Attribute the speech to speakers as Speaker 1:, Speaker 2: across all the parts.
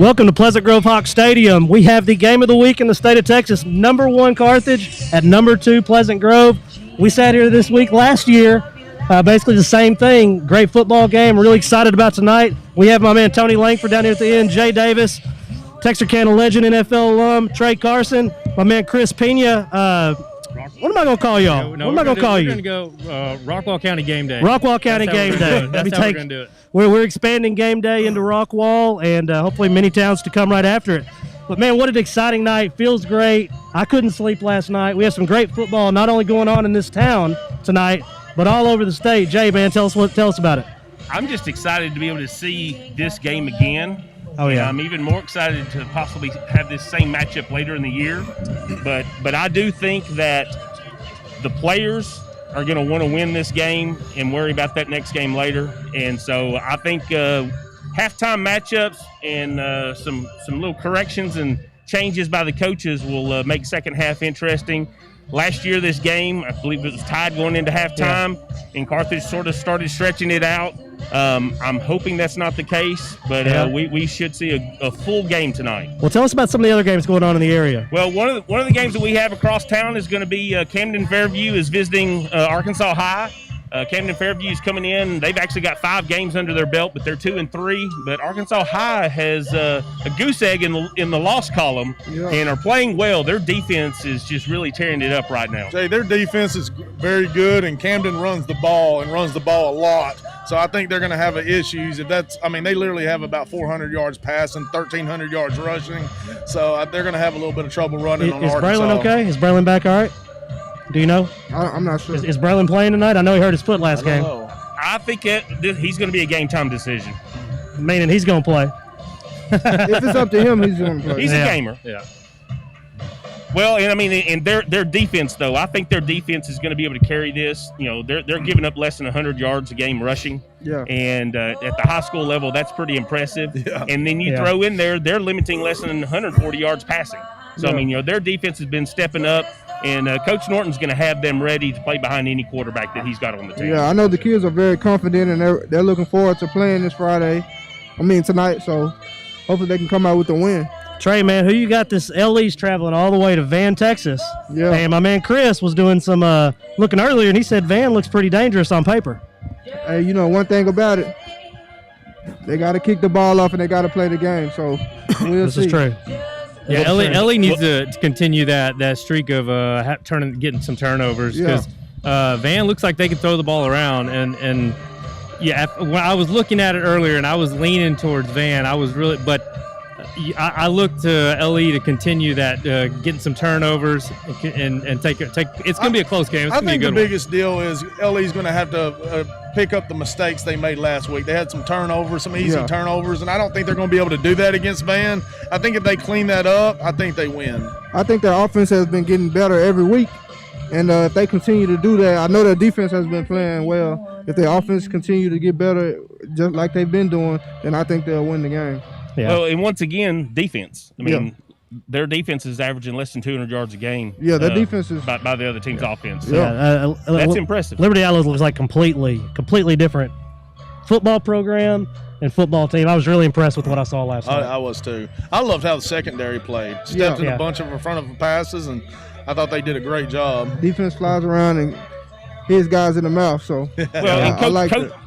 Speaker 1: Welcome to Pleasant Grove Hawk Stadium. We have the game of the week in the state of Texas. Number 1 Carthage at number 2 Pleasant Grove. We sat here this week last year. Basically the same thing. Great football game. Really excited about tonight. We have my man Tony Langford down here at the end. Jay Davis, Texarkana legend, NFL alum. Trey Carson. My man Chris Pena. What am I going to call y'all? What am I going to call you?
Speaker 2: We're going to go Rockwall County Game Day.
Speaker 1: Rockwall County Game Day.
Speaker 2: That's how we're going to do it.
Speaker 1: We're expanding Game Day into Rockwall, and hopefully many towns to come right after it. But, man, what an exciting night. Feels great. I couldn't sleep last night. We have some great football not only going on in this town tonight, but all over the state. Jay, man, tell us about it.
Speaker 3: I'm just excited to be able to see this game again.
Speaker 1: Oh, yeah.
Speaker 3: And I'm even more excited to possibly have this same matchup later in the year. But I do think that the players are going to want to win this game and worry about that next game later. And so I think halftime matchups and some little corrections and changes by the coaches will make second half interesting. Last year, this game, I believe it was tied going into halftime, and Carthage sort of started stretching it out. I'm hoping that's not the case, but we should see a full game tonight.
Speaker 1: Well, tell us about some of the other games going on in the area.
Speaker 3: Well, one of the games that we have across town is going to be Camden Fairview is visiting Arkansas High. Camden Fairview is coming in. They've actually got 5 games under their belt, but they're 2-3. But Arkansas High has a goose egg in the loss column and are playing well. Their defense is just really tearing it up right now.
Speaker 4: Jay, their defense is very good, and Camden runs the ball a lot. So I think they're going to have issues. They literally have about 400 yards passing, 1,300 yards rushing. So they're going to have a little bit of trouble running on Arkansas.
Speaker 1: Is Braylon okay? Is Braylon back all right? Do you know?
Speaker 5: I'm not sure.
Speaker 1: Is Braylon playing tonight? I know he hurt his foot last game.
Speaker 3: I think he's going to be a game-time decision.
Speaker 1: Meaning he's going to play.
Speaker 5: If it's up to him, he's going to play.
Speaker 3: He's a gamer.
Speaker 2: Yeah.
Speaker 3: Well, and their defense, though, I think their defense is going to be able to carry this. You know, they're giving up less than 100 yards a game rushing.
Speaker 5: Yeah.
Speaker 3: And at the high school level, that's pretty impressive.
Speaker 4: Yeah.
Speaker 3: And then you throw in there, they're limiting less than 140 yards passing. So, their defense has been stepping up. And Coach Norton's going to have them ready to play behind any quarterback that he's got on the team.
Speaker 5: Yeah, I know the kids are very confident, and they're looking forward to playing this tonight. So hopefully they can come out with a win.
Speaker 1: Trey, man, who you got this LE's traveling all the way to Van, Texas?
Speaker 5: Yeah.
Speaker 1: And my man Chris was doing some looking earlier, and he said Van looks pretty dangerous on paper.
Speaker 5: Hey, one thing about it, they got to kick the ball off and they got to play the game. So we'll
Speaker 1: This
Speaker 5: see.
Speaker 1: is true.
Speaker 2: Yeah, LA needs to continue that streak of getting some turnovers because Van looks like they can throw the ball around. And when I was looking at it earlier and I was leaning towards Van, I I look to LE to continue that, getting some turnovers and take. It's going to be a close game. It's going to be a good one.
Speaker 4: I think the biggest deal is LE's going to have to pick up the mistakes they made last week. They had some turnovers, some easy turnovers, and I don't think they're going to be able to do that against Van. I think if they clean that up, I think they win.
Speaker 5: I think their offense has been getting better every week, and if they continue to do that, I know their defense has been playing well. If their offense continue to get better, just like they've been doing, then I think they'll win the game.
Speaker 1: Yeah.
Speaker 3: Well, and once again, defense. Their defense is averaging less than 200 yards a game.
Speaker 5: Yeah, their defense is
Speaker 3: by the other team's offense. So
Speaker 1: that's
Speaker 3: impressive.
Speaker 1: Liberty Allos looks like completely different football program and football team. I was really impressed with what I saw last night.
Speaker 4: I was too. I loved how the secondary played. Stepped in a bunch of in front of the passes, and I thought they did a great job.
Speaker 5: Defense flies around and hits guys in the mouth. So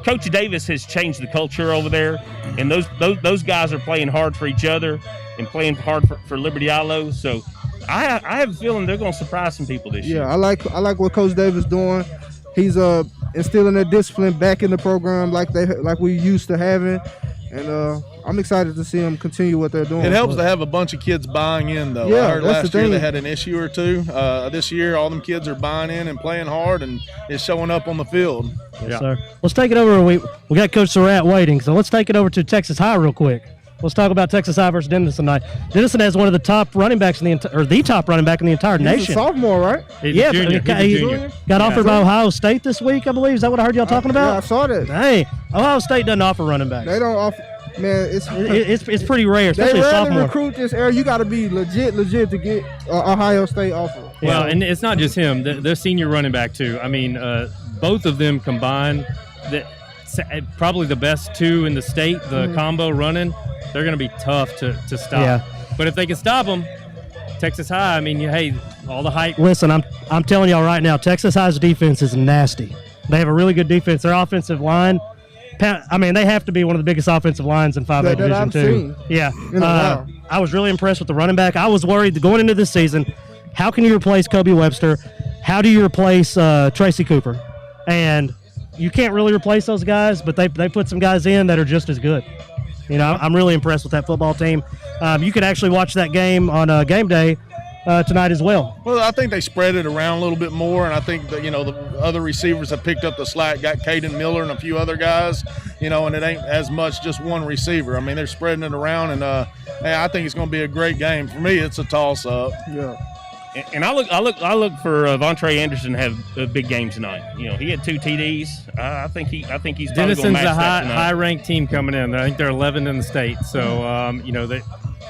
Speaker 3: Coach Davis has changed the culture over there, and those guys are playing hard for each other and playing hard for Liberty Allo. So I have a feeling they're going to surprise some people this year.
Speaker 5: Yeah, I like what Coach Davis doing. He's instilling that discipline back in the program like we used to having, and I'm excited to see them continue what they're doing.
Speaker 4: It helps to have a bunch of kids buying in, though.
Speaker 5: Yeah,
Speaker 4: I heard
Speaker 5: that's
Speaker 4: last
Speaker 5: the
Speaker 4: year
Speaker 5: thing.
Speaker 4: they had an issue or two. This year, all them kids are buying in and playing hard, and it's showing up on the field.
Speaker 1: Yes, sir. Let's take it over. We got Coach Surratt waiting, so let's take it over to Texas High real quick. Let's talk about Texas High versus Denison tonight. Denison has one of the top running backs the top running back in the entire nation.
Speaker 5: He's a sophomore, right?
Speaker 2: He's a junior.
Speaker 1: He got offered by Ohio State this week, I believe. Is that what I heard y'all talking about?
Speaker 5: Yeah, I saw that.
Speaker 1: Hey, Ohio State doesn't offer running backs.
Speaker 5: They don't offer. Man,
Speaker 1: it's pretty rare, especially
Speaker 5: they
Speaker 1: a
Speaker 5: rarely
Speaker 1: sophomore.
Speaker 5: recruit this area. You got to be legit to get Ohio State offer.
Speaker 2: Well, and it's not just him. Their senior running back too. I mean, both of them combined. probably the best two in the state, the combo running, they're going to be tough to stop.
Speaker 1: Yeah.
Speaker 2: But if they can stop them, Texas High, I mean, hey, all the hype.
Speaker 1: Listen, I'm telling y'all right now, Texas High's defense is nasty. They have a really good defense. Their offensive line, I mean, they have to be one of the biggest offensive lines in 5A Division II. Yeah. I was really impressed with the running back. I was worried going into this season, how can you replace Kobe Webster? How do you replace Tracy Cooper? And you can't really replace those guys, but they put some guys in that are just as good. You know, I'm really impressed with that football team. You could actually watch that game on game day tonight as well.
Speaker 4: Well, I think they spread it around a little bit more, and I think that, you know, the other receivers have picked up the slack, got Caden Miller and a few other guys, you know, and it ain't as much just one receiver. I mean, they're spreading it around, and I think it's going to be a great game. For me, it's a toss-up.
Speaker 5: Yeah.
Speaker 3: And I look for Vontae Anderson to have a big game tonight. You know, he had 2 TDs. I think he's probably going to
Speaker 2: Denison's
Speaker 3: match
Speaker 2: a
Speaker 3: that tonight.
Speaker 2: high-ranked team coming in. I think they're 11th in the state. So, you know,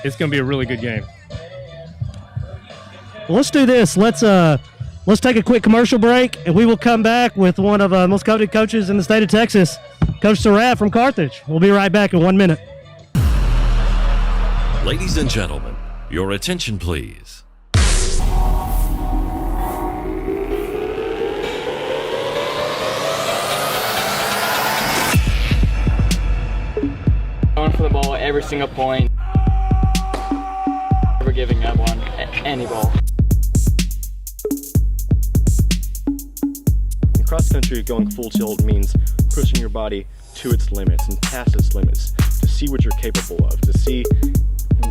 Speaker 2: it's going to be a really good game.
Speaker 1: Well, let's do this. Let's take a quick commercial break, and we will come back with one of the most coveted coaches in the state of Texas, Coach Surratt from Carthage. We'll be right back in 1 minute.
Speaker 6: Ladies and gentlemen, your attention, please.
Speaker 7: Going for the ball every single point. Never giving up on any ball.
Speaker 8: In cross country, going full tilt means pushing your body to its limits and past its limits to see what you're capable of, to see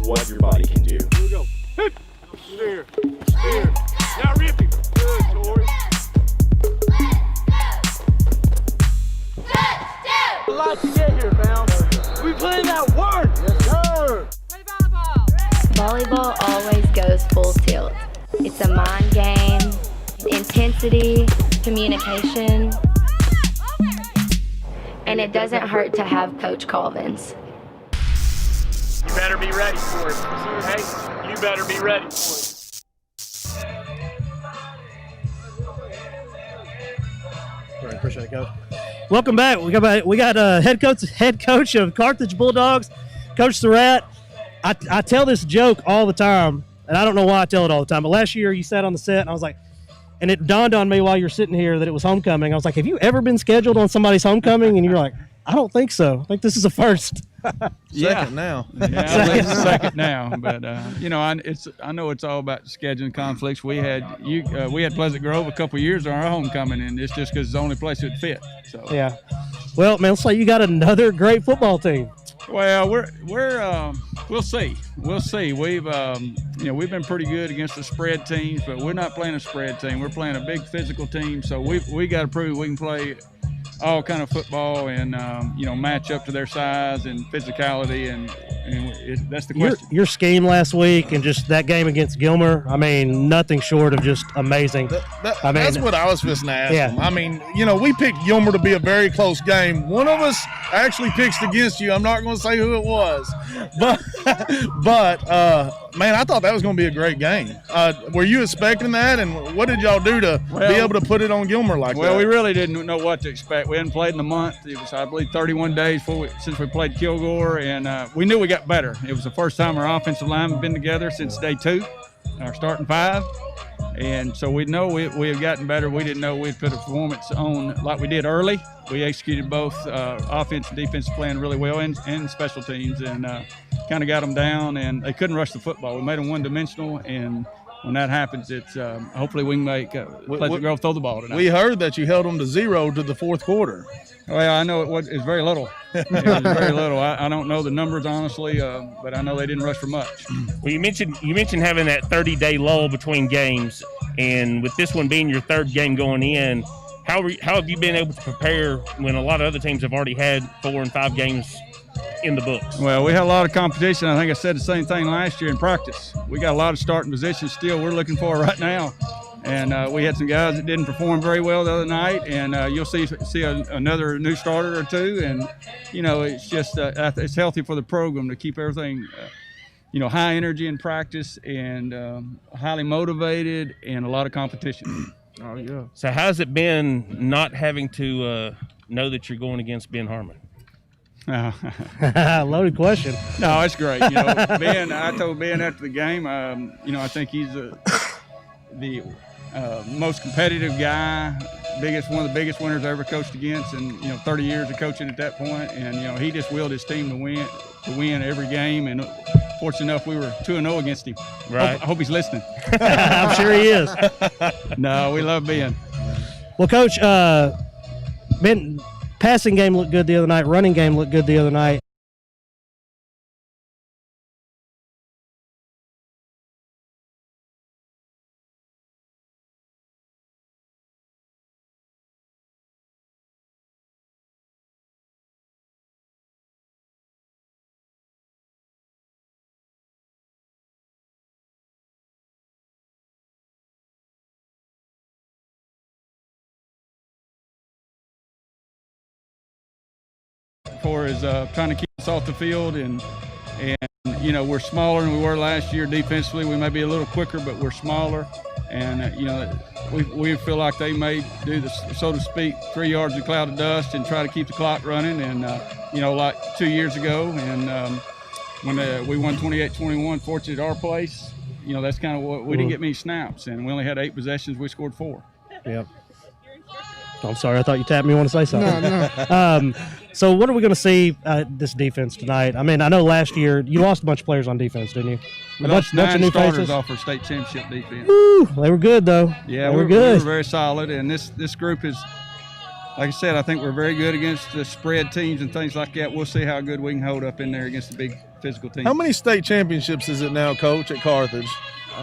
Speaker 8: what your body can do.
Speaker 9: Here we go. Hit. Steer. Steer. Now rip him. Good, Tori. A lot to get here, fam. We putting that work. Yes, sir. Play volleyball.
Speaker 10: Volleyball always goes full tilt. It's a mind game, intensity, communication, and it doesn't hurt to have Coach Colvins.
Speaker 9: You better be ready for it. Hey, you better be ready for it.
Speaker 1: Appreciate it, Coach. Welcome back. We got head coach of Carthage Bulldogs, Coach Surratt. I tell this joke all the time, and I don't know why I tell it all the time, but last year you sat on the set, and I was like, and it dawned on me while you're sitting here that it was homecoming. I was like, have you ever been scheduled on somebody's homecoming? And you're like, I don't think so. I think this is a first.
Speaker 4: Second now.
Speaker 11: Yeah, it's second now. But you know, I know it's all about scheduling conflicts. We had Pleasant Grove a couple of years on our homecoming, and it's just because it's the only place it fit. So
Speaker 1: yeah. Well, man, looks like you got another great football team.
Speaker 11: Well, we'll see. We'll see. We've been pretty good against the spread teams, but we're not playing a spread team. We're playing a big physical team. So we got to prove we can play all kind of football and match up to their size and physicality, and that's the question.
Speaker 1: Your scheme last week and just that game against Gilmer, I mean, nothing short of just amazing.
Speaker 4: That's what I was just ask them. I mean, we picked Gilmer to be a very close game. One of us actually pitched against you. I'm not going to say who it was, but man, I thought that was going to be a great game. Were you expecting that, and what did y'all do to be able to put it on Gilmer like that?
Speaker 11: Well, we really didn't know what to expect. We hadn't played in a month. It was, I believe, 31 days since we played Kilgore, and we knew we got better. It was the first time our offensive line had been together since day 2, our starting 5. And so we know we have gotten better. We didn't know we'd put a performance on like we did early. We executed both offense and defensive plan really well and special teams, and kind of got them down, and they couldn't rush the football. We made them one-dimensional, and when that happens, it's hopefully we can make Pleasant Grove throw the ball tonight.
Speaker 4: We heard that you held them to 0 to the fourth quarter.
Speaker 11: Well, I know it's very little. It was very little. I don't know the numbers honestly, but I know they didn't rush for much.
Speaker 3: Well, you mentioned having that 30-day lull between games, and with this one being your third game going in, how have you been able to prepare when a lot of other teams have already had 4 and 5 games in the books?
Speaker 11: Well, we had a lot of competition. I think I said the same thing last year in practice. We got a lot of starting positions still we're looking for right now. And we had some guys that didn't perform very well the other night, and you'll see another new starter or two. And it's just it's healthy for the program to keep everything, high energy in practice and highly motivated and a lot of competition.
Speaker 4: Oh yeah.
Speaker 3: So how's it been not having to know that you're going against Ben Harmon?
Speaker 1: Loaded question.
Speaker 11: No, it's great. You know, Ben. I told Ben after the game. You know, I think he's the most competitive guy, one of the biggest winners I ever coached against, and 30 years of coaching at that point. And he just willed his team to win every game. And fortunate enough, we were 2-0 against him.
Speaker 3: Right.
Speaker 11: I hope he's listening.
Speaker 1: I'm sure he is.
Speaker 11: No, we love Ben.
Speaker 1: Well, Coach, Ben, passing game looked good the other night. Running game looked good the other night.
Speaker 11: For is trying to keep us off the field, and we're smaller than we were last year defensively. We may be a little quicker, but we're smaller, and we feel like they may do this, so to speak, 3 yards in a cloud of dust and try to keep the clock running. And like 2 years ago, and when we won 28-21, fortunate at our place, that's kind of what we didn't get many snaps, and we only had 8 possessions. We scored 4.
Speaker 1: Yep. I'm sorry, I thought you tapped me. You want to say something?
Speaker 5: No.
Speaker 1: So what are we going to see this defense tonight? I mean, I know last year you lost a bunch of players on defense, didn't you?
Speaker 11: We lost 9 starters off our state championship defense.
Speaker 1: Woo, they were good, though.
Speaker 11: Yeah,
Speaker 1: they were good.
Speaker 11: We were very solid, and this group is, like I said, I think we're very good against the spread teams and things like that. We'll see how good we can hold up in there against the big physical teams.
Speaker 4: How many state championships is it now, Coach, at Carthage?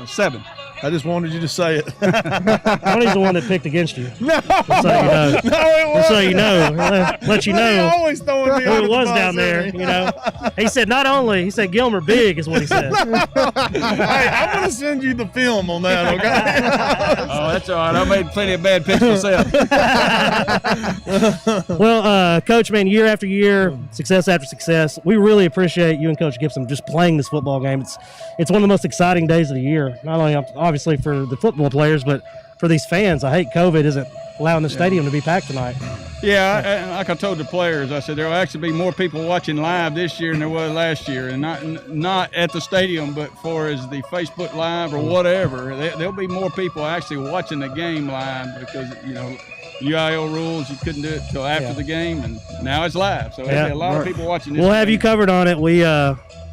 Speaker 11: 7.
Speaker 4: I just wanted you to say it.
Speaker 1: Tony's the one that picked against you.
Speaker 4: No,
Speaker 1: just so you know.
Speaker 4: No, it wasn't.
Speaker 1: Just so you know, let you know
Speaker 4: always throwing me
Speaker 1: who it was down there. He said not only. He said Gilmer big is what he said.
Speaker 4: Hey, I'm gonna send you the film on that. Okay.
Speaker 11: Oh, that's all right. I made plenty of bad picks myself.
Speaker 1: Well, Coach, man, year after year, success after success. We really appreciate you and Coach Gibson just playing this football game. It's one of the most exciting days of the year. Not only obviously for the football players, but for these fans. I hate COVID isn't allowing the stadium to be packed tonight.
Speaker 11: Yeah, like I told the players, I said there will actually be more people watching live this year than there was last year, and not at the stadium, but for as the Facebook Live or whatever, there'll be more people actually watching the game live because UIL rules, you couldn't do it till after the game, and now it's live, so there'll be a lot of people watching this.
Speaker 1: We'll have you covered on it.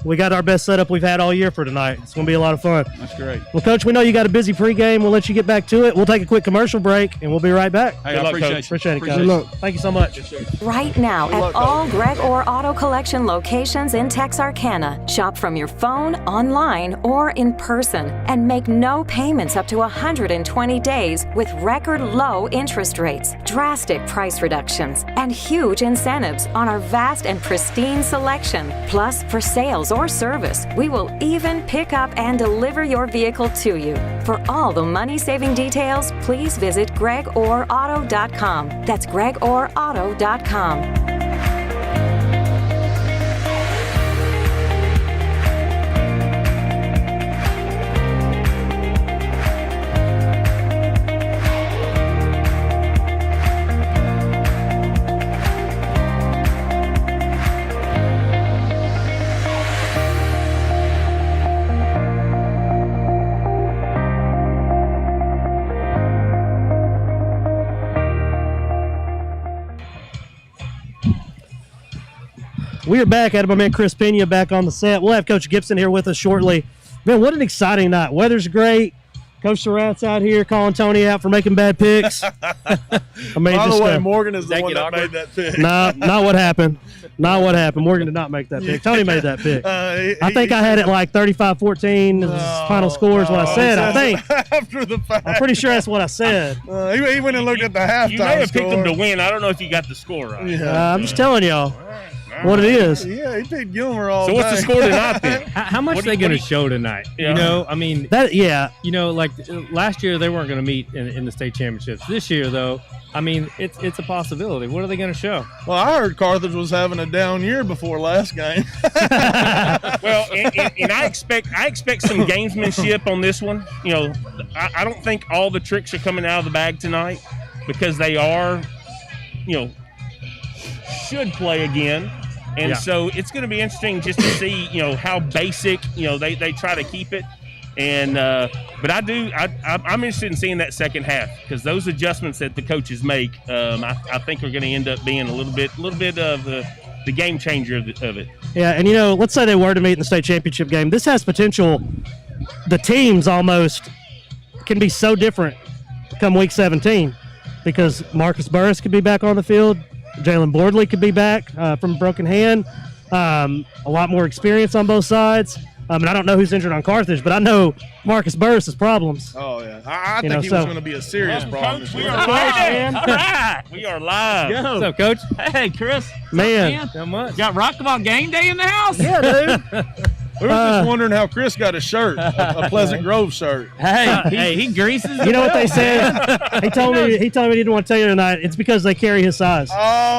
Speaker 1: We got our best setup we've had all year for tonight. It's going to be a lot of fun.
Speaker 11: That's great.
Speaker 1: Well, Coach, we know you got a busy pregame. We'll let you get back to it. We'll take a quick commercial break, and we'll be right back.
Speaker 11: Hey, I appreciate
Speaker 1: it, Coach. Good luck. Thank you so much.
Speaker 12: Right now at all Greg Orr Auto Collection locations in Texarkana. Shop from your phone, online, or in person, and make no payments up to 120 days with record low interest rates, drastic price reductions, and huge incentives on our vast and pristine selection. Plus, for sales or service, we will even pick up and deliver your vehicle to you. For all the money-saving details, please visit GregOrAuto.com. That's GregOrAuto.com.
Speaker 1: We are back. I had my man Chris Pena back on the set. We'll have Coach Gibson here with us shortly. Man, what an exciting night. Weather's great. Coach Surratt's out here calling Tony out for making bad picks.
Speaker 4: By the way, Morgan is the one that made that pick.
Speaker 1: Nah, not what happened. Not what happened. Morgan did not make that pick. Tony made that pick. I think I had it like 35-14 as final score is what I said. I think.
Speaker 4: After the fact.
Speaker 1: I'm pretty sure that's what I said.
Speaker 4: He went and looked at the halftime
Speaker 3: You may have
Speaker 4: score.
Speaker 3: picked them to win. I don't know if you got the score right.
Speaker 4: Yeah.
Speaker 1: I'm just telling y'all what it is.
Speaker 4: Yeah, he picked Gilmer all day.
Speaker 3: So what's the score tonight then?
Speaker 2: How much are they going to show tonight?
Speaker 3: Yeah.
Speaker 2: You know, I mean,
Speaker 1: like
Speaker 2: last year they weren't going to meet in the state championships. This year, though, I mean, it's a possibility. What are they going to show?
Speaker 4: Well, I heard Carthage was having a down year before last game.
Speaker 3: Well, and I expect some gamesmanship on this one. You know, I don't think all the tricks are coming out of the bag tonight because they are, should play again. And so it's going to be interesting just to see, how basic, they try to keep it. And but I'm interested in seeing that second half, because those adjustments that the coaches make, I think are going to end up being a little bit of the game changer of it.
Speaker 1: Yeah, and let's say they were to meet in the state championship game. This has potential. The teams almost can be so different come week 17, because Marcus Burris could be back on the field. Jalen Bordley could be back from a broken hand. A lot more experience on both sides. And I don't know who's injured on Carthage, but I know Marcus Burris' problems.
Speaker 4: Oh, yeah. I think he was going to be a serious problem this
Speaker 3: Coach,
Speaker 4: year.
Speaker 3: we are live. All right. We are live.
Speaker 2: Yo. What's up, Coach?
Speaker 13: Hey, Chris.
Speaker 1: Man.
Speaker 2: Not much.
Speaker 13: Got Rockaball game day in the house?
Speaker 1: Yeah, dude.
Speaker 4: We were just wondering how Chris got a shirt, a Pleasant Grove shirt.
Speaker 13: Hey, he greases.
Speaker 1: You know what they said? He told me he didn't want to tell you tonight. It's because they carry his size.
Speaker 4: Man.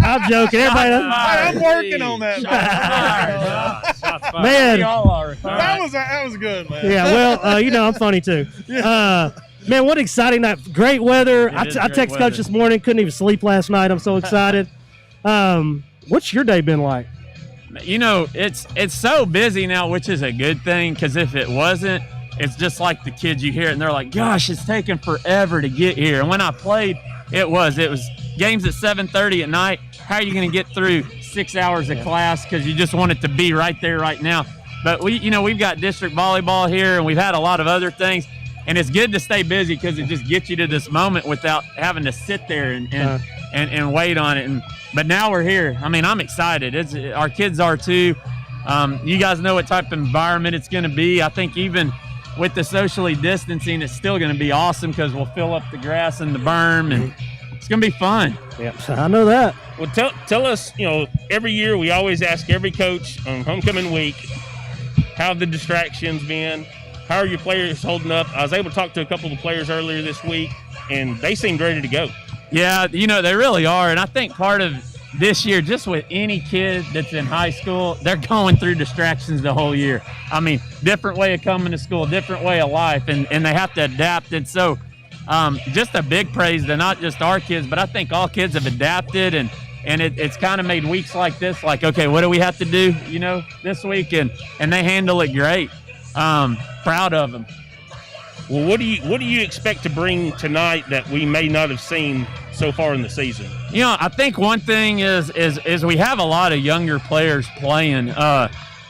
Speaker 1: I'm joking. Everybody,
Speaker 4: I'm working on that.
Speaker 1: Man.
Speaker 4: That was good, man.
Speaker 1: Yeah, well, I'm funny too. Man, what exciting night. Great weather. I texted Coach this morning. Couldn't even sleep last night. I'm so excited. What's your day been like?
Speaker 13: It's so busy now, which is a good thing, because if it wasn't, it's just like the kids, you hear it and they're like, gosh, it's taking forever to get here. And when I played, it was games at 7:30 at night. How are you going to get through 6 hours of class, because you just want it to be right there right now? But we've got district volleyball here, and we've had a lot of other things, and it's good to stay busy because it just gets you to this moment without having to sit there and wait on it. But now we're here. I mean, I'm excited. Our kids are too. You guys know what type of environment it's going to be. I think even with the socially distancing, it's still going to be awesome, because we'll fill up the grass and the berm, and it's going to be fun.
Speaker 1: Yeah, I know that.
Speaker 3: Well, tell us, every year we always ask every coach on homecoming week, how have the distractions been? How are your players holding up? I was able to talk to a couple of players earlier this week, and they seemed ready to go.
Speaker 13: Yeah, they really are. And I think part of this year, just with any kid that's in high school, they're going through distractions the whole year. I mean, different way of coming to school, different way of life, and they have to adapt. And so just a big praise to not just our kids, but I think all kids have adapted, and it's kind of made weeks like this like, okay, what do we have to do, this week? And they handle it great. Proud of them.
Speaker 3: Well, what do you expect to bring tonight that we may not have seen so far in the season?
Speaker 13: I think one thing is we have a lot of younger players playing.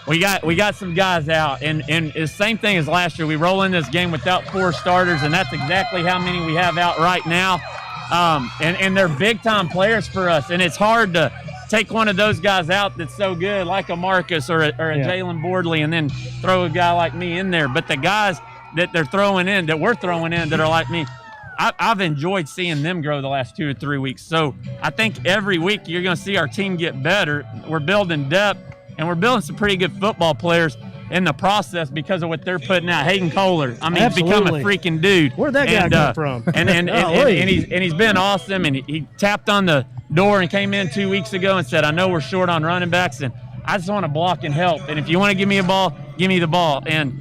Speaker 13: We got some guys out, and it's the same thing as last year. We roll in this game without 4 starters, and that's exactly how many we have out right now. And they're big-time players for us, and it's hard to take one of those guys out that's so good, like a Marcus or a Jalen Bordley, and then throw a guy like me in there. But the guys that we're throwing in that are like me, I've enjoyed seeing them grow the last 2 or 3 weeks. So I think every week you're going to see our team get better. We're building depth, and we're building some pretty good football players in the process because of what they're putting out. Hayden Kohler, I mean, he's become a freaking dude.
Speaker 1: Where'd that guy come from?
Speaker 13: And he's been awesome, and he tapped on the door and came in 2 weeks ago and said, I know we're short on running backs, and I just want to block and help. And if you want to give me a ball, give me the ball. And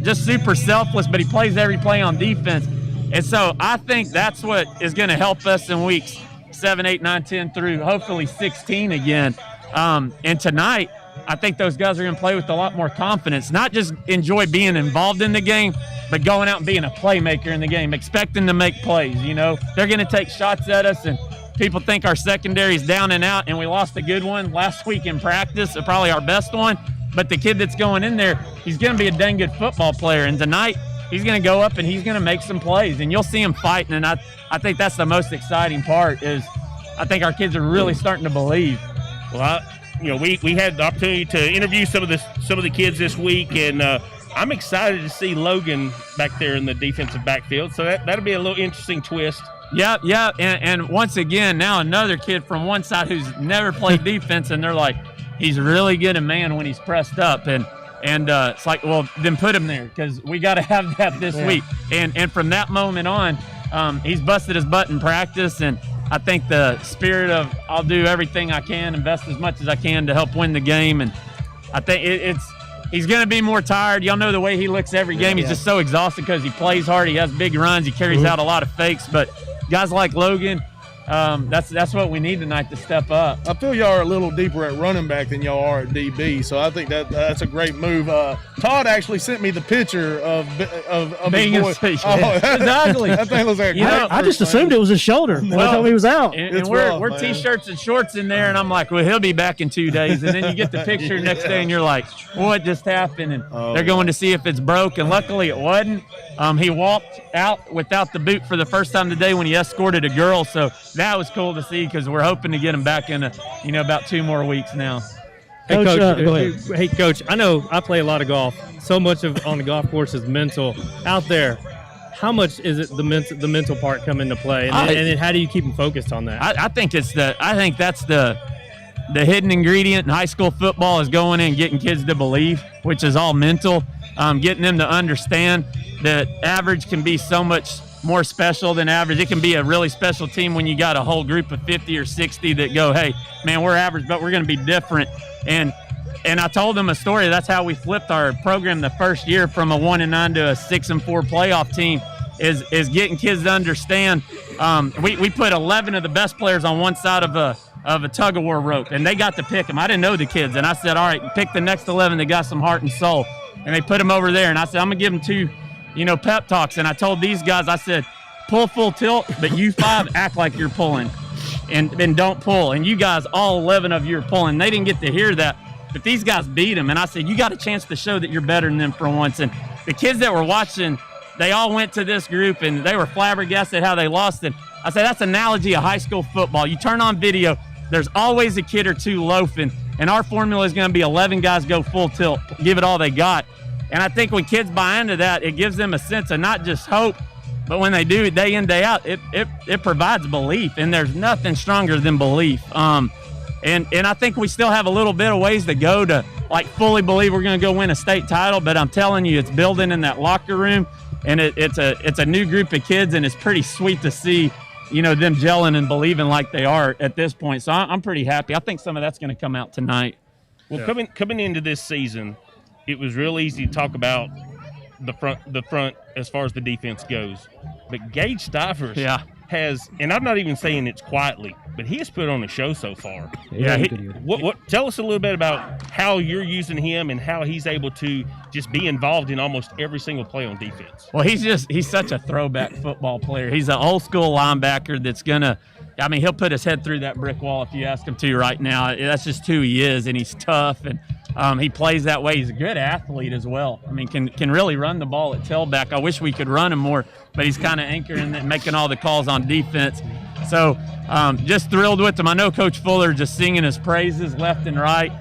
Speaker 13: just super selfless, but he plays every play on defense. And so I think that's what is going to help us in weeks 7, 8, 9, 10 through hopefully 16 again. And tonight, I think those guys are going to play with a lot more confidence, not just enjoy being involved in the game, but going out and being a playmaker in the game, expecting to make plays. They're going to take shots at us, and people think our secondary is down and out, and we lost a good one last week in practice, probably our best one. But the kid that's going in there, he's going to be a dang good football player. And tonight, he's going to go up and he's going to make some plays. And you'll see him fighting. And I think that's the most exciting part is I think our kids are really starting to believe.
Speaker 3: Well, we had the opportunity to interview some of the kids this week, and I'm excited to see Logan back there in the defensive backfield. So that'll be a little interesting twist.
Speaker 13: Yeah. And once again, now another kid from one side who's never played defense, and they're like, he's really good at man when he's pressed up. And it's like, well, then put him there because we got to have that this week. And from that moment on, he's busted his butt in practice. And I think the spirit of I'll do everything I can, invest as much as I can to help win the game. And I think he's going to be more tired. Y'all know the way he looks every game. He's just so exhausted because he plays hard. He has big runs. He carries out a lot of fakes. But guys like Logan, that's what we need tonight to step up.
Speaker 4: I feel y'all are a little deeper at running back than y'all are at DB, so I think that's a great move. Todd actually sent me the picture of his boy.
Speaker 13: It's ugly.
Speaker 4: That thing looks like
Speaker 1: I just assumed it was his shoulder. Well, I told me he was out.
Speaker 13: And we're T-shirts and shorts in there, and I'm like, well, he'll be back in 2 days. And then you get the picture next day, and you're like, what just happened? And they're going to see if it's broke, and luckily it wasn't. He walked out without the boot for the first time today when he escorted a girl, so that was cool to see because we're hoping to get him back in about 2 more weeks now.
Speaker 2: Hey,
Speaker 1: Coach,
Speaker 2: Coach,
Speaker 1: go ahead.
Speaker 2: Hey, Coach, I know I play a lot of golf. So much of on the golf course is mental. Out there, how much is it the mental part come into play, and then how do you keep them focused on that?
Speaker 13: I think that's the hidden ingredient in high school football is going in and getting kids to believe, which is all mental. Getting them to understand that average can be so much more special than average. It can be a really special team when you got a whole group of 50 or 60 that go, hey, man, we're average, but we're going to be different. And I told them a story. That's how we flipped our program the first year from a 1-9 to a 6-4 playoff team is getting kids to understand. We put 11 of the best players on one side of a tug-of-war rope, and they got to pick them. I didn't know the kids, and I said, all right, pick the next 11 that got some heart and soul. And they put them over there, and I said, I'm going to give them 2 pep talks. And I told these guys, I said, pull full tilt, but you 5 act like you're pulling and don't pull. And you guys, all 11 of you are pulling. They didn't get to hear that, but these guys beat them. And I said, you got a chance to show that you're better than them for once. And the kids that were watching, they all went to this group and they were flabbergasted how they lost it. I said, that's an analogy of high school football. You turn on video, there's always a kid or 2 loafing. And our formula is going to be 11 guys go full tilt, give it all they got. And I think when kids buy into that, it gives them a sense of not just hope, but when they do it day in, day out, it provides belief. And there's nothing stronger than belief. And I think we still have a little bit of ways to go to fully believe we're going to go win a state title. But I'm telling you, it's building in that locker room, and it's a new group of kids, and it's pretty sweet to see them gelling and believing like they are at this point. So I'm pretty happy. I think some of that's going to come out tonight.
Speaker 3: Well, coming into this season, it was real easy to talk about the front as far as the defense goes. But Gage Stivers has, and I'm not even saying it's quietly, but he has put on a show so far.
Speaker 13: Yeah.
Speaker 3: What? Tell us a little bit about how you're using him and how he's able to just be involved in almost every single play on defense.
Speaker 13: Well, he's such a throwback football player. He's an old school linebacker that's he'll put his head through that brick wall if you ask him to right now. That's just who he is, and he's tough, and he plays that way. He's a good athlete as well. I mean, can really run the ball at tailback. I wish we could run him more, but he's kind of anchoring and making all the calls on defense. So just thrilled with him. I know Coach Fuller just singing his praises left and right.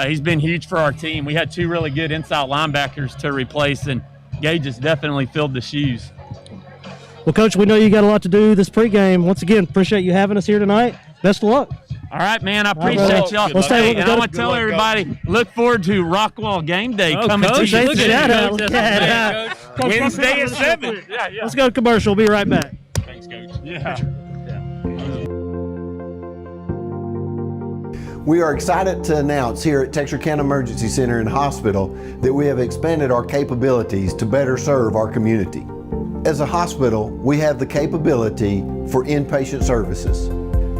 Speaker 13: He's been huge for our team. We had 2 really good inside linebackers to replace, and Gage has definitely filled the shoes.
Speaker 1: Well, Coach, we know you got a lot to do this pregame. Once again, appreciate you having us here tonight. Best of luck.
Speaker 13: All right, man. I appreciate y'all. And I want to tell everybody, look forward to Rockwall Game Day coming to you.
Speaker 1: Look at that.
Speaker 3: Wednesday at 7.
Speaker 13: Yeah.
Speaker 1: Let's go to commercial. We'll be right back.
Speaker 3: Thanks, Coach.
Speaker 13: Yeah.
Speaker 14: We are excited to announce here at Texarkana Emergency Center and Hospital that we have expanded our capabilities to better serve our community. As a hospital, we have the capability for inpatient services.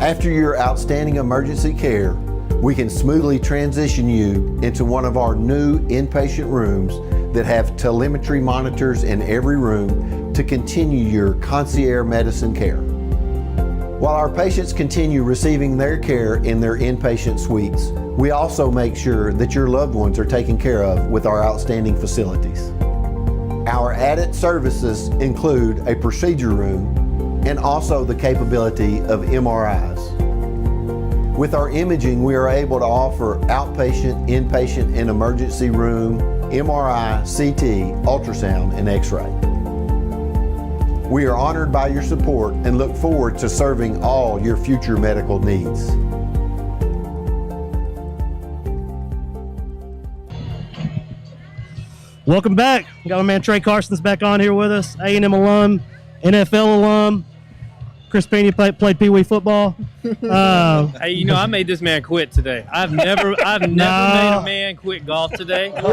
Speaker 14: After your outstanding emergency care, we can smoothly transition you into one of our new inpatient rooms that have telemetry monitors in every room to continue your concierge medicine care. While our patients continue receiving their care in their inpatient suites, we also make sure that your loved ones are taken care of with our outstanding facilities. Our added services include a procedure room and also the capability of MRIs. With our imaging, we are able to offer outpatient, inpatient, and emergency room, MRI, CT, ultrasound, and X-ray. We are honored by your support and look forward to serving all your future medical needs.
Speaker 1: Welcome back. We got my man Trey Carson's back on here with us, A&M alum, NFL alum. Chris Pena played Pee Wee football.
Speaker 2: Hey, I made this man quit today. I've never made a man quit golf today.
Speaker 1: No.
Speaker 2: He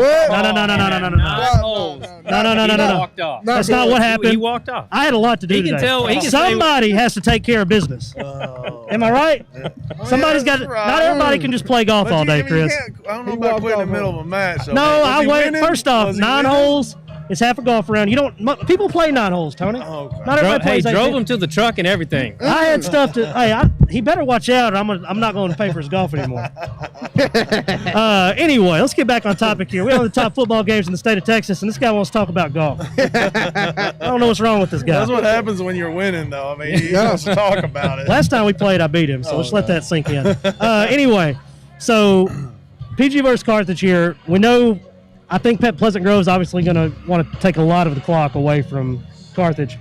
Speaker 2: walked off.
Speaker 1: That's not what happened.
Speaker 2: He walked off.
Speaker 1: I had a lot to do today. Somebody has to take care of business. Am I right? Somebody's got. Not everybody can just play golf all day, Chris.
Speaker 4: I don't know about quitting in the middle of a match.
Speaker 1: No, I wait. First off, 9 holes. It's half a golf round. People play 9 holes, Tony.
Speaker 4: Oh, okay.
Speaker 1: Not everybody plays.
Speaker 2: Drove him to the truck and everything.
Speaker 1: I had stuff to. He better watch out. I'm not going to pay for his golf anymore. Anyway, let's get back on topic here. We have the top football games in the state of Texas, and this guy wants to talk about golf. I don't know what's wrong with this guy.
Speaker 4: That's what happens when you're winning, though. I mean, he wants to talk about it.
Speaker 1: Last time we played, I beat him, so let's let that sink in. Anyway, so PG versus Carthage here. We know. I think Pleasant Grove's obviously going to want to take a lot of the clock away from Carthage.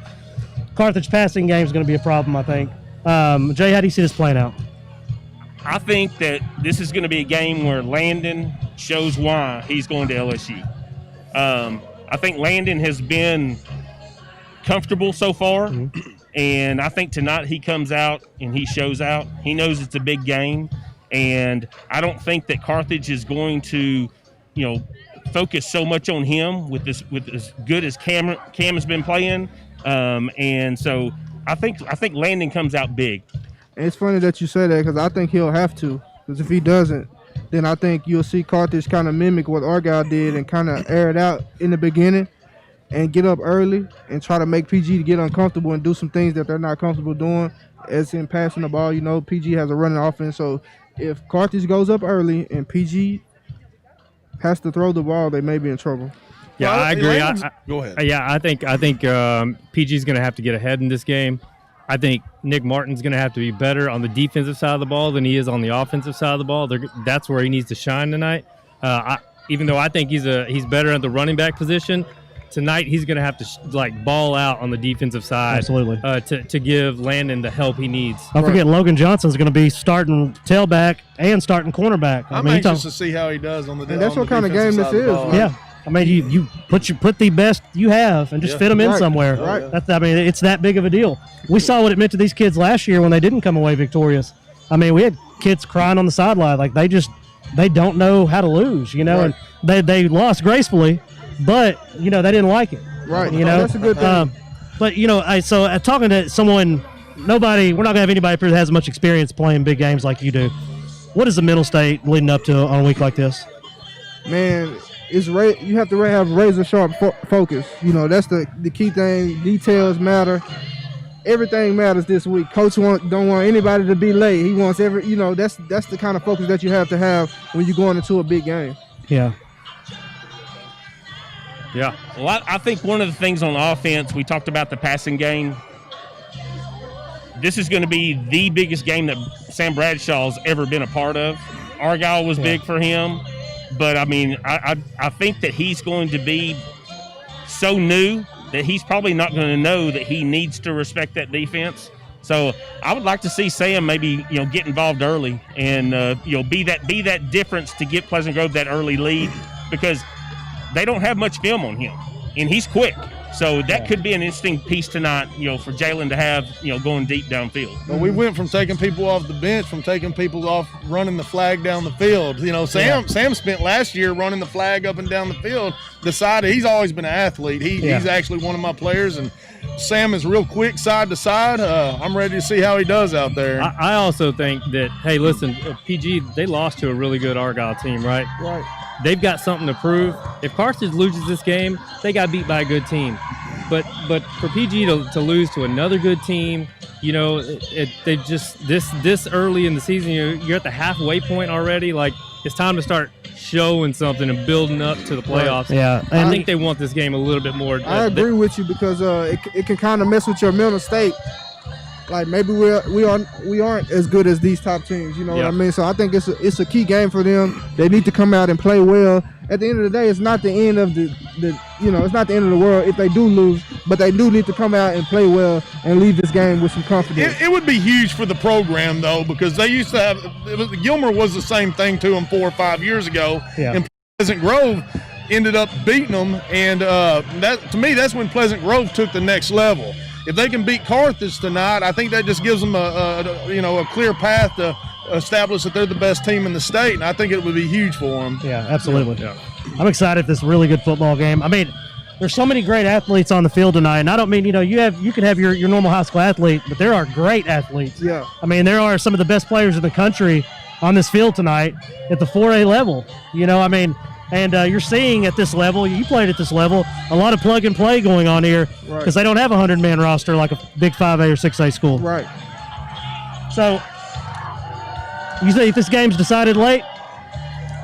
Speaker 1: Carthage passing game is going to be a problem, I think. Jay, how do you see this playing out?
Speaker 3: I think that this is going to be a game where Landon shows why he's going to LSU. I think Landon has been comfortable so far, and I think tonight he comes out and he shows out. He knows it's a big game, and I don't think that Carthage is going to, focus so much on him with as good as Cam has been playing, and so I think Landon comes out big.
Speaker 5: It's funny that you say that because I think he'll have to. Because if he doesn't, then I think you'll see Carthage kind of mimic what Argyle did and kind of air it out in the beginning and get up early and try to make PG to get uncomfortable and do some things that they're not comfortable doing. As in passing the ball, PG has a running offense. So if Carthage goes up early and PG has to throw the ball, they may be in trouble.
Speaker 2: Yeah, I agree.
Speaker 4: Go ahead.
Speaker 2: Yeah, I think PG's going to have to get ahead in this game. I think Nick Martin's going to have to be better on the defensive side of the ball than he is on the offensive side of the ball. That's where he needs to shine tonight. Even though I think he's better at the running back position, tonight he's going to have to ball out on the defensive side.
Speaker 1: Absolutely.
Speaker 2: To give Landon the help he needs.
Speaker 1: Don't forget Logan Johnson's going to be starting tailback and starting cornerback.
Speaker 4: I'm anxious to see how he does on the defensive side.
Speaker 5: That's what kind of game this is.
Speaker 1: Yeah. I mean, you put the best you have and just fit them in somewhere.
Speaker 5: Right.
Speaker 1: It's that big of a deal. We saw what it meant to these kids last year when they didn't come away victorious. I mean, we had kids crying on the sideline like they don't know how to lose, and they lost gracefully, but they didn't like it.
Speaker 5: Right. That's a good thing.
Speaker 1: But talking to someone, we're not gonna have anybody up here that has much experience playing big games like you do. What is the mental state leading up to on a week like this?
Speaker 5: Man, you have to have razor sharp focus. That's the key thing. Details matter. Everything matters this week. Coach don't want anybody to be late. He wants that's the kind of focus that you have to have when you're going into a big game.
Speaker 1: Yeah.
Speaker 2: Yeah.
Speaker 3: Well, I think one of the things on offense, we talked about the passing game. This is going to be the biggest game that Sam Bradshaw's ever been a part of. Argyle was big for him. But, I mean, I think that he's going to be so new that he's probably not going to know that he needs to respect that defense. So I would like to see Sam maybe, get involved early and, be that difference to get Pleasant Grove that early lead because they don't have much film on him, and he's quick. So that could be an interesting piece tonight, for Jalen to have, going deep downfield.
Speaker 4: Well, we went from taking people off the bench, from taking people off running the flag down the field. Sam spent last year running the flag up and down the field. Decided he's always been an athlete. He's actually one of my players, and Sam is real quick side to side. I'm ready to see how he does out there.
Speaker 2: I also think that, hey, listen, PG, they lost to a really good Argyle team, right?
Speaker 5: Right.
Speaker 2: They've got something to prove. If Carthage loses this game, they got beat by a good team. But for PG to lose to another good team, they just this early in the season, you're at the halfway point already. Like it's time to start showing something and building up to the playoffs.
Speaker 1: Yeah,
Speaker 2: I think they want this game a little bit more.
Speaker 5: I agree with you because it can kind of mess with your mental state. Like maybe we aren't as good as these top teams, what I mean? So I think it's a key game for them. They need to come out and play well. At the end of the day, it's not the end of it's not the end of the world if they do lose, but they do need to come out and play well and leave this game with some confidence.
Speaker 4: It would be huge for the program though, because they used to have Gilmer was the same thing to them 4 or 5 years ago, and Pleasant Grove ended up beating them, and that to me that's when Pleasant Grove took the next level. if they can beat Carthage tonight, I think that just gives them a clear path to establish that they're the best team in the state, and I think it would be huge for them.
Speaker 1: Yeah, absolutely. Yeah. I'm excited for this really good football game. I mean, there's so many great athletes on the field tonight, and I don't mean, you could have your normal high school athlete, but there are great athletes.
Speaker 5: Yeah.
Speaker 1: I mean, there are some of the best players in the country on this field tonight at the 4A level. And you're seeing at this level, you played at this level, a lot of plug and play going on here because they don't have a 100-man roster like a big 5A or 6A school.
Speaker 5: Right.
Speaker 1: So, you say this game's decided late?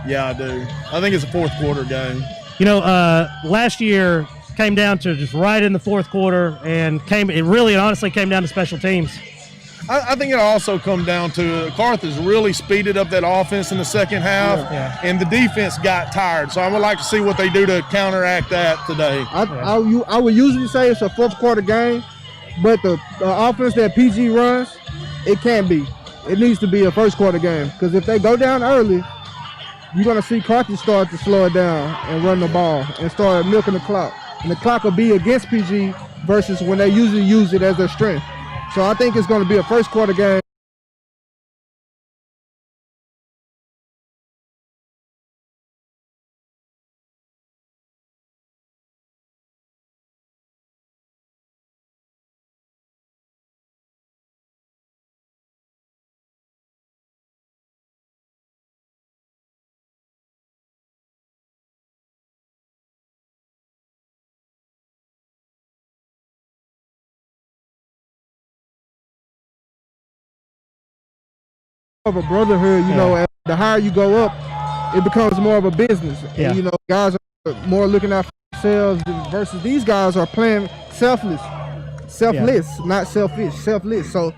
Speaker 4: Yeah, I do. I think it's a fourth quarter game.
Speaker 1: Last year came down to just right in the fourth quarter, and it really honestly came down to special teams.
Speaker 4: I think it'll also come down to Carthage really speeded up that offense in the second half, and the defense got tired. So I would like to see what they do to counteract that today.
Speaker 5: I would usually say it's a fourth quarter game, but the offense that PG runs, it can't be. It needs to be a first quarter game because if they go down early, you're going to see Carthage start to slow it down and run the ball and start milking the clock. And the clock will be against PG versus when they usually use it as their strength. So I think it's going to be a first quarter game. Of a brotherhood, the higher you go up, it becomes more of a business.
Speaker 1: Yeah.
Speaker 5: And, guys are more looking out for themselves versus these guys are playing selfless, not selfish, selfless. So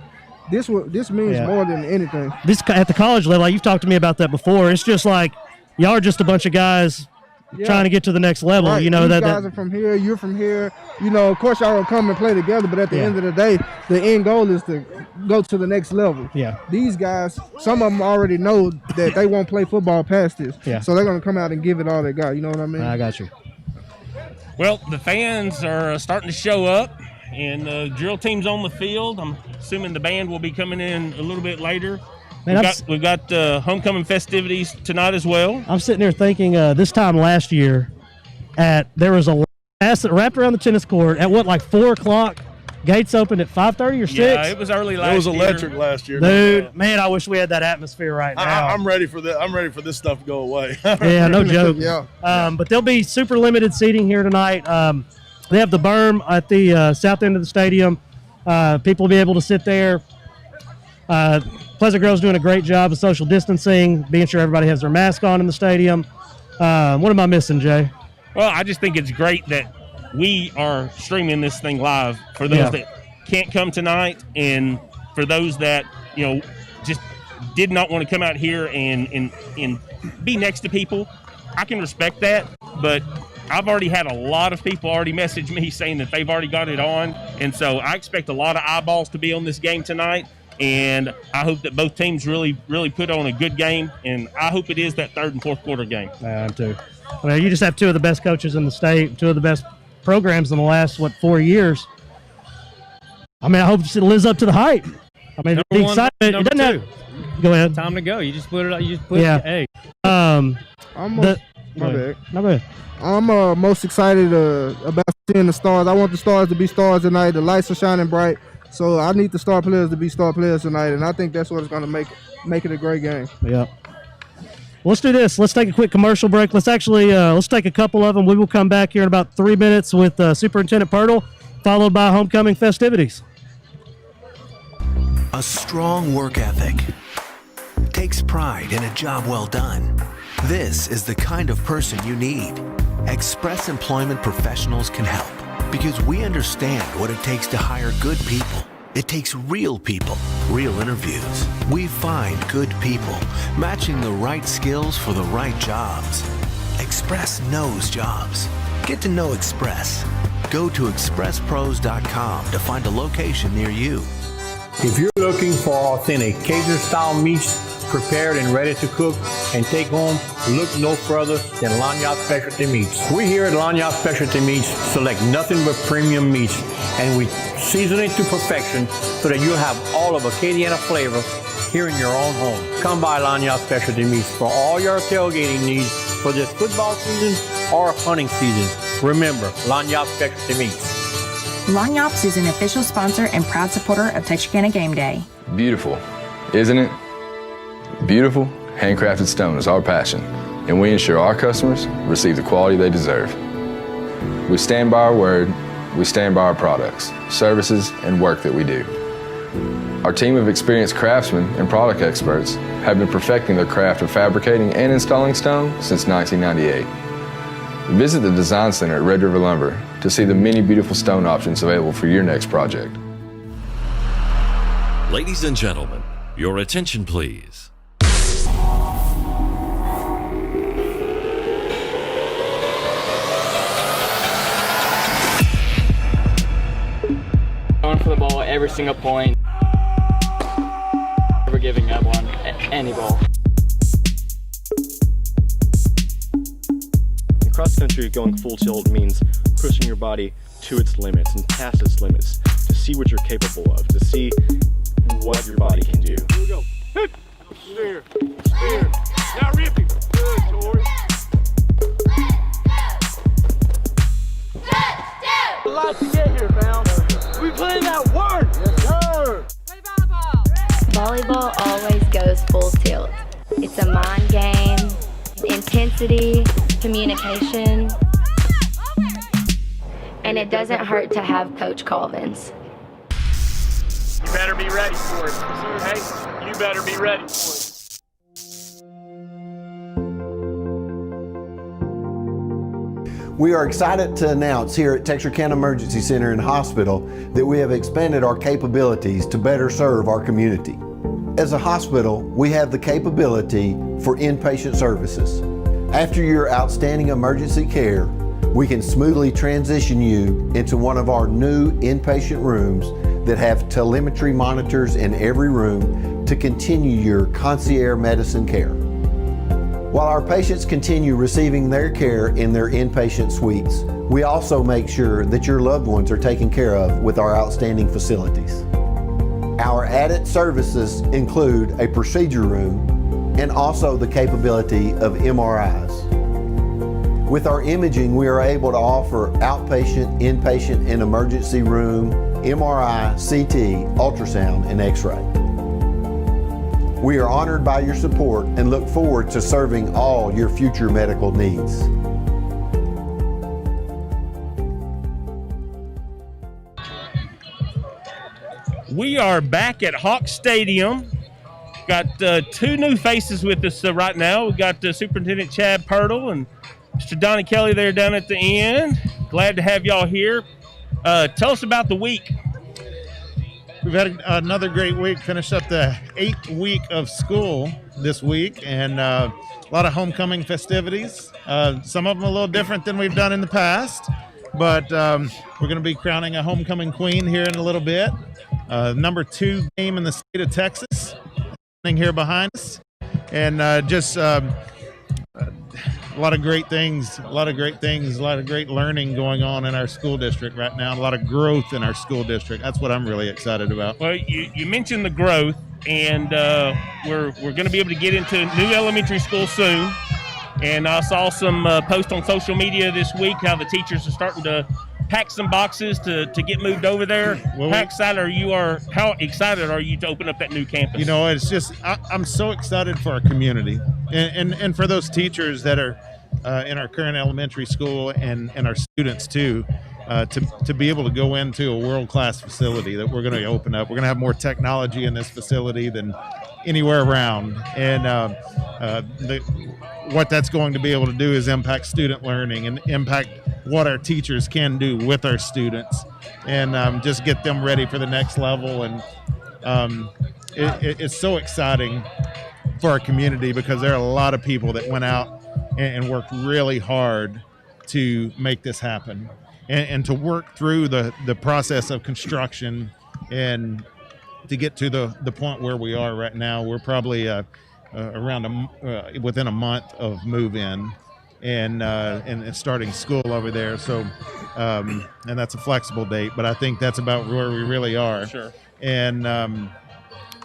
Speaker 5: this means more than anything.
Speaker 1: This at the college level, you've talked to me about that before. It's just like y'all are just a bunch of guys trying to get to the next level.
Speaker 5: Right. These guys are from here, you're from here. Of course y'all will come and play together, but at the end of the day, the end goal is to go to the next level.
Speaker 1: Yeah.
Speaker 5: These guys, some of them already know that they won't play football past this.
Speaker 1: Yeah.
Speaker 5: So they're going to come out and give it all they got. You know what I mean?
Speaker 1: I got you.
Speaker 3: Well, the fans are starting to show up, and the drill team's on the field. I'm assuming the band will be coming in a little bit later. We've got homecoming festivities tonight as well.
Speaker 1: I'm sitting there thinking this time last year, there was a basket wrapped around the tennis court at 4 o'clock. Gates opened at 5:30 or 6.
Speaker 3: Yeah, it was early last year.
Speaker 4: It was electric last year.
Speaker 1: Dude, man, I wish we had that atmosphere right now.
Speaker 4: I'm ready for this. I'm ready for this stuff to go away.
Speaker 1: Yeah, no joke.
Speaker 5: Yeah.
Speaker 1: But there'll be super limited seating here tonight. They have the berm at the south end of the stadium. People will be able to sit there. Pleasant Grove's doing a great job of social distancing, being sure everybody has their mask on in the stadium. What am I missing, Jay?
Speaker 3: Well, I just think it's great that we are streaming this thing live for those that can't come tonight, and for those that just did not want to come out here and be next to people. I can respect that, but I've already had a lot of people already message me saying that they've already got it on, and so I expect a lot of eyeballs to be on this game tonight. And I hope that both teams really, really put on a good game, and I hope it is that third and fourth quarter game.
Speaker 1: I am too. I mean, you just have two of the best coaches in the state, two of the best programs in the last 4 years. I mean, I hope it lives up to the hype. I mean, the excitement. It doesn't have. Go ahead.
Speaker 2: Time to go. You just put it out. You just put it. Hey.
Speaker 5: My bad. I'm most excited about seeing the stars. I want the stars to be stars tonight. The lights are shining bright. So I need the star players to be star players tonight, and I think that's what's going to make it a great game.
Speaker 1: Yeah. Let's do this. Let's take a quick commercial break. Let's take a couple of them. We will come back here in about 3 minutes with Superintendent Pirtle, followed by homecoming festivities.
Speaker 15: A strong work ethic takes pride in a job well done. This is the kind of person you need. Express Employment Professionals can help, because we understand what it takes to hire good people. It takes real people, real interviews. We find good people, matching the right skills for the right jobs. Express knows jobs. Get to know Express. Go to expresspros.com to find a location near you.
Speaker 16: If you're looking for authentic Cajun-style meats prepared and ready to cook, and take home, look no further than Lanyard Specialty Meats. We here at Lanyard Specialty Meats select nothing but premium meats, and we season it to perfection so that you'll have all of Acadiana flavor here in your own home. Come by Lanyard Specialty Meats for all your tailgating needs for this football season or hunting season. Remember, Lanyard Specialty Meats.
Speaker 17: Lanyards is an official sponsor and proud supporter of Texarkana Game Day.
Speaker 18: Beautiful, isn't it? Beautiful, handcrafted stone is our passion, and we ensure our customers receive the quality they deserve. We stand by our word, we stand by our products, services, and work that we do. Our team of experienced craftsmen and product experts have been perfecting their craft of fabricating and installing stone since 1998. Visit the Design Center at Red River Lumber to see the many beautiful stone options available for your next project.
Speaker 6: Ladies and gentlemen, your attention please.
Speaker 7: Going for the ball every single point. Never giving up on any ball.
Speaker 8: In cross country, going full tilt means pushing your body to its limits and past its limits to see what you're capable of, to see what your body can do.
Speaker 9: Here we go. Hit. Steer. Steer. Now rip him. Good, Tori. A lot to get here, fam. We putting that work. Yes, sir.
Speaker 10: Volleyball always goes full tilt. It's a mind game, intensity, communication, and it doesn't hurt to have Coach Colvins.
Speaker 9: You better be ready for it. Hey, you better be ready for it.
Speaker 14: We are excited to announce here at Texarkana Emergency Center and Hospital that we have expanded our capabilities to better serve our community. As a hospital, we have the capability for inpatient services. After your outstanding emergency care, we can smoothly transition you into one of our new inpatient rooms that have telemetry monitors in every room to continue your concierge medicine care. While our patients continue receiving their care in their inpatient suites, we also make sure that your loved ones are taken care of with our outstanding facilities. Our added services include a procedure room and also the capability of MRIs. With our imaging, we are able to offer outpatient, inpatient, and emergency room, MRI, CT, ultrasound, and X-ray. We are honored by your support and look forward to serving all your future medical needs.
Speaker 3: We are back at Hawk Stadium. Got two new faces with us right now. We've got Superintendent Chad Purtle and Mr. Donnie Kelly there down at the end. Glad to have y'all here. Tell us about the week.
Speaker 19: We've had another great week. Finished up the 8th week of school this week, and a lot of homecoming festivities. Some of them a little different than we've done in the past, but we're going to be crowning a homecoming queen here in a little bit. Number 2 game in the state of Texas, here behind us, and a lot of great things, a lot of great learning going on in our school district right now, a lot of growth in our school district. That's what I'm really excited about.
Speaker 3: Well, you mentioned the growth, and we're going to be able to get into new elementary school soon. And I saw some posts on social media this week how the teachers are starting to pack some boxes to get moved over there.
Speaker 19: Well,
Speaker 3: how excited are you to open up that new campus?
Speaker 19: You know, it's just I'm so excited for our community and for those teachers that are in our current elementary school and our students too, to be able to go into a world-class facility that we're going to open up. We're going to have more technology in this facility than anywhere around, and what that's going to be able to do is impact student learning and impact what our teachers can do with our students, and just get them ready for the next level. And it's so exciting for our community because there are a lot of people that went out and worked really hard to make this happen, and to work through the process of construction and to get to the point where we are right now. We're probably within a month of move-in and starting school over there. So, and that's a flexible date, but I think that's about where we really are.
Speaker 3: Sure.
Speaker 19: And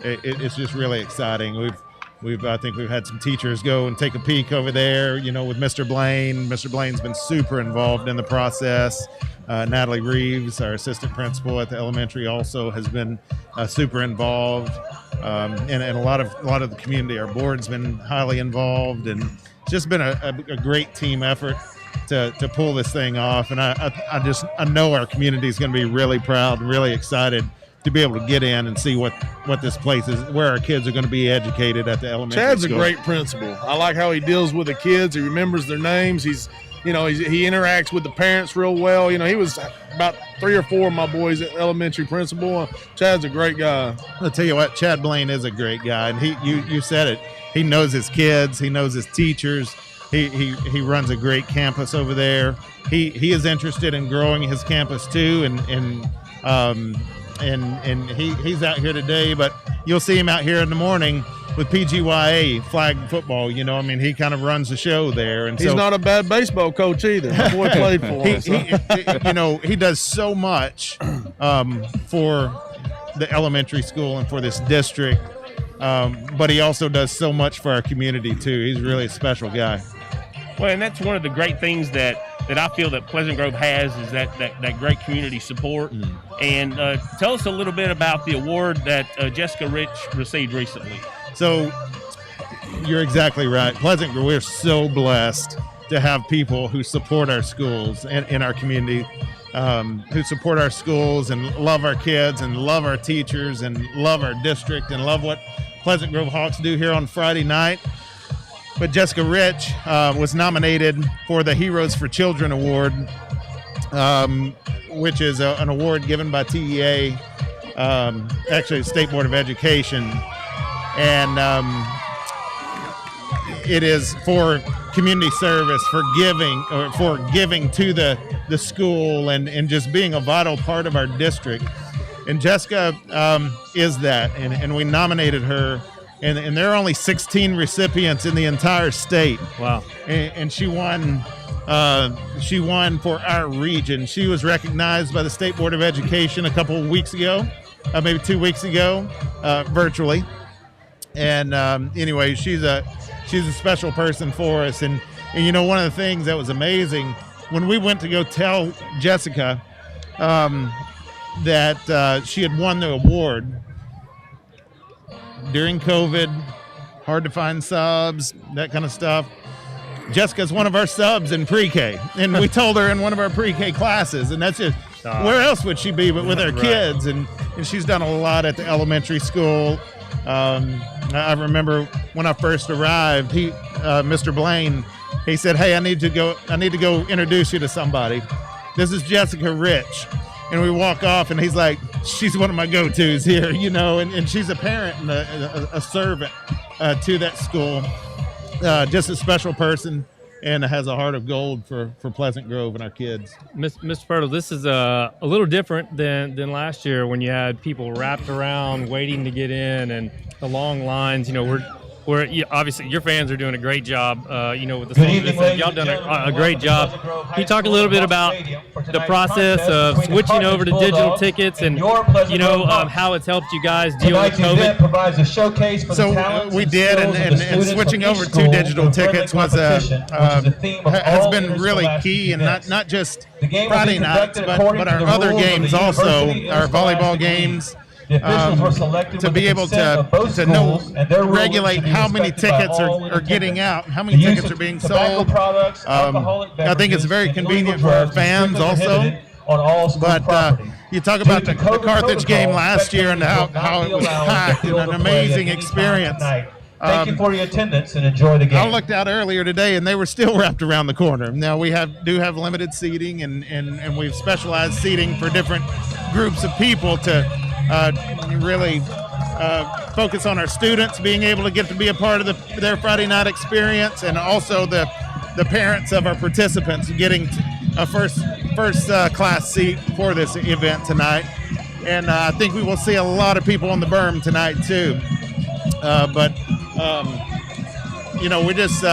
Speaker 19: it's just really exciting. I think we've had some teachers go and take a peek over there, with Mr. Blaine. Mr. Blaine's been super involved in the process. Natalie Reeves, our assistant principal at the elementary, also has been super involved. And a lot of the community, our board's been highly involved, and it's just been a great team effort to pull this thing off. And I know our community is going to be really proud and really excited to be able to get in and see what this place is, where our kids are going to be educated at the elementary
Speaker 4: Chad's
Speaker 19: school.
Speaker 4: a great principal. I like how he deals with the kids. He remembers their names. He interacts with the parents real well. He was about 3 or 4 of my boys at elementary principal. Chad's a great guy.
Speaker 19: I'll tell you what, Chad Blaine is a great guy, and you said it. He knows his kids. He knows his teachers. He runs a great campus over there. He is interested in growing his campus too, and he's out here today, but you'll see him out here in the morning with PGYA flag football. He kind of runs the show there, and
Speaker 4: he's not a bad baseball coach either. My boy played for him.
Speaker 19: He does so much for the elementary school and for this district, but he also does so much for our community too. He's really a special guy.
Speaker 3: Well, and that's one of the great things that I feel that Pleasant Grove has is that great community support. And tell us a little bit about the award that Jessica Rich received recently.
Speaker 19: So you're exactly right. Pleasant Grove, we're so blessed to have people who support our schools and in our community, who support our schools and love our kids and love our teachers and love our district and love what Pleasant Grove Hawks do here on Friday night. But Jessica Rich was nominated for the Heroes for Children Award, which is an award given by TEA, actually the State Board of Education. And it is for community service, for giving to the school and just being a vital part of our district. And Jessica is that, and we nominated her. And there are only 16 recipients in the entire state.
Speaker 2: Wow!
Speaker 19: And she won. She won for our region. She was recognized by the State Board of Education a couple of weeks ago, maybe 2 weeks ago, virtually. And anyway, she's a special person for us. And one of the things that was amazing when we went to go tell Jessica that she had won the award. During COVID, hard to find subs, that kind of stuff. Jessica's one of our subs in pre-K, and we told her in one of our pre-K classes, and that's just, where else would she be but with our kids? And she's done a lot at the elementary school. I remember when I first arrived, Mr. Blaine, he said, "Hey, I need to go introduce you to somebody. This is Jessica Rich." And we walk off, and he's like, "She's one of my go-tos here," and she's a parent and a servant to that school. Just a special person, and has a heart of gold for Pleasant Grove and our kids.
Speaker 2: Mr. Pirtle, this is a little different than last year when you had people wrapped around waiting to get in and the long lines. We're obviously your fans are doing a great job. With the y'all done a great job. Can you talk a little bit about the process of switching over to digital tickets and how it's helped you guys deal with COVID?
Speaker 20: Provides a showcase for
Speaker 19: so we did, and switching over to digital tickets has been really key, and not just Friday nights, but our other games also, our volleyball games. To be able to know, regulate how many tickets are getting out, how many tickets are being sold. I think it's very convenient for our fans also. But you talk about the Carthage game last year and how it was packed and an amazing experience.
Speaker 20: Thank you for your attendance and enjoy the game.
Speaker 19: I looked out earlier today and they were still wrapped around the corner. Now we do have limited seating and we've specialized seating for different groups of people to really focus on our students being able to get to be a part of their Friday night experience, and also the parents of our participants getting a first class seat for this event tonight. And I think we will see a lot of people on the berm tonight too. But we just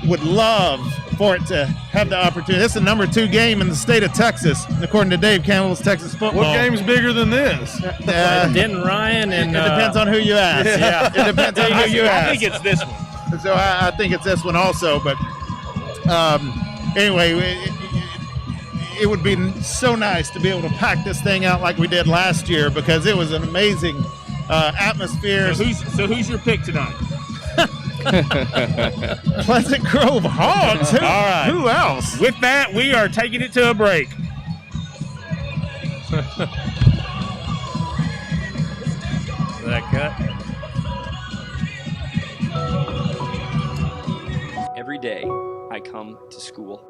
Speaker 19: would love for it to have the opportunity. This is the number 2 game in the state of Texas, according to Dave Campbell's Texas Football.
Speaker 4: What game's bigger than this?
Speaker 2: Denton Ryan and
Speaker 19: it depends on who you ask.
Speaker 2: Yeah.
Speaker 19: It depends on who you ask.
Speaker 3: I think it's this one.
Speaker 19: So I think it's this one also. But anyway, it would be so nice to be able to pack this thing out like we did last year, because it was an amazing atmosphere.
Speaker 3: So who's your pick tonight?
Speaker 19: Pleasant Grove Hogs.
Speaker 3: All right.
Speaker 19: Who else?
Speaker 3: With that, we are taking it to a break.
Speaker 2: That cut.
Speaker 21: Every day, I come to school.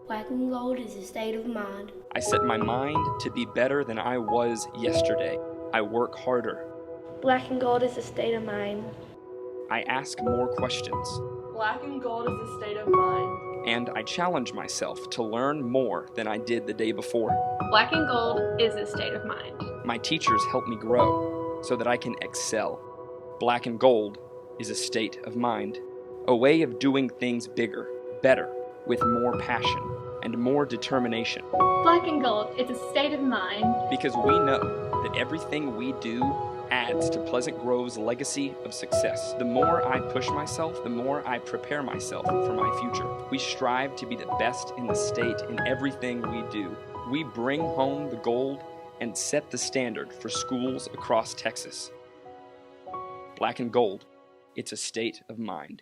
Speaker 10: Black and gold is a state of mind.
Speaker 21: I set my mind to be better than I was yesterday. I work harder.
Speaker 10: Black and gold is a state of mind.
Speaker 21: I ask more questions.
Speaker 10: Black and gold is a state of mind.
Speaker 21: And I challenge myself to learn more than I did the day before.
Speaker 10: Black and gold is a state of mind.
Speaker 21: My teachers help me grow so that I can excel. Black and gold is a state of mind. A way of doing things bigger, better, with more passion and more determination.
Speaker 10: Black and gold is a state of mind.
Speaker 21: Because we know that everything we do adds to Pleasant Grove's legacy of success. The more I push myself, the more I prepare myself for my future. We strive to be the best in the state in everything we do. We bring home the gold and set the standard for schools across Texas. Black and gold, it's a state of mind.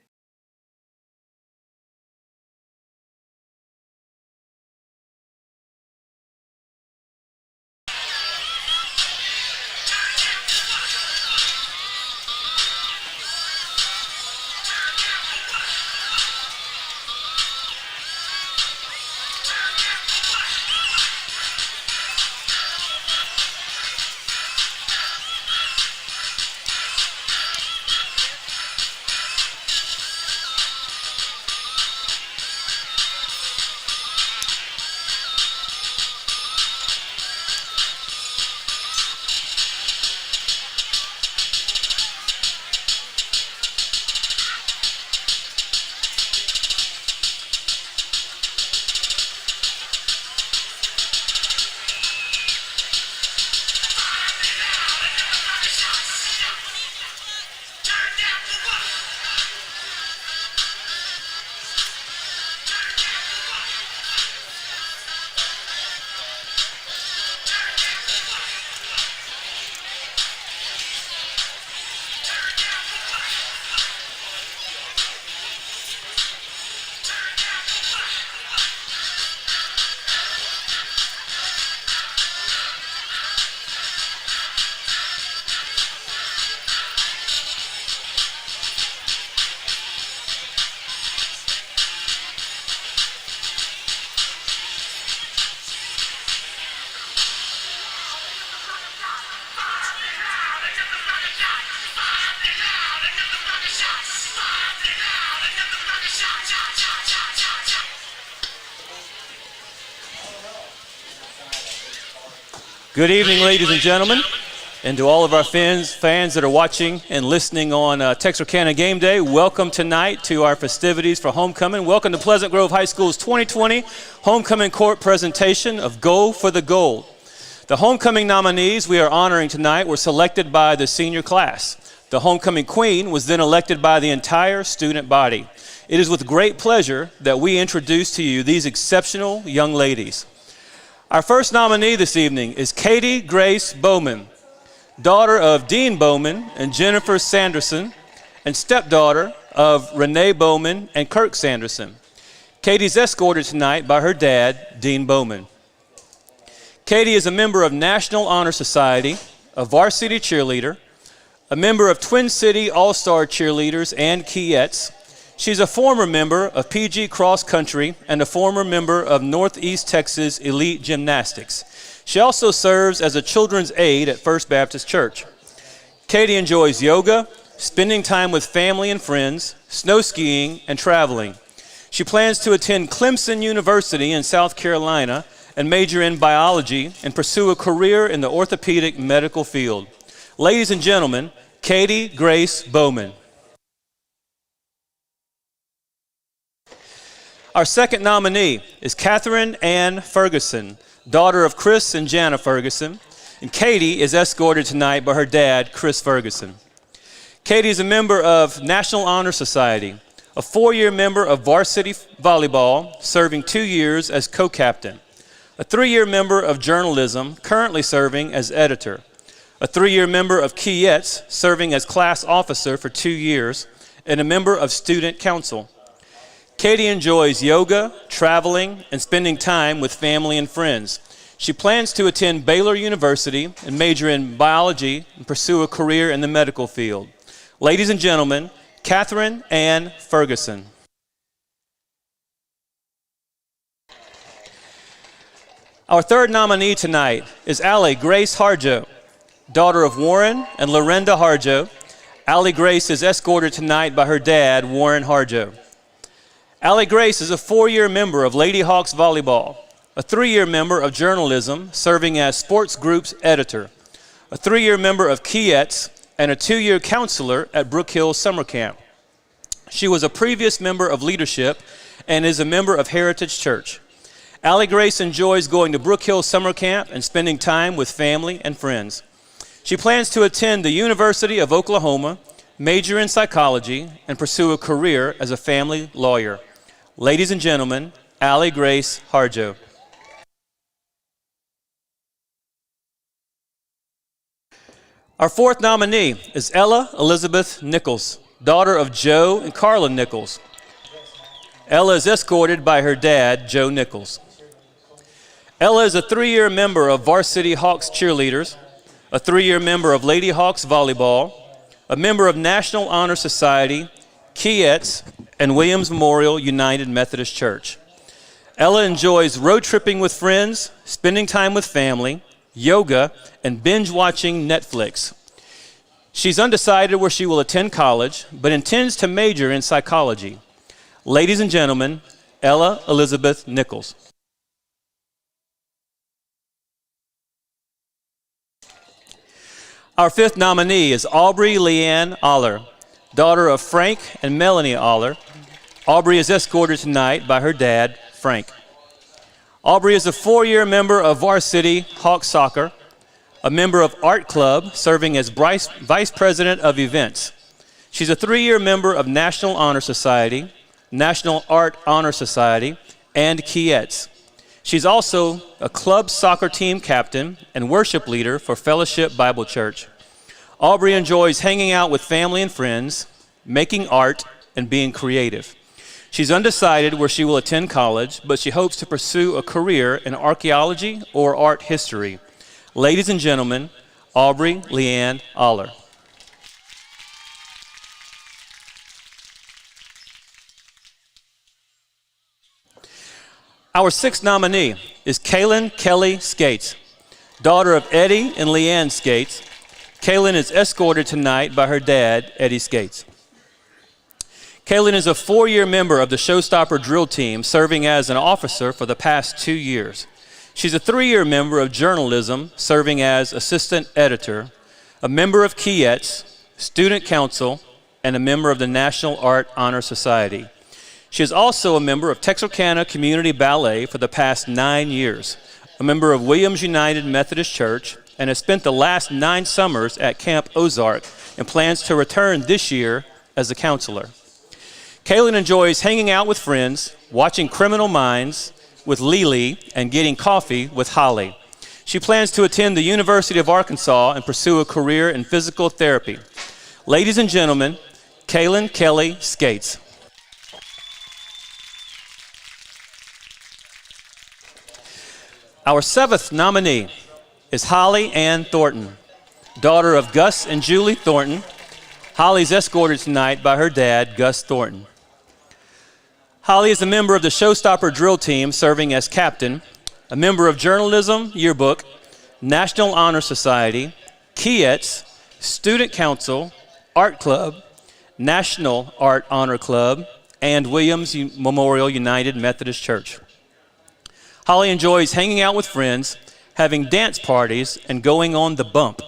Speaker 22: Good evening, ladies and gentlemen, and to all of our fans that are watching and listening on Texarkana Game Day. Welcome tonight to our festivities for homecoming. Welcome to Pleasant Grove High School's 2020 Homecoming Court presentation of Go for the Gold. The homecoming nominees we are honoring tonight were selected by the senior class. The homecoming queen was then elected by the entire student body. It is with great pleasure that we introduce to you these exceptional young ladies. Our first nominee this evening is Katie Grace Bowman, daughter of Dean Bowman and Jennifer Sanderson, and stepdaughter of Renee Bowman and Kirk Sanderson. Katie's escorted tonight by her dad, Dean Bowman. Katie is a member of National Honor Society, a varsity cheerleader, a member of Twin City All-Star Cheerleaders and Keyettes. She's a former member of PG Cross Country and a former member of Northeast Texas Elite Gymnastics. She also serves as a children's aide at First Baptist Church. Katie enjoys yoga, spending time with family and friends, snow skiing, and traveling. She plans to attend Clemson University in South Carolina and major in biology and pursue a career in the orthopedic medical field. Ladies and gentlemen, Katie Grace Bowman. Our second nominee is Catherine Ann Ferguson, daughter of Chris and Jana Ferguson, and Katie is escorted tonight by her dad, Chris Ferguson. Katie is a member of National Honor Society, a 4-year member of varsity volleyball, serving 2 years as co-captain, a 3-year member of journalism, currently serving as editor, a 3-year member of Kietz, serving as class officer for 2 years, and a member of student council. Katie enjoys yoga, traveling, and spending time with family and friends. She plans to attend Baylor University and major in biology and pursue a career in the medical field. Ladies and gentlemen, Catherine Ann Ferguson. Our third nominee tonight is Allie Grace Harjo, daughter of Warren and Lorenda Harjo. Allie Grace is escorted tonight by her dad, Warren Harjo. Allie Grace is a 4-year member of Lady Hawks Volleyball, a 3-year member of journalism, serving as sports group's editor, a 3-year member of Kietz, and a 2-year counselor at Brook Hill Summer Camp. She was a previous member of leadership and is a member of Heritage Church. Allie Grace enjoys going to Brook Hill Summer Camp and spending time with family and friends. She plans to attend the University of Oklahoma, major in psychology, and pursue a career as a family lawyer. Ladies and gentlemen, Allie Grace Harjo. Our fourth nominee is Ella Elizabeth Nichols, daughter of Joe and Carla Nichols. Ella is escorted by her dad, Joe Nichols. Ella is a 3-year member of Varsity Hawks Cheerleaders, a 3-year member of Lady Hawks Volleyball, a member of National Honor Society, Kietz, and Williams Memorial United Methodist Church. Ella enjoys road tripping with friends, spending time with family, yoga, and binge watching Netflix. She's undecided where she will attend college, but intends to major in psychology. Ladies and gentlemen, Ella Elizabeth Nichols. Our fifth nominee is Aubrey Leanne Aller, daughter of Frank and Melanie Aller. Aubrey is escorted tonight by her dad, Frank. Aubrey is a 4-year member of Varsity Hawks Soccer, a member of Art Club, serving as Vice President of Events. She's a 3-year member of National Honor Society, National Art Honor Society, and Kietz. She's also a club soccer team captain and worship leader for Fellowship Bible Church. Aubrey enjoys hanging out with family and friends, making art, and being creative. She's undecided where she will attend college, but she hopes to pursue a career in archaeology or art history. Ladies and gentlemen, Aubrey Leanne Aller. Our sixth nominee is Kaylin Kelly Skates, daughter of Eddie and Leanne Skates. Kaylin is escorted tonight by her dad, Eddie Skates. Kaylin is a 4-year member of the Showstopper drill team, serving as an officer for the past 2 years. She's a 3-year member of journalism, serving as assistant editor, a member of Kietz, student council, and a member of the National Art Honor Society. She is also a member of Texarkana Community Ballet for the past 9 years, a member of Williams United Methodist Church, and has spent the last 9 summers at Camp Ozark and plans to return this year as a counselor. Kaylin enjoys hanging out with friends, watching Criminal Minds with Lily, and getting coffee with Holly. She plans to attend the University of Arkansas and pursue a career in physical therapy. Ladies and gentlemen, Kaylin Kelly Skates. Our seventh nominee is Holly Ann Thornton, daughter of Gus and Julie Thornton. Holly's escorted tonight by her dad, Gus Thornton. Holly is a member of the Showstopper drill team, serving as captain, a member of Journalism Yearbook, National Honor Society, Kietz, Student Council, Art Club, National Art Honor Club, and Williams Memorial United Methodist Church. Holly enjoys hanging out with friends, having dance parties, and going on the bump.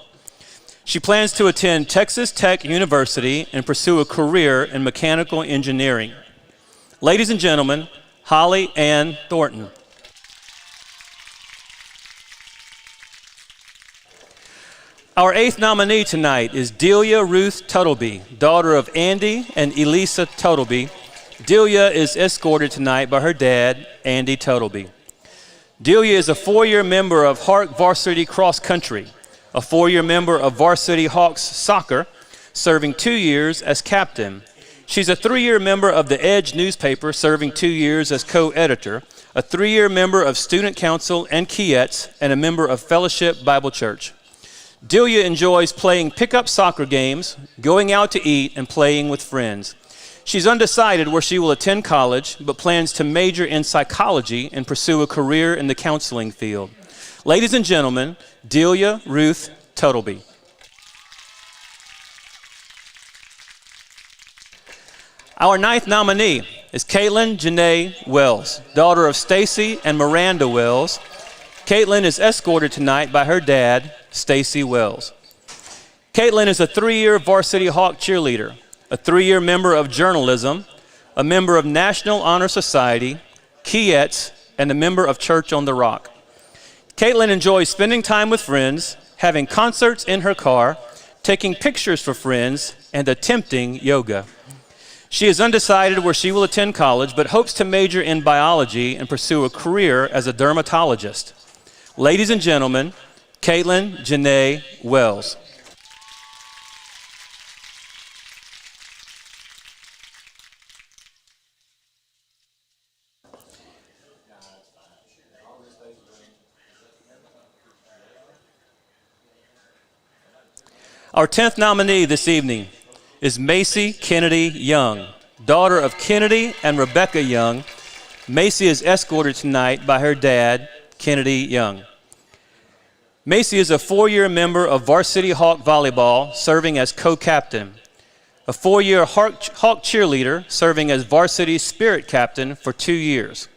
Speaker 22: She plans to attend Texas Tech University and pursue a career in mechanical engineering. Ladies and gentlemen, Holly Ann Thornton. Our 8th nominee tonight is Delia Ruth Tuttleby, daughter of Andy and Elisa Tuttleby. Delia is escorted tonight by her dad, Andy Tuttleby. Delia is a 4-year member of Hawk Varsity Cross Country, a 4-year member of Varsity Hawks Soccer, serving 2 years as captain. She's a 3-year member of the Edge newspaper, serving 2 years as co-editor, a 3-year member of Student Council and Kietz, and a member of Fellowship Bible Church. Delia enjoys playing pickup soccer games, going out to eat, and playing with friends. She's undecided where she will attend college, but plans to major in psychology and pursue a career in the counseling field. Ladies and gentlemen, Delia Ruth Tuttleby. Our 9th nominee is Caitlin Janae Wells, daughter of Stacy and Miranda Wells. Caitlin is escorted tonight by her dad, Stacy Wells. Caitlin is a 3-year Varsity Hawk cheerleader, a 3-year member of journalism, a member of National Honor Society, Kietz, and a member of Church on the Rock. Caitlin enjoys spending time with friends, having concerts in her car, taking pictures for friends, and attempting yoga. She is undecided where she will attend college, but hopes to major in biology and pursue a career as a dermatologist. Ladies and gentlemen, Caitlin Janae Wells. Our 10th nominee this evening is Macy Kennedy Young, daughter of Kennedy and Rebecca Young. Macy is escorted tonight by her dad, Kennedy Young. Macy is a 4-year member of Varsity Hawk Volleyball, serving as co-captain, a 4-year Hawk cheerleader, serving as Varsity Spirit Captain for 2 years.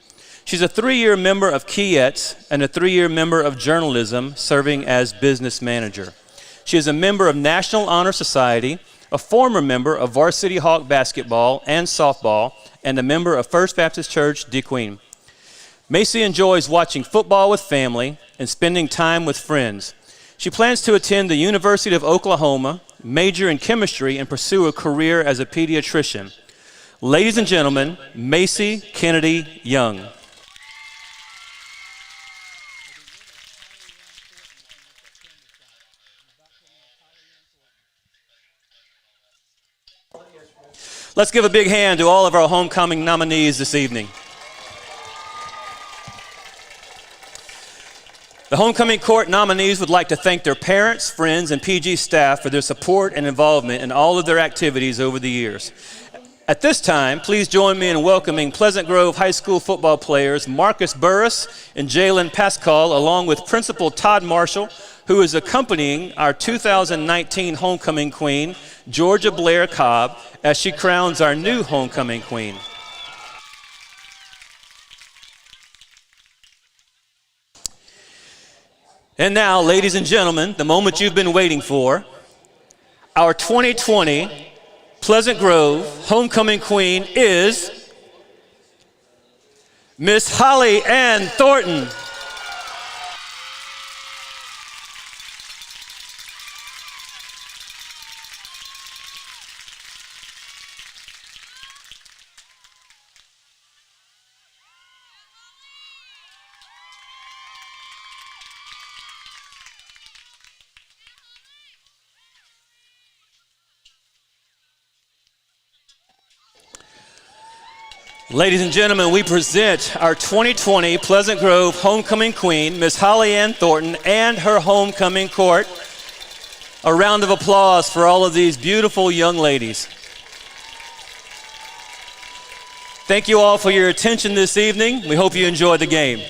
Speaker 22: She's a 3-year member of Kietz and a 3-year member of journalism, serving as business manager. She is a member of National Honor Society, a former member of Varsity Hawk basketball and softball, and a member of First Baptist Church, DeQueen. Macy enjoys watching football with family and spending time with friends. She plans to attend the University of Oklahoma, major in chemistry, and pursue a career as a pediatrician. Ladies and gentlemen, Macy Kennedy Young. Let's give a big hand to all of our homecoming nominees this evening. The homecoming court nominees would like to thank their parents, friends, and PG staff for their support and involvement in all of their activities over the years. At this time, please join me in welcoming Pleasant Grove High School football players Marcus Burris and Jalen Pascal, along with Principal Todd Marshall, who is accompanying our 2019 homecoming queen, Georgia Blair Cobb, as she crowns our new homecoming queen. And now, ladies and gentlemen, the moment you've been waiting for, our 2020 Pleasant Grove homecoming queen is Miss Holly Ann Thornton. Ladies and gentlemen, we present our 2020 Pleasant Grove homecoming queen, Miss Holly Ann Thornton, and her homecoming court. A round of applause for all of these beautiful young ladies. Thank you all for your attention this evening. We hope you enjoyed the game.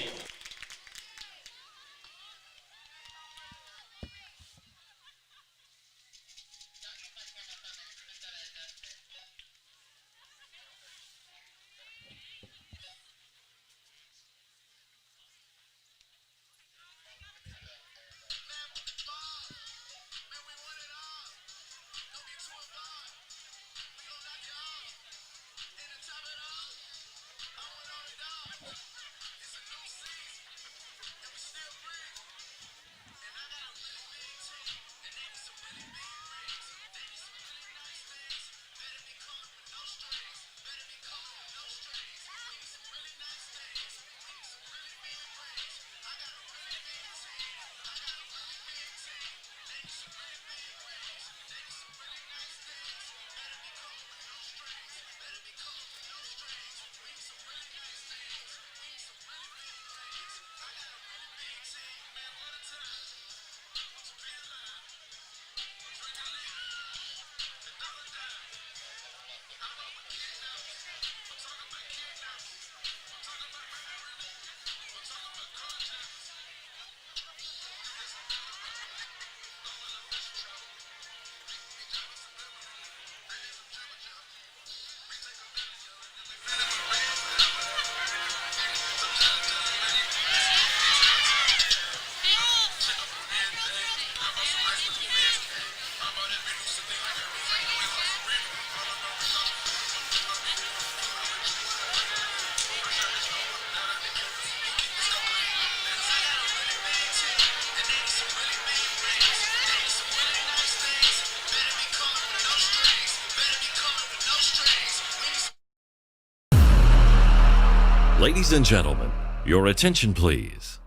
Speaker 6: Ladies and gentlemen, your attention please.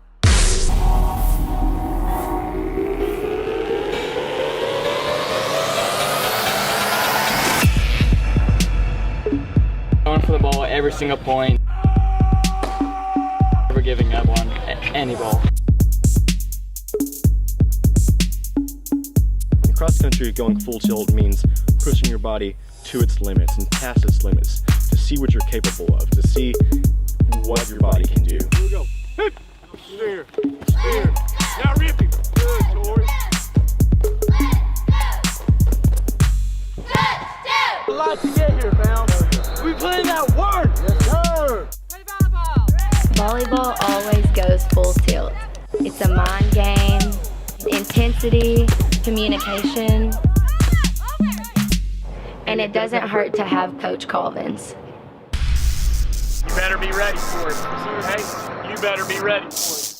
Speaker 7: Going for the ball every single point. Never giving up on any ball.
Speaker 8: Cross country going full tilt means pushing your body to its limits and past its limits to see what you're capable of, to see what your body can do.
Speaker 9: Here we go. Hit. Steer. Steer. Now rip him. Good, Tori. A lot to get here, fam. We put in that work. Yes, sir.
Speaker 10: Volleyball always goes full tilt. It's a mind game, intensity, communication, and it doesn't hurt to have Coach Colvins.
Speaker 9: You better be ready for it. Hey, you better be ready for it.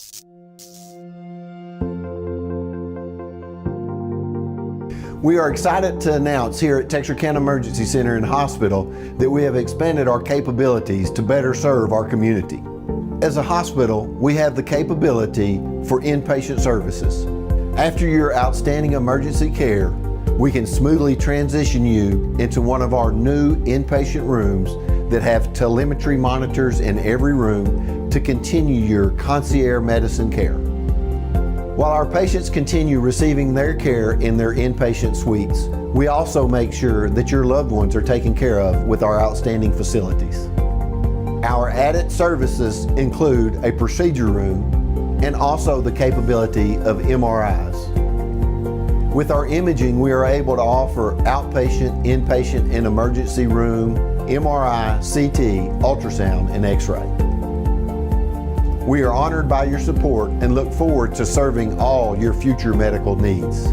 Speaker 14: We are excited to announce here at Texarkana Emergency Center and Hospital that we have expanded our capabilities to better serve our community. As a hospital, we have the capability for inpatient services. After your outstanding emergency care, we can smoothly transition you into one of our new inpatient rooms that have telemetry monitors in every room to continue your concierge medicine care. While our patients continue receiving their care in their inpatient suites, we also make sure that your loved ones are taken care of with our outstanding facilities. Our added services include a procedure room and also the capability of MRIs. With our imaging, we are able to offer outpatient, inpatient, and emergency room, MRI, CT, ultrasound, and X-ray. We are honored by your support and look forward to serving all your future medical needs.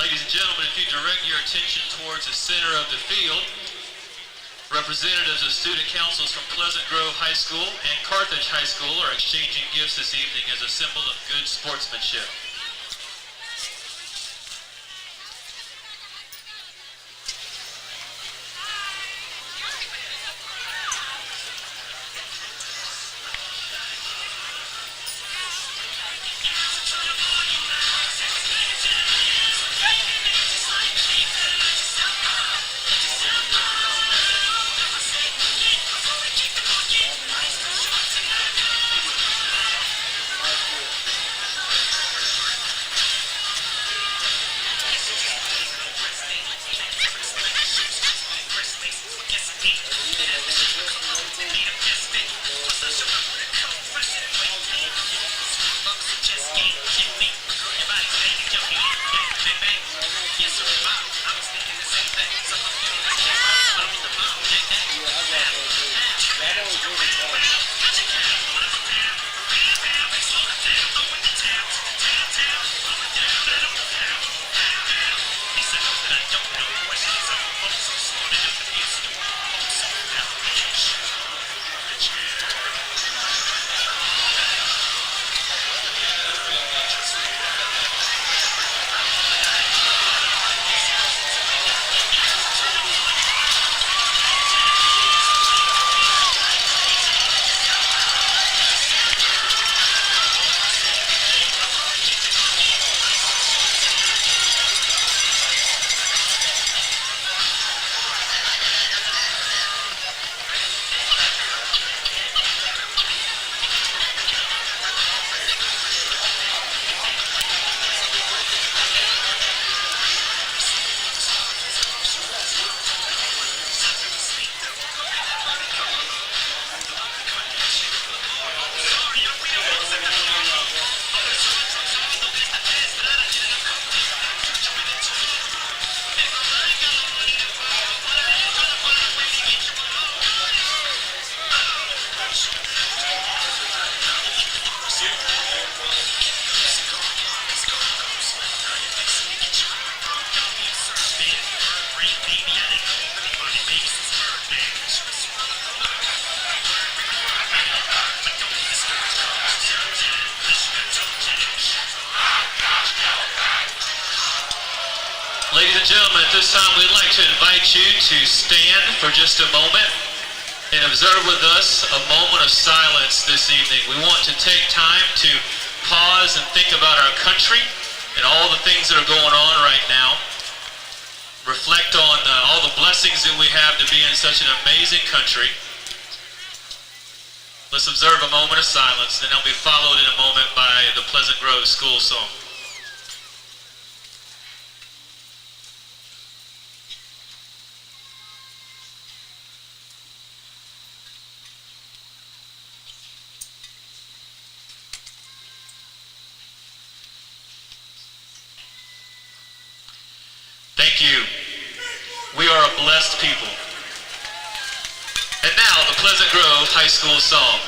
Speaker 11: Ladies and gentlemen, if you direct your attention towards the center of the field, representatives of student councils from Pleasant Grove High School and Carthage High School are exchanging gifts this evening as a symbol of good sportsmanship. and gentlemen, at this time we'd like to invite you to stand for just a moment and observe with us a moment of silence this evening. We want to take time to pause and think about our country and all the things that are going on right now. Reflect on all the blessings that we have to be in such an amazing country. Let's observe a moment of silence, and then it'll be followed in a moment by the Pleasant Grove School song. Thank you. We are a blessed people. And now, the Pleasant Grove High School song.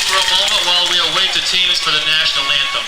Speaker 11: For a moment while we await the teams for the national anthem.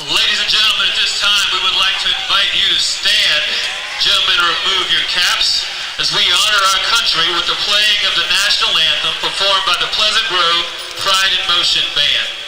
Speaker 11: Ladies and gentlemen, at this time we would like to invite you to stand. Gentlemen, remove your caps as we honor our country with the playing of the national anthem performed by the Pleasant Grove Pride in Motion Band.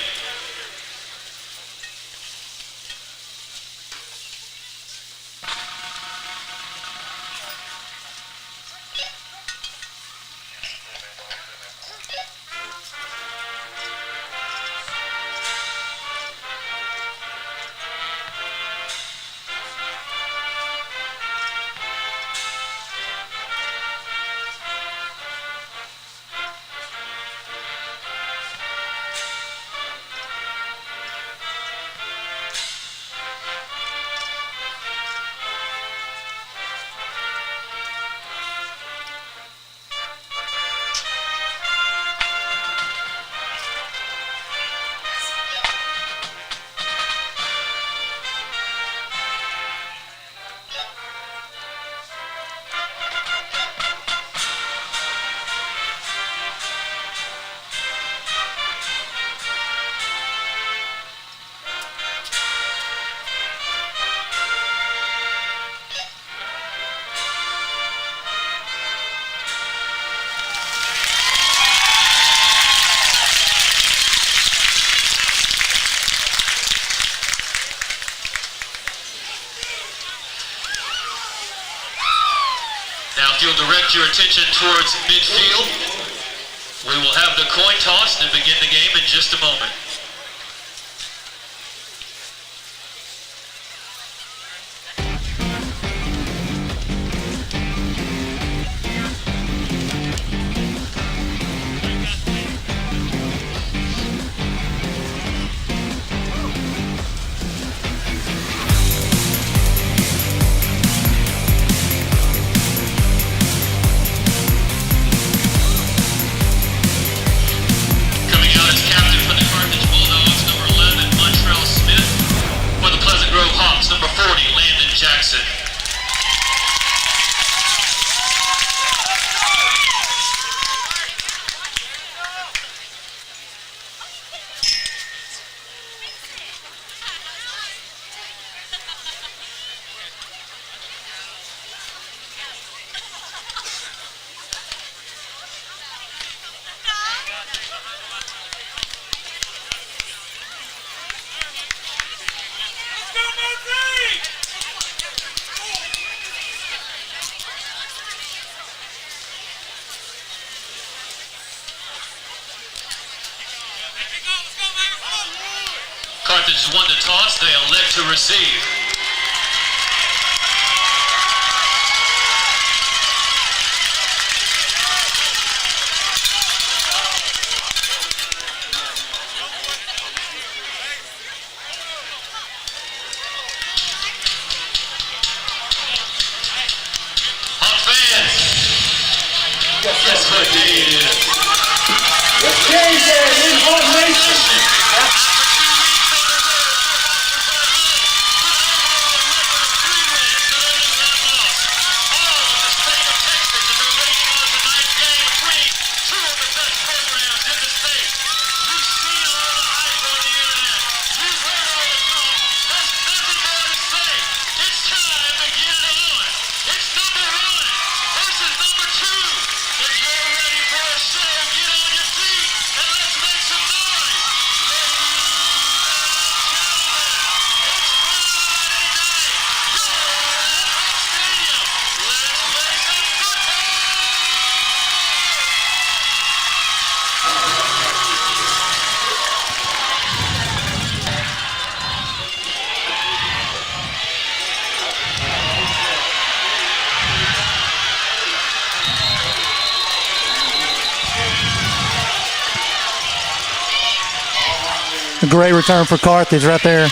Speaker 11: Now, if you'll direct your attention towards midfield, we will have the the coin toss and begin the game in just a moment. Coming out as captain for the Carthage Bulldogs, number 11, Montrell Smith. For the Pleasant Grove Hawks, number 40, Landon Jackson. Carthage won the toss, they elect to receive. Hawk fans! Yes, indeed.
Speaker 9: It's game day in Hawk Nation.
Speaker 12: A great return for Carthage right there.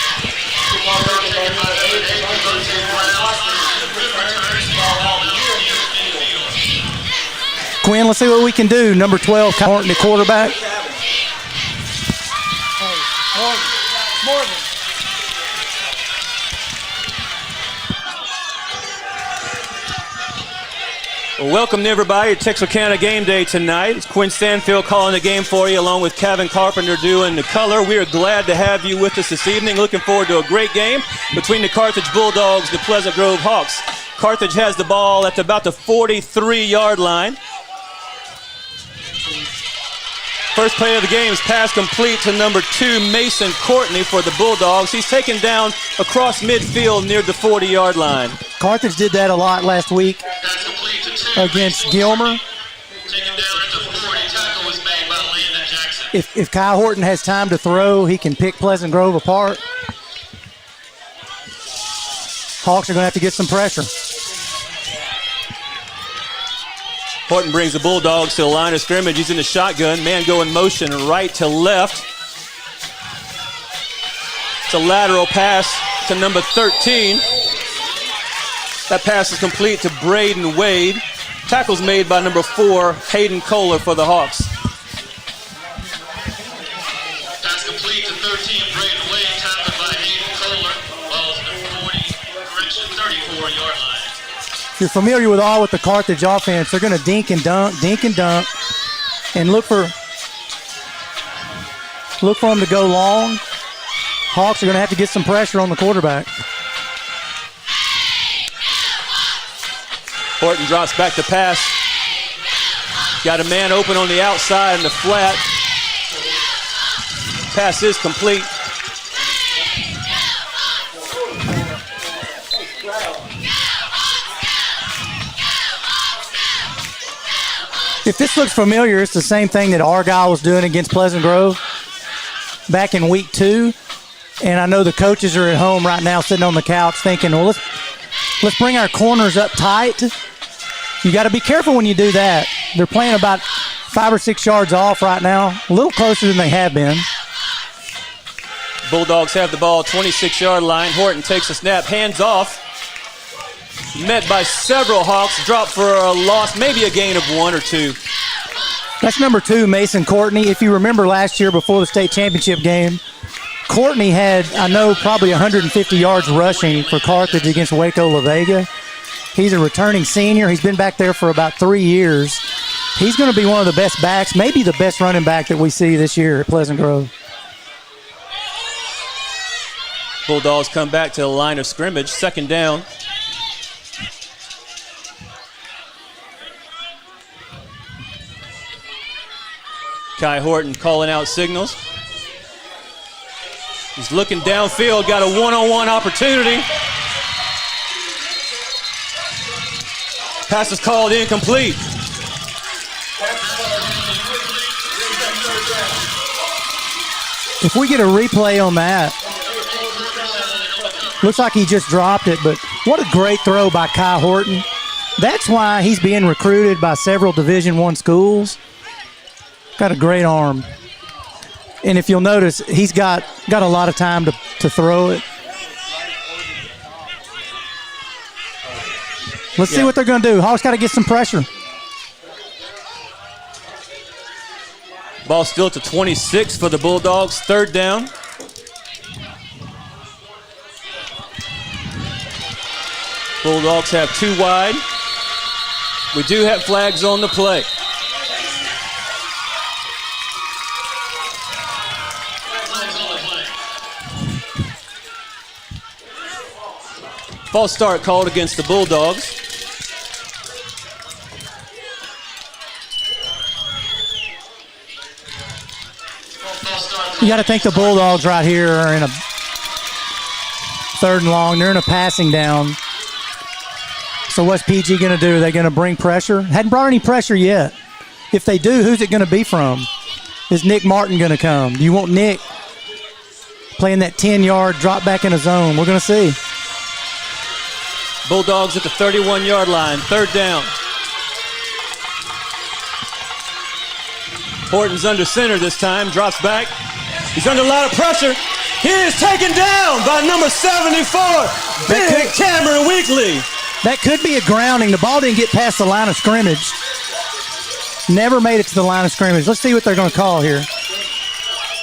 Speaker 12: Quinn, let's see what we can do. Number 12, Horton at quarterback.
Speaker 9: Morgan.
Speaker 22: Well, welcome everybody to Texarkana Game Day tonight. It's Quinn Stanfield calling the game for you, along with Kevin Carpenter doing the color. We are glad to have you with us this evening. Looking forward to a great game between the Carthage Bulldogs and the Pleasant Grove Hawks. Carthage has the ball at about the 43-yard line. First play of the game is pass complete to number 2, Mason Courtney for the Bulldogs. He's taken down across midfield near the 40-yard line.
Speaker 12: Carthage did that a lot last week against Gilmer. If Kyle Horton has time to throw, he can pick Pleasant Grove apart. Hawks are going to have to get some pressure.
Speaker 22: Horton brings the Bulldogs to the line of scrimmage. He's in the shotgun. Man go in motion right to left. It's a lateral pass to number 13. That pass is complete to Braden Wade. Tackle's made by number 4, Hayden Kohler for the Hawks.
Speaker 11: Pass complete to 13, Braden Wade, tackled by Hayden Kohler. Ball's at the 34-yard line.
Speaker 12: If you're familiar with the Carthage offense, they're going to dink and dunk, and look for them to go long. Hawks are going to have to get some pressure on the quarterback.
Speaker 22: Horton drops back to pass. Got a man open on the outside in the flat. Pass is complete.
Speaker 12: If this looks familiar, it's the same thing that Argyle was doing against Pleasant Grove back in week 2. And I know the coaches are at home right now sitting on the couch thinking, well, let's bring our corners up tight. You got to be careful when you do that. They're playing about 5 or 6 yards off right now, a little closer than they have been.
Speaker 22: Bulldogs have the ball, 26-yard line. Horton takes a snap, hands off. Met by several Hawks, dropped for a loss, maybe a gain of 1 or 2.
Speaker 12: That's number 2, Mason Courtney. If you remember last year before the state championship game, Courtney had, I know, probably 150 yards rushing for Carthage against Waco La Vega. He's a returning senior. He's been back there for about 3 years. He's going to be one of the best backs, maybe the best running back that we see this year at Pleasant Grove.
Speaker 22: Bulldogs come back to the line of scrimmage, 2nd down. Kai Horton calling out signals. He's looking downfield, got a one-on-one opportunity. Pass is called incomplete.
Speaker 12: If we get a replay on that, looks like he just dropped it, but what a great throw by Kai Horton. That's why he's being recruited by several Division I schools. Got a great arm. And if you'll notice, he's got a lot of time to throw it. Let's see what they're going to do. Hawks got to get some pressure.
Speaker 22: Ball still to 26 for the Bulldogs, 3rd down. Bulldogs have 2 wide. We do have flags on the play. False start called against the Bulldogs.
Speaker 12: You got to think the Bulldogs right here are in a 3rd and long. They're in a passing down. So what's PG going to do? Are they going to bring pressure? Hadn't brought any pressure yet. If they do, who's it going to be from? Is Nick Martin going to come? Do you want Nick playing that 10-yard drop back in a zone? We're going to see.
Speaker 22: Bulldogs at the 31-yard line, 3rd down. Horton's under center this time, drops back. He's under a lot of pressure. He is taken down by number 74, Big Cameron Weekly.
Speaker 12: That could be a grounding. The ball didn't get past the line of scrimmage. Never made it to the line of scrimmage. Let's see what they're going to call here.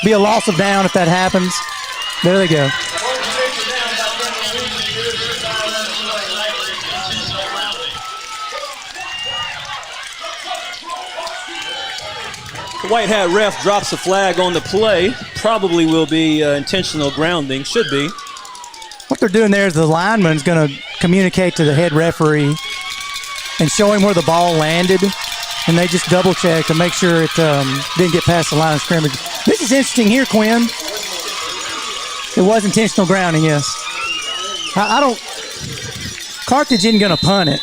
Speaker 12: Be a loss of down if that happens. There they go.
Speaker 22: The white hat ref drops a flag on the play. Probably will be intentional grounding. Should be.
Speaker 12: What they're doing there is the lineman's going to communicate to the head referee and show him where the ball landed, and they just double check to make sure it didn't get past the line of scrimmage. This is interesting here, Quinn. It was intentional grounding, yes. I don't. Carthage isn't going to punt it.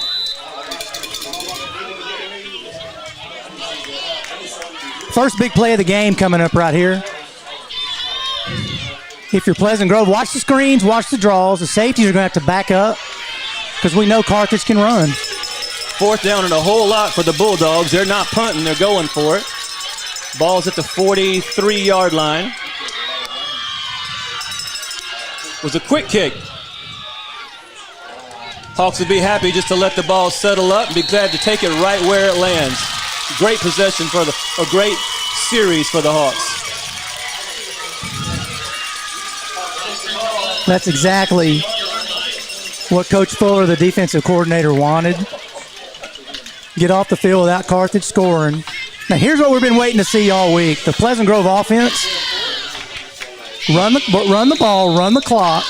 Speaker 12: First big play of the game coming up right here. If you're Pleasant Grove, watch the screens, watch the draws. The safeties are going to have to back up because we know Carthage can run.
Speaker 22: 4th down and a whole lot for the Bulldogs. They're not punting, they're going for it. Ball's at the 43-yard line. Was a quick kick. Hawks would be happy just to let the ball settle up and be glad to take it right where it lands. Great possession for a great series for the Hawks.
Speaker 12: That's exactly what Coach Fuller, the defensive coordinator, wanted. Get off the field without Carthage scoring. Now here's what we've been waiting to see all week. The Pleasant Grove offense, run the ball, run the clock.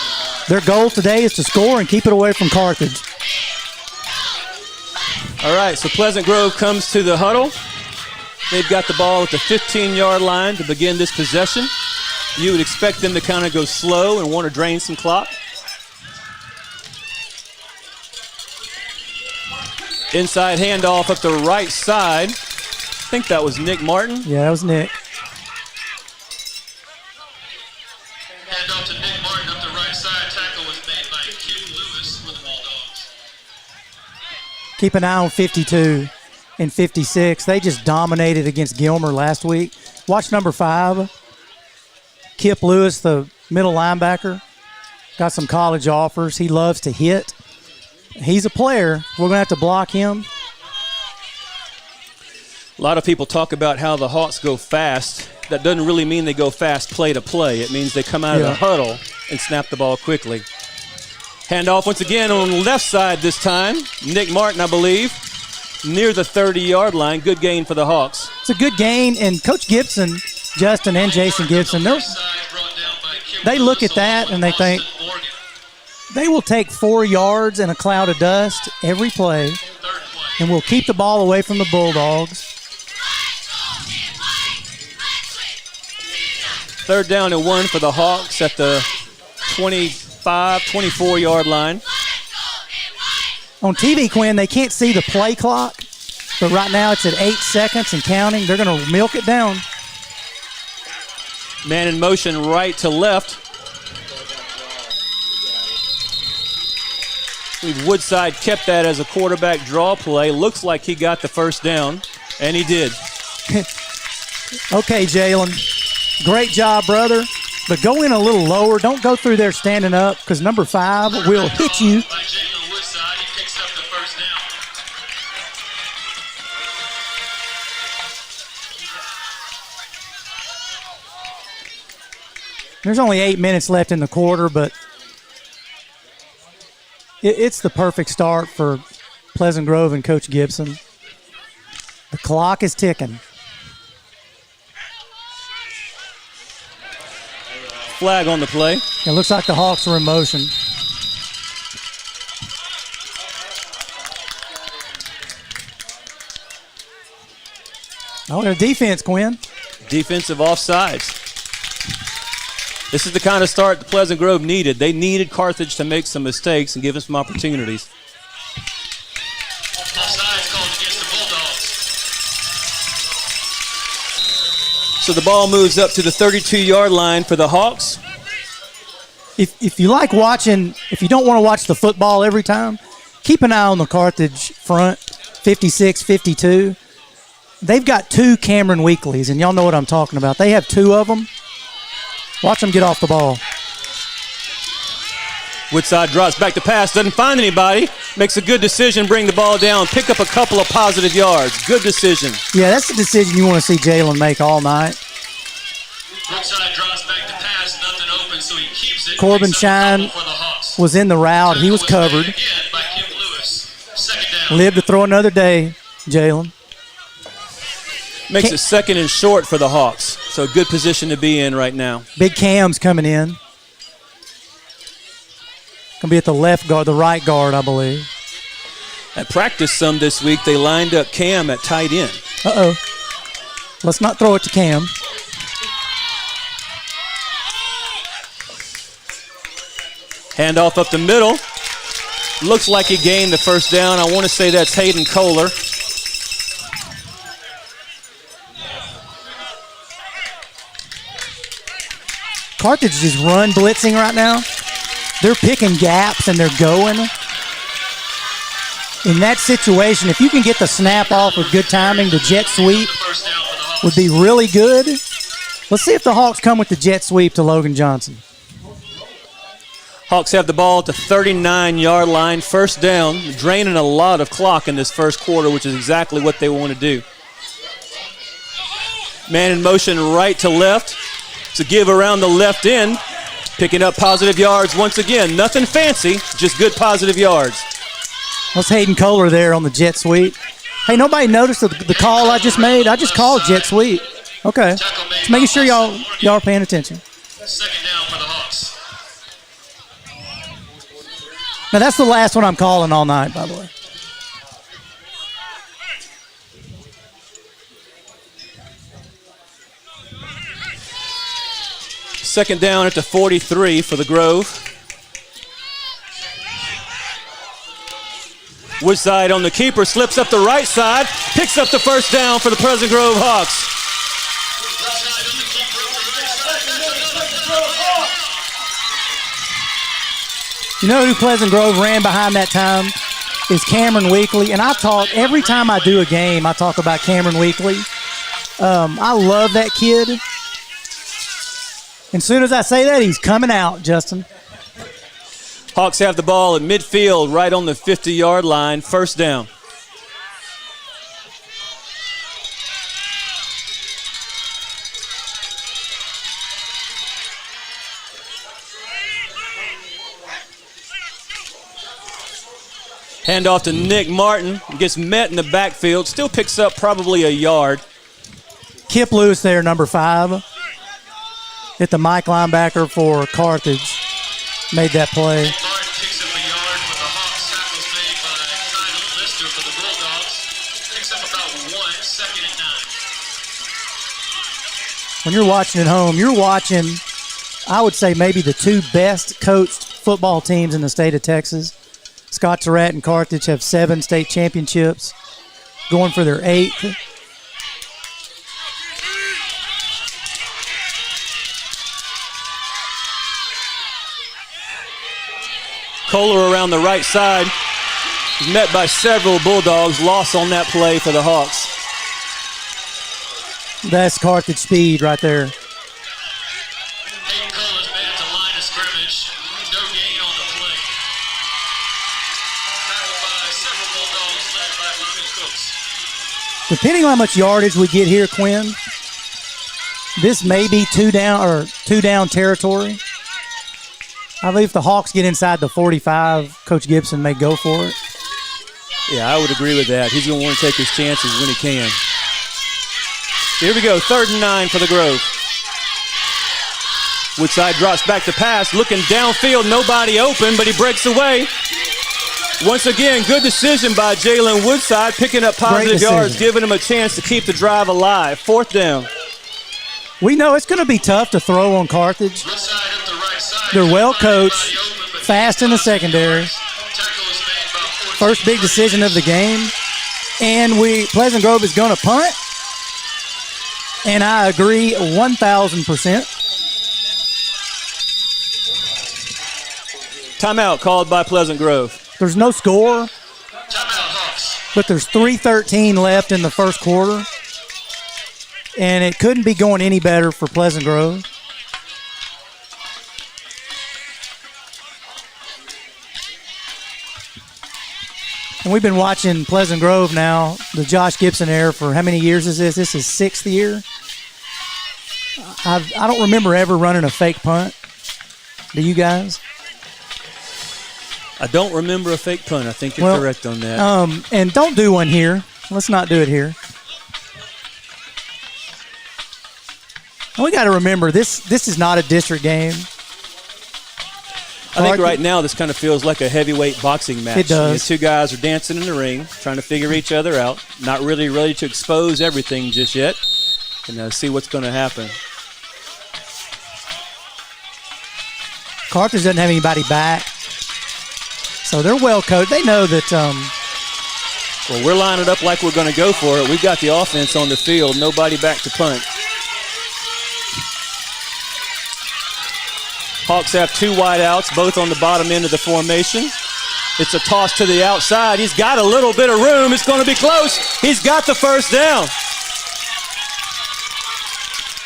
Speaker 12: Their goal today is to score and keep it away from Carthage.
Speaker 22: All right, so Pleasant Grove comes to the huddle. They've got the ball at the 15-yard line to begin this possession. You would expect them to kind of go slow and want to drain some clock. Inside handoff up the right side. I think that was Nick Martin.
Speaker 12: Yeah, that was Nick.
Speaker 11: Hand off to Nick Martin up the right side. Tackle was made by Q Lewis for the Bulldogs.
Speaker 12: Keep an eye on 52 and 56. They just dominated against Gilmer last week. Watch number 5. Kip Lewis, the middle linebacker. Got some college offers. He loves to hit. He's a player. We're going to have to block him.
Speaker 22: A lot of people talk about how the Hawks go fast. That doesn't really mean they go fast play to play. It means they come out of the huddle and snap the ball quickly. Handoff once again on the left side this time. Nick Martin, I believe, near the 30-yard line. Good gain for the Hawks.
Speaker 12: It's a good gain, and Coach Gibson, Justin and Jason Gibson, they look at that and they think they will take 4 yards in a cloud of dust every play, and we'll keep the ball away from the Bulldogs.
Speaker 22: 3rd down and 1 for the Hawks at the 24-yard line.
Speaker 12: On TV, Quinn, they can't see the play clock, but right now it's at 8 seconds and counting. They're going to milk it down.
Speaker 22: Man in motion right to left. Woodside kept that as a quarterback draw play. Looks like he got the first down, and he did.
Speaker 12: Okay, Jalen. Great job, brother. But go in a little lower. Don't go through there standing up, because number 5 will hit you. There's only 8 minutes left in the quarter, but it's the perfect start for Pleasant Grove and Coach Gibson. The clock is ticking.
Speaker 22: Flag on the play.
Speaker 12: It looks like the Hawks are in motion. Oh, their defense, Quinn.
Speaker 22: Defensive offsides. This is the kind of start that Pleasant Grove needed. They needed Carthage to make some mistakes and give them some opportunities.
Speaker 11: Offsides called against the Bulldogs.
Speaker 22: So the ball moves up to the 32-yard line for the Hawks.
Speaker 12: If you like watching, if you don't want to watch the football every time, keep an eye on the Carthage front, 56, 52. They've got 2 Cameron Weekleys, and y'all know what I'm talking about. They have 2 of them. Watch them get off the ball.
Speaker 22: Woodside drops back to pass, doesn't find anybody, makes a good decision, bring the ball down, pick up a couple of positive yards. Good decision.
Speaker 12: Yeah, that's the decision you want to see Jalen make all night.
Speaker 11: Woodside drops back to pass, nothing open, so he keeps it.
Speaker 12: Corbin Shine was in the route. He was covered. Live to throw another day, Jalen.
Speaker 22: Makes it 2nd and short for the Hawks. So a good position to be in right now.
Speaker 12: Big Cam's coming in. Gonna be at the left guard, the right guard, I believe.
Speaker 22: At practice some this week, they lined up Cam at tight end.
Speaker 12: Uh-oh. Let's not throw it to Cam.
Speaker 22: Handoff up the middle. Looks like he gained the first down. I want to say that's Hayden Kohler.
Speaker 12: Carthage is run blitzing right now. They're picking gaps and they're going. In that situation, if you can get the snap off with good timing, the jet sweep would be really good. Let's see if the Hawks come with the jet sweep to Logan Johnson.
Speaker 22: Hawks have the ball at the 39-yard line, first down, draining a lot of clock in this first quarter, which is exactly what they want to do. Man in motion right to left to give around the left end, picking up positive yards once again. Nothing fancy, just good positive yards.
Speaker 12: That's Hayden Kohler there on the jet sweep. Hey, nobody noticed the call I just made? I just called jet sweep. Okay. Just making sure y'all are paying attention.
Speaker 11: 2nd down for the Hawks.
Speaker 12: Now, that's the last one I'm calling all night, by the way.
Speaker 22: Second down at the 43 for the Grove. Woodside on the keeper, slips up the right side, picks up the first down for the Pleasant Grove Hawks.
Speaker 12: You know who Pleasant Grove ran behind that time? Is Cameron Weekly. And every time I do a game, I talk about Cameron Weekly. I love that kid. And as soon as I say that, he's coming out, Justin.
Speaker 22: Hawks have the ball at midfield, right on the 50-yard line, first down. Handoff to Nick Martin. Gets met in the backfield. Still picks up probably a yard.
Speaker 12: Kip Lewis there, number 5. Hit the Mike linebacker for Carthage. Made that play.
Speaker 11: Martin picks up a yard with the Hawks. Tackles made by Kyle Lister for the Bulldogs. Picks up about 1, second and 9.
Speaker 12: When you're watching at home, you're watching, I would say, maybe the 2 best coached football teams in the state of Texas. Scott Surratt and Carthage have 7 state championships, going for their 8th.
Speaker 22: Kohler around the right side. He's met by several Bulldogs. Loss on that play for the Hawks.
Speaker 12: That's Carthage speed right there.
Speaker 11: Hayden Kohler's made it to line of scrimmage. No gain on the play. Tackled by several Bulldogs led by Lonnie Cooks.
Speaker 12: Depending on how much yardage we get here, Quinn, this may be 2 down territory. I believe if the Hawks get inside the 45, Coach Gibson may go for it.
Speaker 22: Yeah, I would agree with that. He's going to want to take his chances when he can. Here we go, 3rd and 9 for the Grove. Woodside drops back to pass, looking downfield, nobody open, but he breaks away. Once again, good decision by Jalen Woodside, picking up positive yards, giving him a chance to keep the drive alive. 4th down.
Speaker 12: We know it's going to be tough to throw on Carthage. They're well coached, fast in the secondary. First big decision of the game. And Pleasant Grove is going to punt. And I agree 1,000%.
Speaker 22: Timeout called by Pleasant Grove.
Speaker 12: There's no score, but there's 3:13 left in the first quarter. And it couldn't be going any better for Pleasant Grove. And we've been watching Pleasant Grove now, the Josh Gibson era, for how many years is this? This is 6th year. I don't remember ever running a fake punt. Do you guys?
Speaker 22: I don't remember a fake punt. I think you're correct on that.
Speaker 12: And don't do one here. Let's not do it here. And we got to remember, this is not a district game.
Speaker 22: I think right now this kind of feels like a heavyweight boxing match.
Speaker 12: It does.
Speaker 22: 2 guys are dancing in the ring, trying to figure each other out. Not really ready to expose everything just yet. And see what's going to happen.
Speaker 12: Carthage doesn't have anybody back. So they're well coached. They know that.
Speaker 22: Well, we're lining up like we're going to go for it. We've got the offense on the field. Nobody back to punt. Hawks have 2 wideouts, both on the bottom end of the formation. It's a toss to the outside. He's got a little bit of room. It's going to be close. He's got the first down.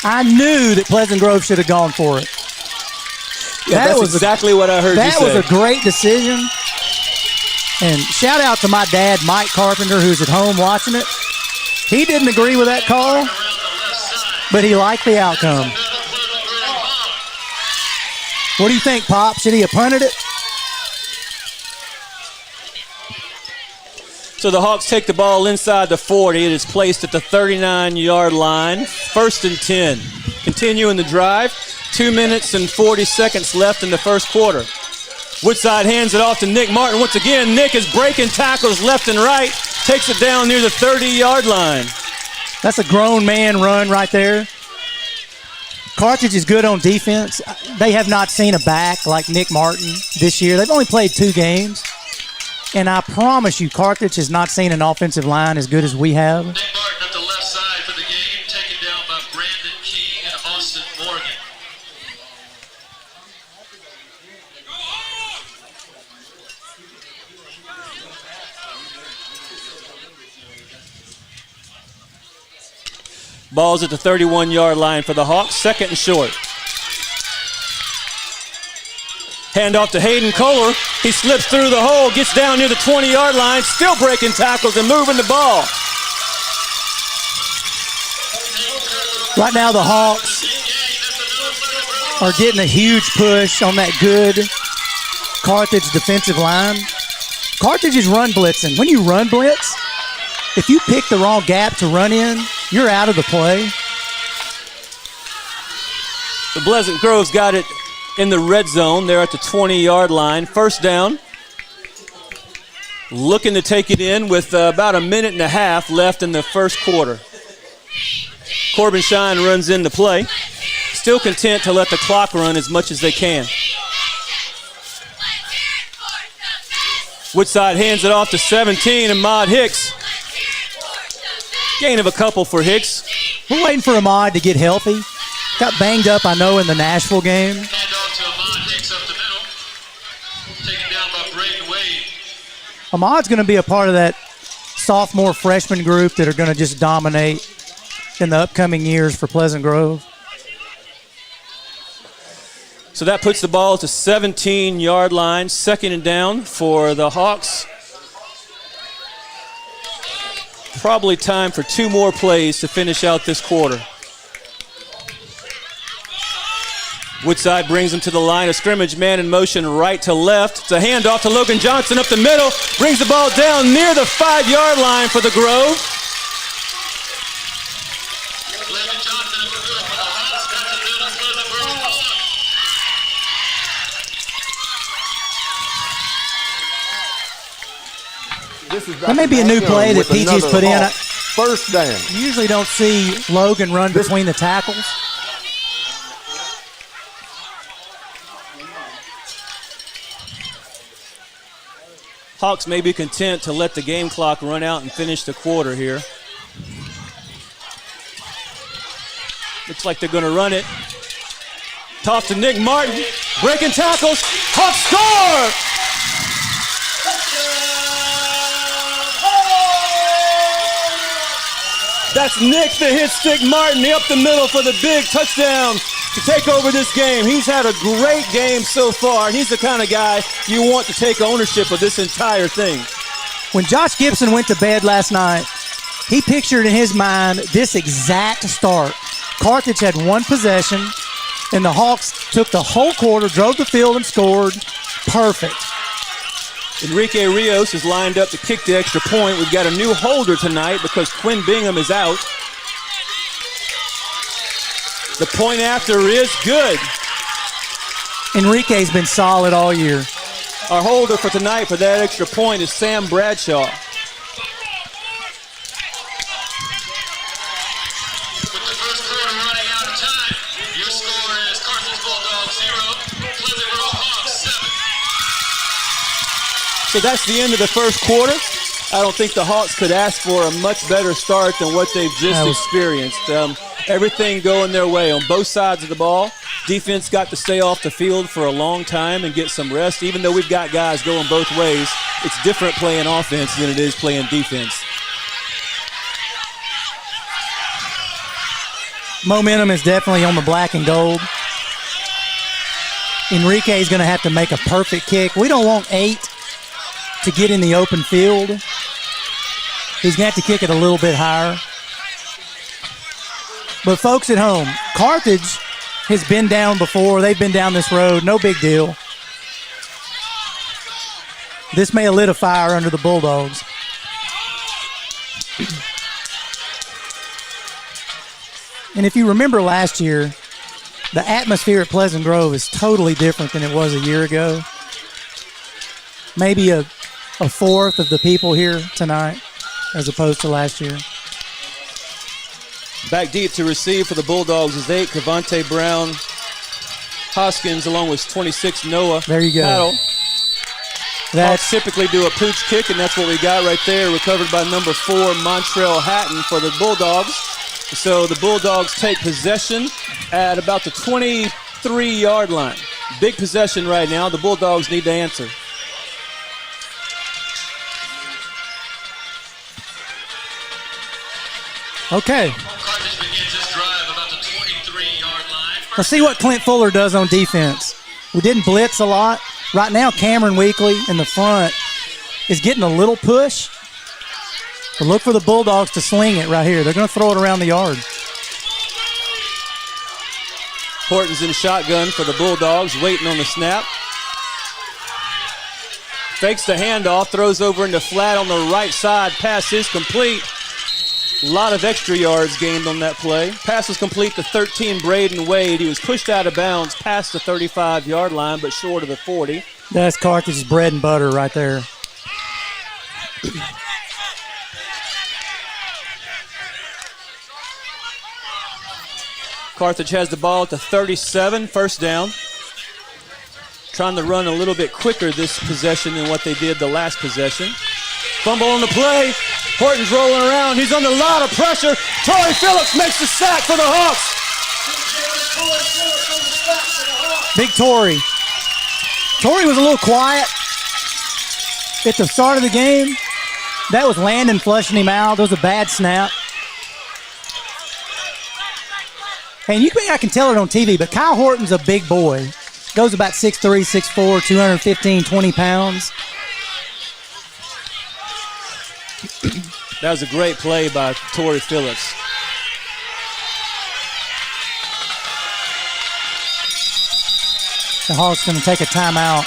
Speaker 12: I knew that Pleasant Grove should have gone for it.
Speaker 22: Yeah, that's exactly what I heard you say.
Speaker 12: That was a great decision. And shout out to my dad, Mike Carpenter, who's at home watching it. He didn't agree with that call, but he liked the outcome. What do you think, Pop? Should he have punted it?
Speaker 22: So the Hawks take the ball inside the 40. It is placed at the 39-yard line. 1st and 10. Continuing the drive. 2 minutes and 40 seconds left in the first quarter. Woodside hands it off to Nick Martin. Once again, Nick is breaking tackles left and right. Takes it down near the 30-yard line.
Speaker 12: That's a grown man run right there. Carthage is good on defense. They have not seen a back like Nick Martin this year. They've only played 2 games. And I promise you, Carthage has not seen an offensive line as good as we have.
Speaker 11: Nick Martin at the left side for the game, taken down by Brandon King and Austin Morgan.
Speaker 22: Ball's at the 31-yard line for the Hawks, 2nd and short. Handoff to Hayden Kohler. He slips through the hole, gets down near the 20-yard line, still breaking tackles and moving the ball.
Speaker 12: Right now the Hawks are getting a huge push on that good Carthage defensive line. Carthage is run blitzing. When you run blitz, if you pick the wrong gap to run in, you're out of the play.
Speaker 22: The Pleasant Grove's got it in the red zone. They're at the 20-yard line. 1st down. Looking to take it in with about a minute and a half left in the first quarter. Corbin Shine runs into play. Still content to let the clock run as much as they can. Woodside hands it off to 17, and Ahmad Hicks. Gain of a couple for Hicks.
Speaker 12: We're waiting for Ahmad to get healthy. Got banged up, I know, in the Nashville game.
Speaker 11: Handoff to Ahmad Hicks up the middle. Taken down by Braden Wade.
Speaker 12: Ahmad's going to be a part of that sophomore freshman group that are going to just dominate in the upcoming years for Pleasant Grove.
Speaker 22: So that puts the ball at the 17-yard line, 2nd and down for the Hawks. Probably time for 2 more plays to finish out this quarter. Woodside brings him to the line of scrimmage, man in motion right to left. It's a handoff to Logan Johnson up the middle, brings the ball down near the 5-yard line for the Grove.
Speaker 11: Logan Johnson up the middle for the Hawks. That's a good Pleasant Grove Hawks.
Speaker 12: That may be a new play that PG's put in.
Speaker 14: 1st down.
Speaker 12: You usually don't see Logan run between the tackles.
Speaker 22: Hawks may be content to let the game clock run out and finish the quarter here. Looks like they're going to run it. Toss to Nick Martin. Breaking tackles. Hawks score! That's Nick the hit stick Martin up the middle for the big touchdown to take over this game. He's had a great game so far, and he's the kind of guy you want to take ownership of this entire thing.
Speaker 12: When Josh Gibson went to bed last night, he pictured in his mind this exact start. Carthage had 1 possession, and the Hawks took the whole quarter, drove the field, and scored. Perfect.
Speaker 22: Enrique Rios is lined up to kick the extra point. We've got a new holder tonight because Quinn Bingham is out. The point after is good.
Speaker 12: Enrique's been solid all year.
Speaker 22: Our holder for tonight for that extra point is Sam Bradshaw.
Speaker 11: With the first quarter running out of time, your score is Carthage Bulldog 0, Pleasant Grove Hawks 7.
Speaker 22: So that's the end of the first quarter. I don't think the Hawks could ask for a much better start than what they've just experienced. Everything going their way on both sides of the ball. Defense got to stay off the field for a long time and get some rest. Even though we've got guys going both ways, it's different playing offense than it is playing defense.
Speaker 12: Momentum is definitely on the black and gold. Enrique is going to have to make a perfect kick. We don't want 8 to get in the open field. He's going to have to kick it a little bit higher. But folks at home, Carthage has been down before. They've been down this road. No big deal. This may have lit a fire under the Bulldogs. And if you remember last year, the atmosphere at Pleasant Grove is totally different than it was a year ago. Maybe a fourth of the people here tonight as opposed to last year.
Speaker 22: Back deep to receive for the Bulldogs is 8, Cavante Brown Hoskins, along with 26, Noah
Speaker 12: There you go.
Speaker 22: Paddle. Hawks typically do a pooch kick, and that's what we got right there, recovered by number 4, Montrell Hatton for the Bulldogs. So the Bulldogs take possession at about the 23-yard line. Big possession right now. The Bulldogs need to answer.
Speaker 12: Okay.
Speaker 11: Carthage begins this drive about the 23-yard line.
Speaker 12: Let's see what Clint Fuller does on defense. We didn't blitz a lot. Right now, Cameron Weekly in the front is getting a little push. But look for the Bulldogs to sling it right here. They're going to throw it around the yard.
Speaker 22: Horton's in shotgun for the Bulldogs, waiting on the snap. Fakes the handoff, throws over into flat on the right side. Pass is complete. A lot of extra yards gained on that play. Pass was complete to 13, Braden Wade. He was pushed out of bounds past the 35-yard line, but short of the 40.
Speaker 12: That's Carthage's bread and butter right there.
Speaker 22: Carthage has the ball at the 37, first down. Trying to run a little bit quicker this possession than what they did the last possession. Fumble on the play. Horton's rolling around. He's under a lot of pressure. Torrey Phillips makes the sack for the Hawks.
Speaker 12: Big Torrey. Torrey was a little quiet at the start of the game. That was Landon flushing him out. That was a bad snap. And I can tell it on TV, but Kyle Horton's a big boy. Goes about 6'3", 6'4", 215, 20 pounds.
Speaker 22: That was a great play by Torrey Phillips.
Speaker 12: The Hawks going to take a timeout.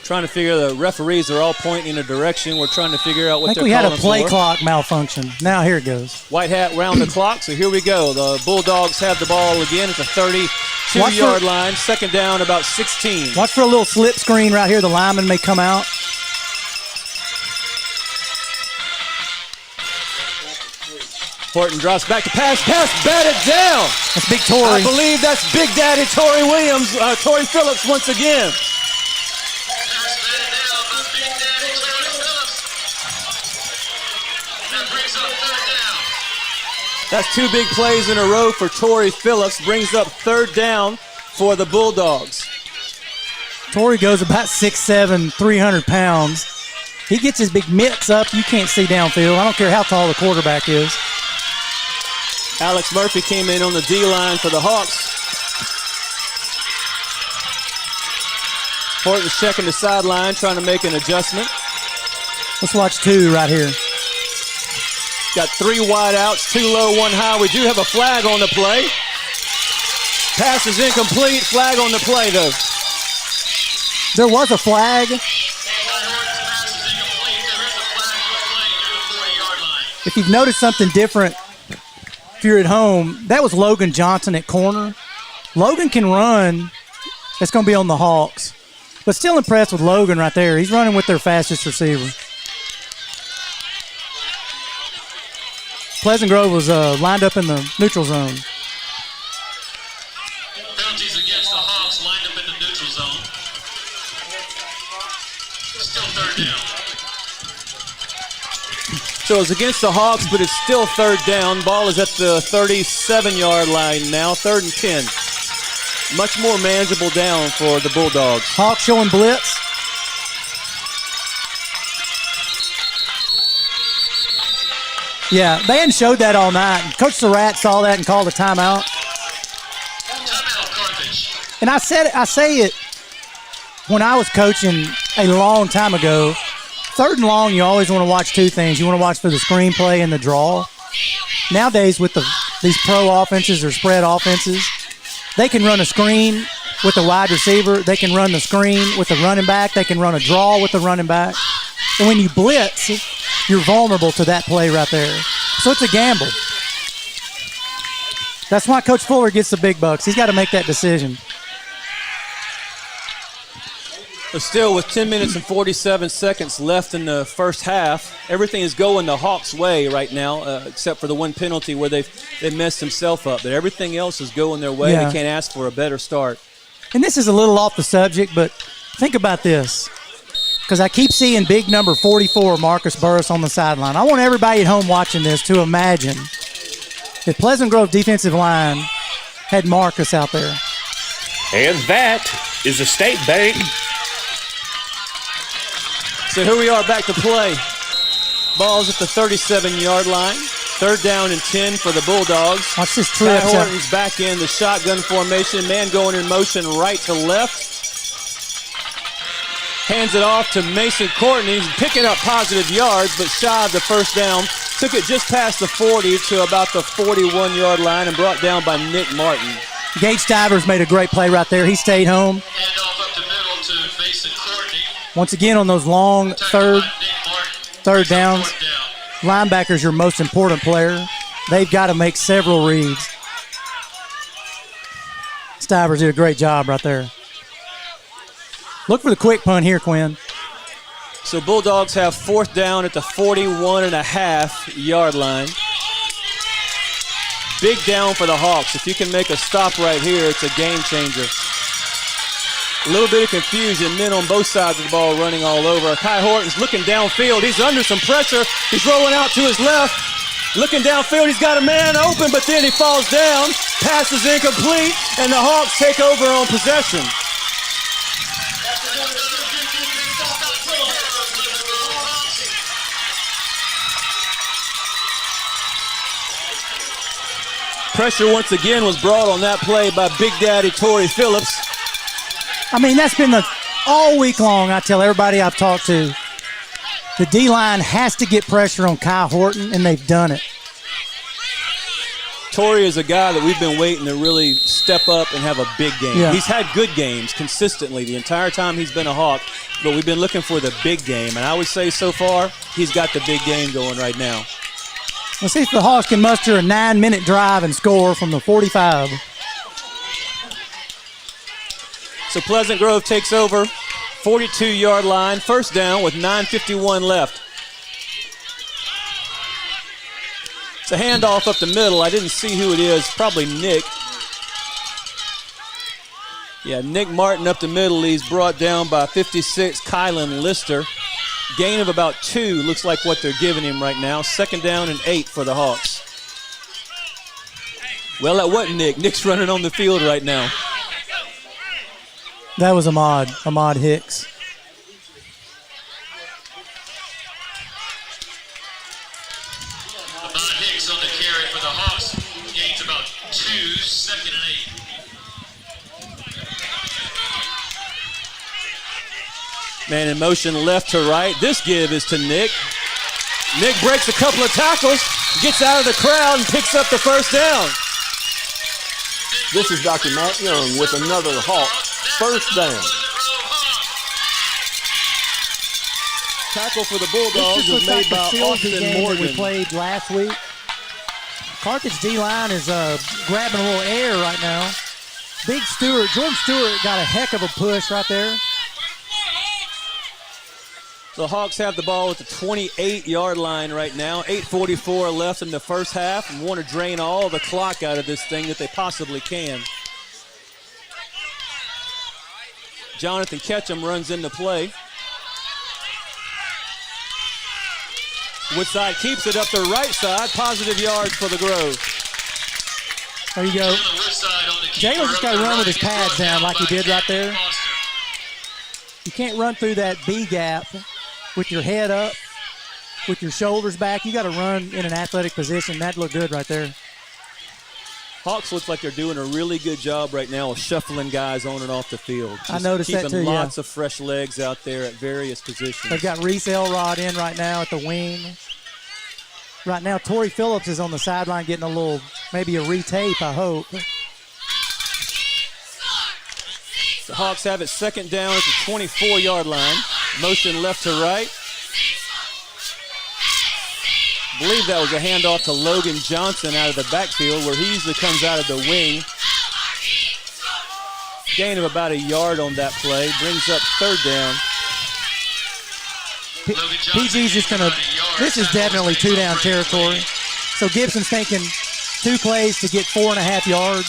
Speaker 22: Trying to figure, the referees are all pointing in a direction. We're trying to figure out what they're calling for.
Speaker 12: I think we had a play clock malfunction. Now here it goes.
Speaker 22: White hat round the clock, so here we go. The Bulldogs have the ball again at the 32-yard line. Second down, about 16.
Speaker 12: Watch for a little slip screen right here. The lineman may come out.
Speaker 22: Horton drops back to pass. Pass batted down.
Speaker 12: That's Big Torrey.
Speaker 22: I believe that's Big Daddy Torrey Williams. Torrey Phillips once again. That's two big plays in a row for Torrey Phillips. Brings up third down for the Bulldogs.
Speaker 12: Torrey goes about 6'7", 300 pounds. He gets his big mitts up. You can't see downfield. I don't care how tall the quarterback is.
Speaker 22: Alex Murphy came in on the D-line for the Hawks. Horton's checking the sideline, trying to make an adjustment.
Speaker 12: Let's watch two right here.
Speaker 22: Got three wide outs, two low, one high. We do have a flag on the play. Pass is incomplete. Flag on the play, though.
Speaker 12: There was a flag. If you've noticed something different, if you're at home, that was Logan Johnson at corner. Logan can run. That's going to be on the Hawks. But still impressed with Logan right there. He's running with their fastest receiver. Pleasant Grove was lined up in the neutral zone.
Speaker 11: Penalties against the Hawks lined up in the neutral zone. Still third down.
Speaker 22: So it's against the Hawks, but it's still third down. Ball is at the 37-yard line now, 3rd and 10. Much more manageable down for the Bulldogs.
Speaker 12: Hawks showing blitz. Yeah, they hadn't showed that all night. Coach Surratt saw that and called a timeout.
Speaker 11: Timeout, Carthage.
Speaker 12: And I say it when I was coaching a long time ago. 3rd and long, you always want to watch two things. You want to watch for the screenplay and the draw. Nowadays, with these pro offenses or spread offenses, they can run a screen with a wide receiver. They can run the screen with a running back. They can run a draw with the running back. And when you blitz, you're vulnerable to that play right there. So it's a gamble. That's why Coach Fuller gets the big bucks. He's got to make that decision.
Speaker 22: But still, with 10 minutes and 47 seconds left in the first half, everything is going the Hawks' way right now, except for the one penalty where they messed himself up. But everything else is going their way.
Speaker 12: Yeah.
Speaker 22: They can't ask for a better start.
Speaker 12: And this is a little off the subject, but think about this. Because I keep seeing big number 44, Marcus Burris, on the sideline. I want everybody at home watching this to imagine if Pleasant Grove defensive line had Marcus out there.
Speaker 5: And that is a state bank.
Speaker 22: So here we are back to play. Ball's at the 37-yard line. 3rd down and 10 for the Bulldogs.
Speaker 12: Watch this trip.
Speaker 22: Ty Horton's back in the shotgun formation. Man going in motion right to left. Hands it off to Mason Courtney. He's picking up positive yards, but shy of the first down. Took it just past the 40 to about the 41-yard line and brought down by Nick Martin.
Speaker 12: Gage Stivers made a great play right there. He stayed home.
Speaker 11: Handoff up the middle to Mason Courtney.
Speaker 12: Once again on those long third downs, linebacker's your most important player. They've got to make several reads. Stivers did a great job right there. Look for the quick punt here, Quinn.
Speaker 22: So Bulldogs have 4th down at the 41.5-yard line. Big down for the Hawks. If you can make a stop right here, it's a game changer. A little bit of confusion, men on both sides of the ball running all over. Kai Horton's looking downfield. He's under some pressure. He's rolling out to his left. Looking downfield, he's got a man open, but then he falls down. Pass is incomplete, and the Hawks take over on possession. Pressure once again was brought on that play by Big Daddy Torrey Phillips.
Speaker 12: I mean, that's been all week long. I tell everybody I've talked to, the D-line has to get pressure on Kai Horton, and they've done it.
Speaker 22: Torrey is a guy that we've been waiting to really step up and have a big game.
Speaker 12: Yeah.
Speaker 22: He's had good games consistently the entire time he's been a Hawk, but we've been looking for the big game. And I would say so far, he's got the big game going right now.
Speaker 12: Let's see if the Hawks can muster a 9-minute drive and score from the 45.
Speaker 22: So Pleasant Grove takes over, 42-yard line, 1st down with 9:51 left. It's a handoff up the middle. I didn't see who it is, probably Nick. Yeah, Nick Martin up the middle. He's brought down by 56, Kylan Lister. Gain of about 2 looks like what they're giving him right now. 2nd down and 8 for the Hawks. Well, that wasn't Nick. Nick's running on the field right now.
Speaker 12: That was Ahmad Hicks.
Speaker 11: Ahmad Hicks on the carry for the Hawks. Gains about 2, 2nd and 8.
Speaker 22: Man in motion left to right. This give is to Nick. Nick breaks a couple of tackles, gets out of the crowd, and picks up the 1st down.
Speaker 5: This is Dr. Matt Young with another Hawk 1st down.
Speaker 22: Tackle for the Bulldogs was made by Austin Morgan.
Speaker 12: We played last week. Carthage D-line is grabbing a little air right now. Big Stewart, Jordan Stewart got a heck of a push right there.
Speaker 22: The Hawks have the ball at the 28-yard line right now. 8:44 left in the first half and want to drain all the clock out of this thing that they possibly can. Jonathan Ketchum runs into play. Woodside keeps it up the right side. Positive yards for the Grove.
Speaker 12: There you go. Jalen just got to run with his pads down like he did right there. You can't run through that B gap with your head up, with your shoulders back. You got to run in an athletic position. That looked good right there.
Speaker 22: Hawks look like they're doing a really good job right now of shuffling guys on and off the field.
Speaker 12: I noticed that too,
Speaker 22: keeping lots of fresh legs out there at various positions.
Speaker 12: They've got Reese Elrod in right now at the wing. Right now, Torrey Phillips is on the sideline getting a little, maybe a retape, I hope.
Speaker 22: The Hawks have it 2nd down at the 24-yard line. Motion left to right. I believe that was a handoff to Logan Johnson out of the backfield where he usually comes out of the wing. Gain of about a yard on that play. Brings up third down.
Speaker 12: PG's just going to – this is definitely two-down territory. So Gibson's thinking 2 plays to get 4.5 yards.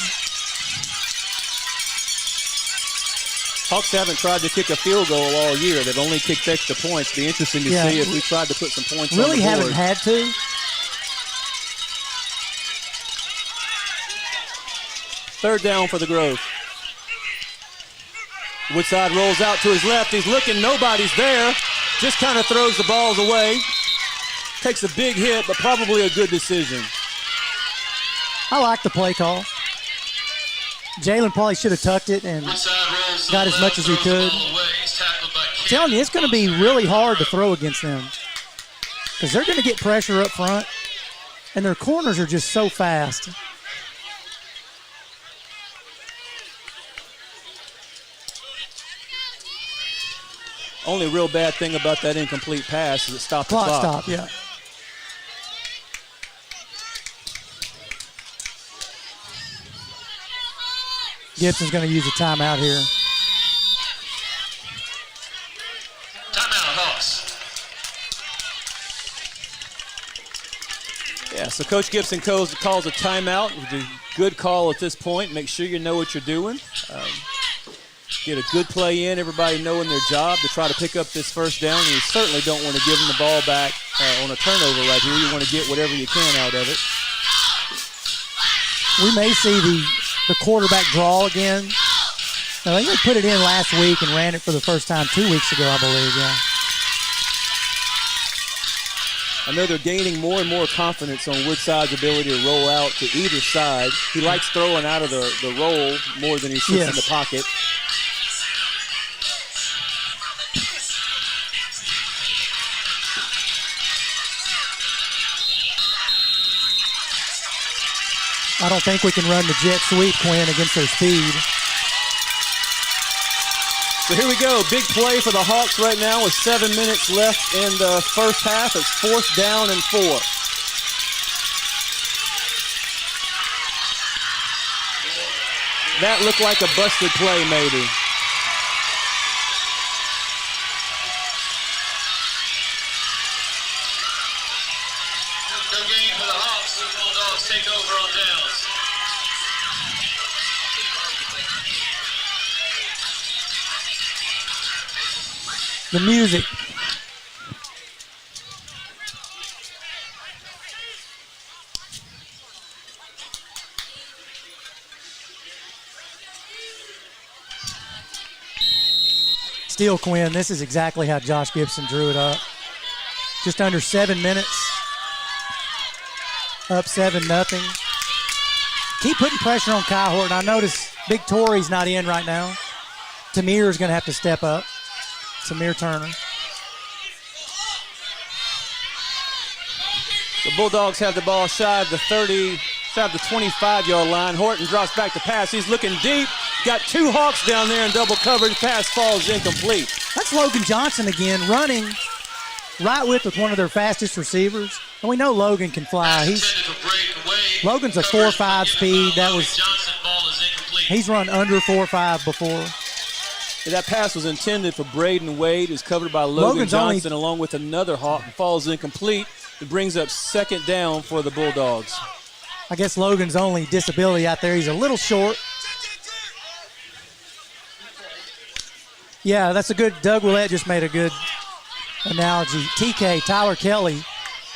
Speaker 22: Hawks haven't tried to kick a field goal all year. They've only kicked extra points. Be interesting to see if we tried to put some points on the board.
Speaker 12: Really haven't had to.
Speaker 22: Third down for the Grove. Woodside rolls out to his left. He's looking. Nobody's there. Just kind of throws the balls away. Takes a big hit, but probably a good decision.
Speaker 12: I like the play call. Jalen probably should have tucked it and got as much as he could. I'm telling you, it's going to be really hard to throw against them because they're going to get pressure up front, and their corners are just so fast.
Speaker 22: Only real bad thing about that incomplete pass is it stopped the clock.
Speaker 12: Stop, yeah. Gibson's going to use a timeout here.
Speaker 11: Timeout, Hawks.
Speaker 22: Yeah, so Coach Gibson calls a timeout. It's a good call at this point. Make sure you know what you're doing. Get a good play in, everybody knowing their job to try to pick up this first down. And you certainly don't want to give them the ball back on a turnover right here. You want to get whatever you can out of it.
Speaker 12: We may see the quarterback draw again. I think they put it in last week and ran it for the first time 2 weeks ago, I believe, yeah.
Speaker 22: I know they're gaining more and more confidence on Woodside's ability to roll out to either side. He likes throwing out of the roll more than he sits in the pocket.
Speaker 12: I don't think we can run the jet sweep, Quinn, against their speed.
Speaker 22: So here we go. Big play for the Hawks right now with 7 minutes left in the first half. It's 4th down and 4. That looked like a busted play, maybe.
Speaker 11: No gain for the Hawks. The Bulldogs take over on downs.
Speaker 12: The music. Steele, Quinn, this is exactly how Josh Gibson drew it up. Just under 7 minutes. Up 7-0. Keep putting pressure on Kai Horton. I notice Big Tory's not in right now. Tamir's going to have to step up. Tamir Turner.
Speaker 22: The Bulldogs have the ball shy of the 25-yard line. Horton drops back to pass. He's looking deep. Got 2 Hawks down there in double coverage. Pass falls incomplete.
Speaker 12: That's Logan Johnson again, running right with one of their fastest receivers. And we know Logan can fly. Logan's a 4.5 speed. He's run under 4.5 before.
Speaker 22: Yeah, that pass was intended for Braden Wade, who's covered by Logan Johnson along with another Hawk, and falls incomplete. It brings up 2nd down for the Bulldogs.
Speaker 12: I guess Logan's only disability out there, he's a little short. Yeah, that's a good, Doug Willett just made a good analogy. TK, Tyler Kelly,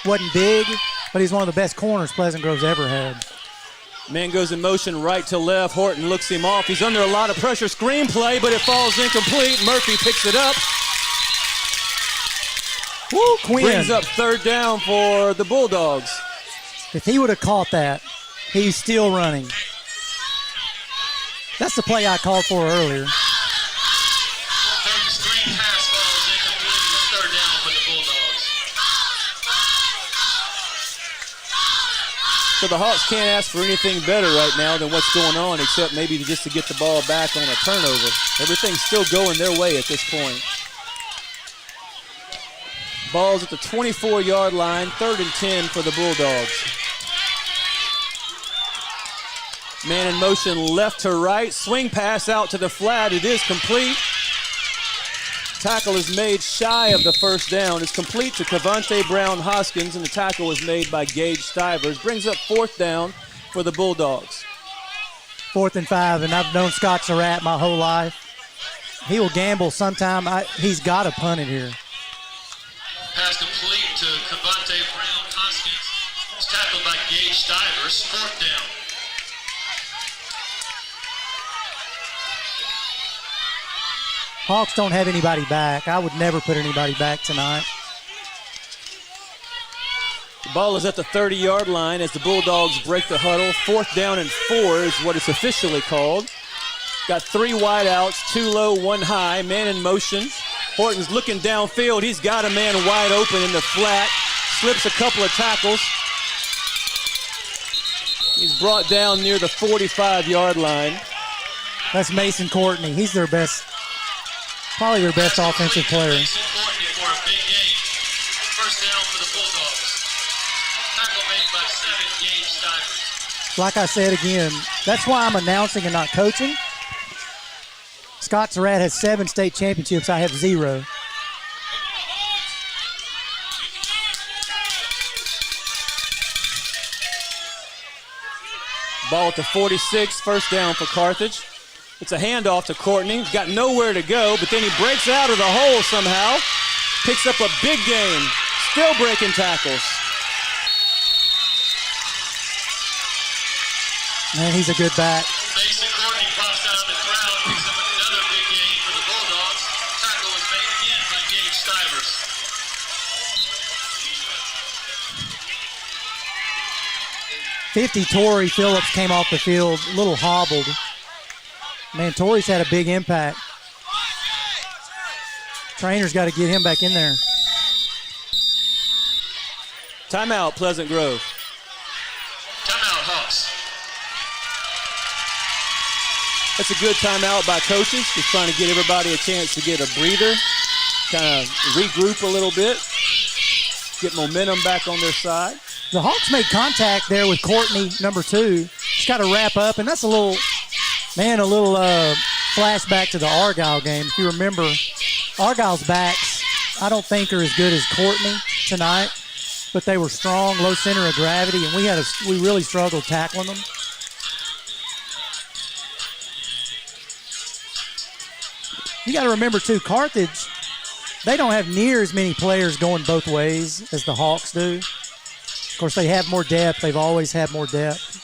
Speaker 12: wasn't big, but he's one of the best corners Pleasant Grove's ever had.
Speaker 22: Man goes in motion right to left. Horton looks him off. He's under a lot of pressure. Screenplay, but it falls incomplete. Murphy picks it up.
Speaker 12: Woo, Quinn.
Speaker 22: Brings up 3rd down for the Bulldogs.
Speaker 12: If he would have caught that, he's still running. That's the play I called for earlier.
Speaker 11: Screen pass falls incomplete. 3rd down for the Bulldogs.
Speaker 22: So the Hawks can't ask for anything better right now than what's going on, except maybe just to get the ball back on a turnover. Everything's still going their way at this point. Ball's at the 24-yard line, 3rd and 10 for the Bulldogs. Man in motion left to right. Swing pass out to the flat. It is complete. Tackle is made shy of the first down. It's complete to Cavante Brown-Hoskins, and the tackle was made by Gage Stivers. Brings up 4th down for the Bulldogs.
Speaker 12: 4th and 5, and I've known Scott Surratt my whole life. He will gamble sometime. He's got to punt it here.
Speaker 11: Pass complete to Cavante Brown-Hoskins. It's tackled by Gage Stivers. 4th down.
Speaker 12: Hawks don't have anybody back. I would never put anybody back tonight.
Speaker 22: The ball is at the 30-yard line as the Bulldogs break the huddle. 4th down and 4 is what it's officially called. Got 3 wide outs, 2 low, 1 high. Man in motion. Horton's looking downfield. He's got a man wide open in the flat. Slips a couple of tackles. He's brought down near the 45-yard line.
Speaker 12: That's Mason Courtney. He's their best, probably their best offensive player.
Speaker 11: Mason Courtney for a big game. 1st down for the Bulldogs. Tackle made by 7, Gage Stivers.
Speaker 12: Like I said again, that's why I'm announcing and not coaching. Scott Surratt has 7 state championships. I have 0.
Speaker 22: Ball at the 46, 1st down for Carthage. It's a handoff to Courtney. He's got nowhere to go, but then he breaks out of the hole somehow. Picks up a big game. Still breaking tackles.
Speaker 12: Man, he's a good back.
Speaker 11: Mason Courtney pops out of the crowd, picks up another big game for the Bulldogs. Tackle was made again by Gage Stivers.
Speaker 12: 50, Torrey Phillips came off the field, a little hobbled. Man, Torrey's had a big impact. Trainer's got to get him back in there.
Speaker 22: Timeout, Pleasant Grove.
Speaker 11: Timeout, Hawks.
Speaker 22: That's a good timeout by coaches. Just trying to get everybody a chance to get a breather, kind of regroup a little bit, get momentum back on their side.
Speaker 12: The Hawks made contact there with Courtney, number 2. Just got to wrap up, and that's a little flashback to the Argyle game. If you remember, Argyle's backs, I don't think are as good as Courtney tonight, but they were strong, low center of gravity, and we really struggled tackling them. You got to remember, too, Carthage, they don't have near as many players going both ways as the Hawks do. Of course, they have more depth. They've always had more depth.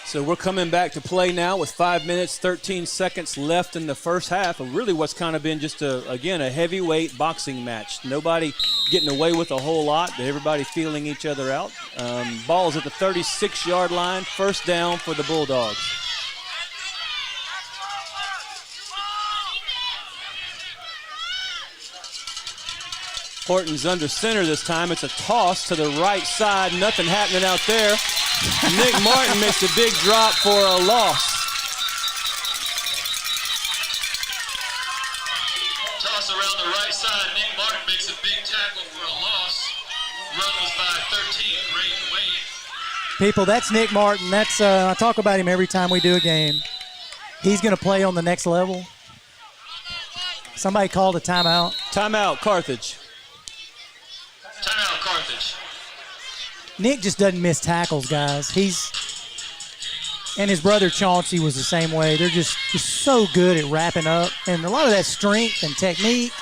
Speaker 22: So we're coming back to play now with 5 minutes, 13 seconds left in the first half of really what's kind of been just, a heavyweight boxing match. Nobody getting away with a whole lot, but everybody feeling each other out. Ball's at the 36-yard line, 1st down for the Bulldogs. Horton's under center this time. It's a toss to the right side. Nothing happening out there. Nick Martin makes a big drop for a loss.
Speaker 11: Toss around the right side. Nick Martin makes a big tackle for a loss. Run was by 13. Great Wade.
Speaker 12: People, that's Nick Martin. That's I talk about him every time we do a game. He's going to play on the next level. Somebody called a timeout.
Speaker 22: Timeout, Carthage.
Speaker 11: Timeout, Carthage.
Speaker 12: Nick just doesn't miss tackles, guys. And his brother Chauncey was the same way. They're just so good at wrapping up. And a lot of that strength and technique,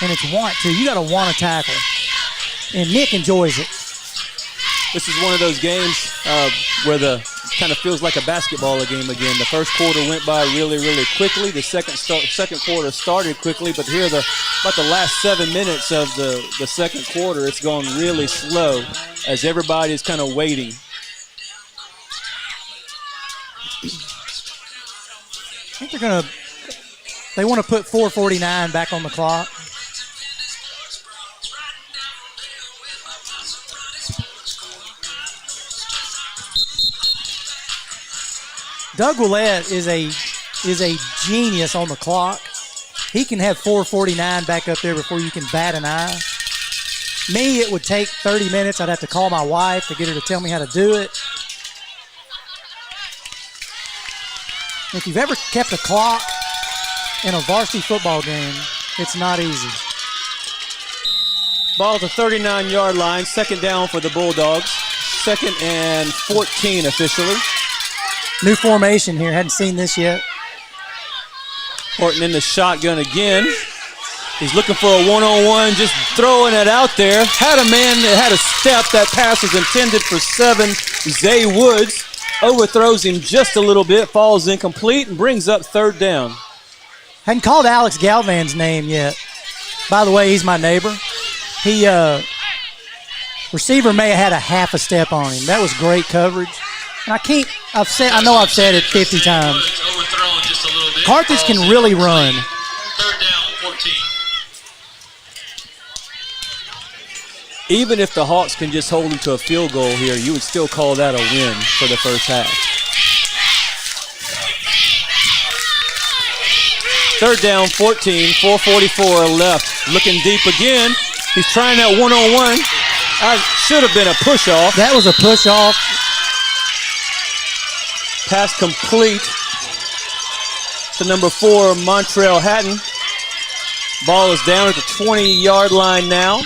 Speaker 12: and it's want to. You got to want to tackle. And Nick enjoys it.
Speaker 22: This is one of those games where the kind of feels like a basketball game again. The first quarter went by really, really quickly. The second quarter started quickly, but here about the last 7 minutes of the second quarter, it's gone really slow as everybody's kind of waiting.
Speaker 12: I think they want to put 4:49 back on the clock. Doug Willett is a genius on the clock. He can have 4:49 back up there before you can bat an eye. Me, it would take 30 minutes. I'd have to call my wife to get her to tell me how to do it. If you've ever kept a clock in a varsity football game, it's not easy.
Speaker 22: Ball at the 39-yard line, second down for the Bulldogs. 2nd and 14 officially.
Speaker 12: New formation here, hadn't seen this yet.
Speaker 22: Horton in the shotgun again. He's looking for a one-on-one, just throwing it out there. Had a man that had a step. That pass was intended for 7. Zay Woods overthrows him just a little bit, falls incomplete, and brings up 3rd down.
Speaker 12: Hadn't called Alex Galvan's name yet. By the way, he's my neighbor. He, receiver may have had a half a step on him. That was great coverage. And I know I've said it 50 times. Carthage can really run.
Speaker 11: 3rd down, 14.
Speaker 22: Even if the Hawks can just hold them to a field goal here, you would still call that a win for the first half. 3rd down, 14, 4:44 left. Looking deep again. He's trying that one-on-one. Should have been a push-off.
Speaker 12: That was a push-off.
Speaker 22: Pass complete to number 4, Montrell Hatton. Ball is down at the 20-yard line now.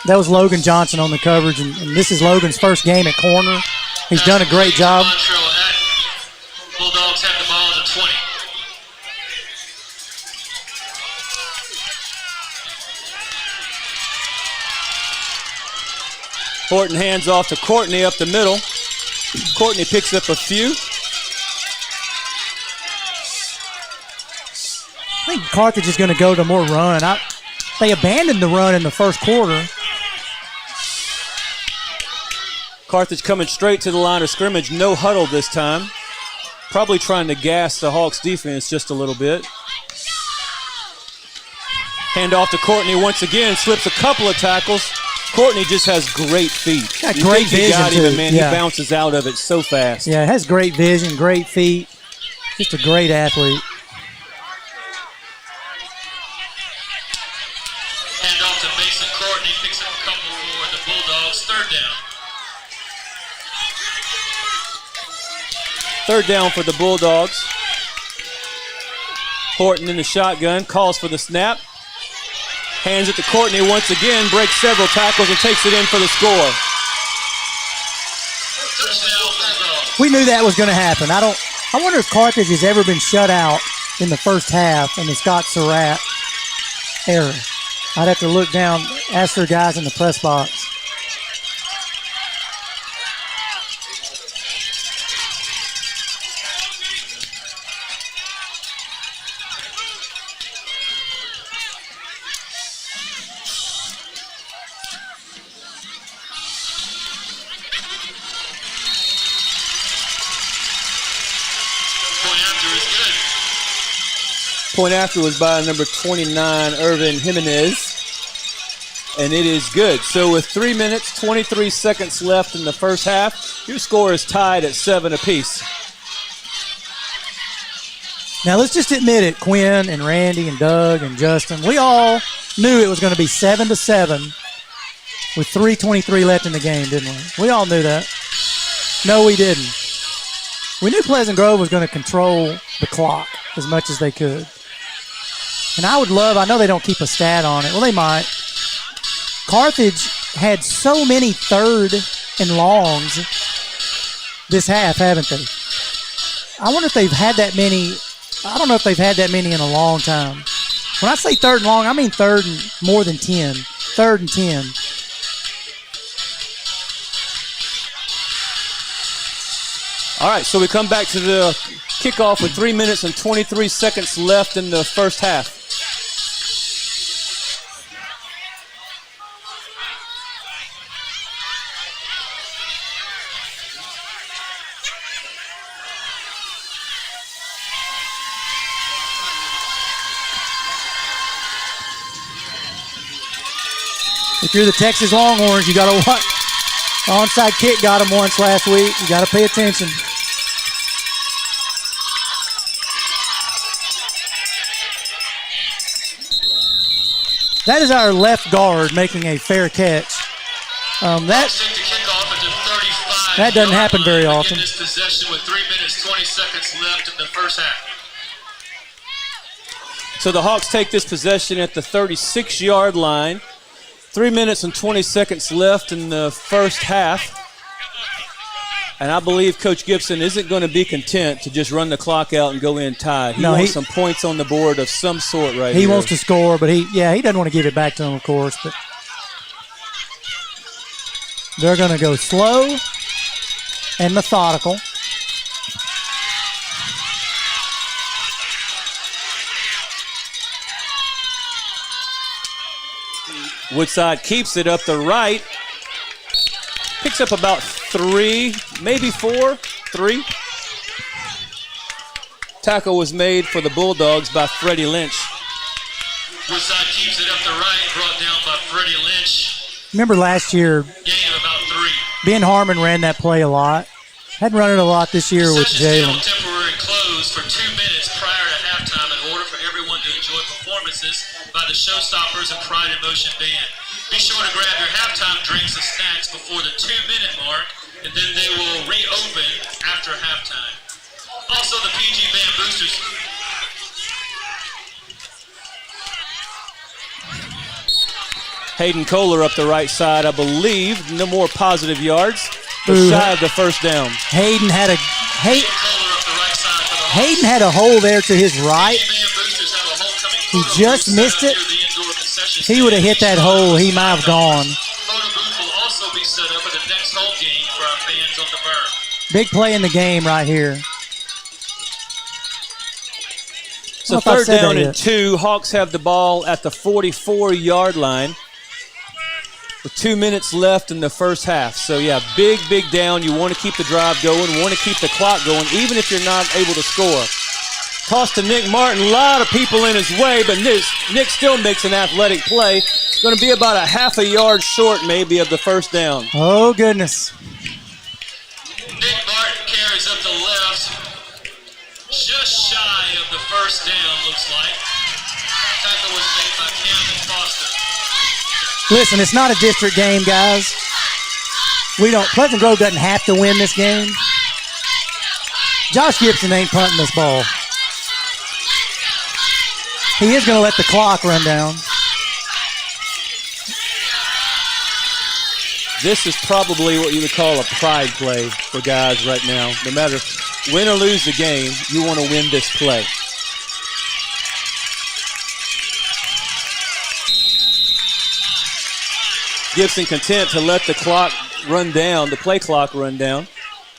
Speaker 12: That was Logan Johnson on the coverage, and this is Logan's first game at corner. He's done a great job.
Speaker 11: Montrell Hatton. Bulldogs have the ball at the 20.
Speaker 22: Horton hands off to Courtney up the middle. Courtney picks up a few.
Speaker 12: I think Carthage is going to go to more run. They abandoned the run in the first quarter.
Speaker 22: Carthage coming straight to the line of scrimmage. No huddle this time. Probably trying to gas the Hawks defense just a little bit. Hand off to Courtney once again. Slips a couple of tackles. Courtney just has great feet.
Speaker 12: Got great vision,
Speaker 22: got him,
Speaker 12: too.
Speaker 22: man.
Speaker 12: Yeah.
Speaker 22: He bounces out of it so fast.
Speaker 12: Yeah, has great vision, great feet. Just a great athlete.
Speaker 11: Hand off to Mason Courtney. Picks up a couple for the Bulldogs. 3rd down.
Speaker 22: 3rd down for the Bulldogs. Horton in the shotgun. Calls for the snap. Hands it to Courtney once again, breaks several tackles and takes it in for the score.
Speaker 12: We knew that was going to happen. I wonder if Carthage has ever been shut out in the first half in the Scott Surratt era. I'd have to look down, ask their guys in the press box.
Speaker 22: Point after was by number 29, Irvin Jimenez. And it is good. So with 3 minutes, 23 seconds left in the first half, your score is tied at 7 apiece.
Speaker 12: Now let's just admit it, Quinn and Randy and Doug and Justin, we all knew it was going to be 7-7 with 3:23 left in the game, didn't we? We all knew that. No, we didn't. We knew Pleasant Grove was going to control the clock as much as they could. And I know they don't keep a stat on it. Well, they might. Carthage had so many 3rd and longs this half, haven't they? I wonder if they've had that many. I don't know if they've had that many in a long time. When I say 3rd and long, I mean 3rd and more than 10. 3rd and 10.
Speaker 22: All right, so we come back to the kickoff with 3 minutes and 23 seconds left in the first half.
Speaker 12: If you're the Texas Longhorns, you got to watch. Onside kick got them once last week. You got to pay attention. That is our left guard making a fair catch. That doesn't happen very often.
Speaker 11: This possession with 3 minutes, 20 seconds left in the first half.
Speaker 22: So the Hawks take this possession at the 36-yard line. 3 minutes and 20 seconds left in the first half. And I believe Coach Gibson isn't going to be content to just run the clock out and go in tied. He wants some points on the board of some sort right here.
Speaker 12: He wants to score, but he doesn't want to give it back to him, of course. But they're going to go slow and methodical.
Speaker 22: Woodside keeps it up the right. Picks up about 3, maybe 4. 3. Tackle was made for the Bulldogs by Freddie Lynch.
Speaker 11: Woodside keeps it up the right, brought down by Freddie Lynch.
Speaker 12: Remember last year,
Speaker 11: Gain of about 3.
Speaker 12: Ben Harmon ran that play a lot. Hadn't run it a lot this year with Jalen.
Speaker 11: Temporary close for 2 minutes prior to halftime in order for everyone to enjoy performances by the Showstoppers and Pride in Motion Band. Be sure to grab your halftime drinks and snacks before the 2-minute mark, and then they will reopen after halftime. Also, the PG Band boosters.
Speaker 22: Hayden Kohler up the right side, I believe. No more positive yards. But shy of the first down.
Speaker 12: Hayden had a hole there to his right. He just missed it. If he would have hit that hole, he might have gone. Big play in the game right here.
Speaker 22: So third down and 2. Hawks have the ball at the 44-yard line with 2 minutes left in the first half. So, yeah, big down. You want to keep the drive going, want to keep the clock going, even if you're not able to score. Toss to Nick Martin. A lot of people in his way, but Nick still makes an athletic play. Going to be about a half a yard short, maybe, of the first down.
Speaker 12: Oh, goodness.
Speaker 11: Nick Martin carries up the left. Just shy of the first down, looks like. Tackle was made by Camden Foster.
Speaker 12: Listen, it's not a district game, guys. Pleasant Grove doesn't have to win this game. Josh Gibson ain't punting this ball. He is going to let the clock run down.
Speaker 22: This is probably what you would call a pride play for guys right now. No matter win or lose the game, you want to win this play. Gibson content to let the clock run down, the play clock run down,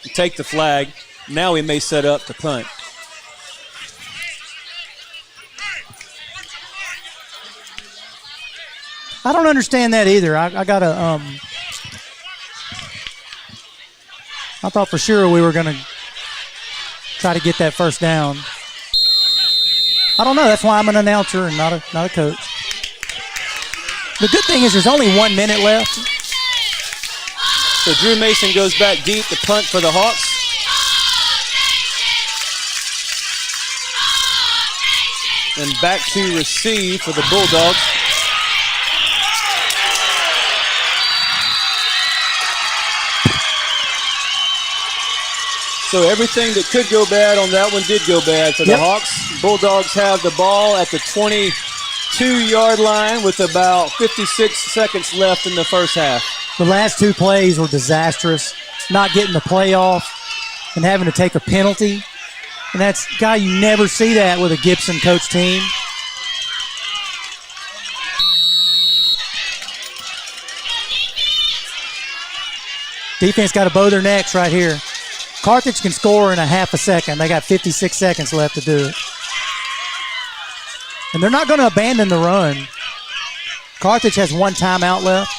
Speaker 22: and take the flag. Now he may set up to punt.
Speaker 12: I don't understand that either. I got to, I thought for sure we were going to try to get that first down. I don't know. That's why I'm an announcer and not a coach. The good thing is there's only 1 minute left.
Speaker 22: So Drew Mason goes back deep to punt for the Hawks. And back to receive for the Bulldogs. So everything that could go bad on that one did go bad for the Hawks. Bulldogs have the ball at the 22-yard line with about 56 seconds left in the first half.
Speaker 12: The last 2 plays were disastrous. Not getting the play off and having to take a penalty. And that's, guy, you never see that with a Gibson coach team. Defense got to bow their necks right here. Carthage can score in a half a second. They got 56 seconds left to do it. And they're not going to abandon the run. Carthage has 1 timeout left.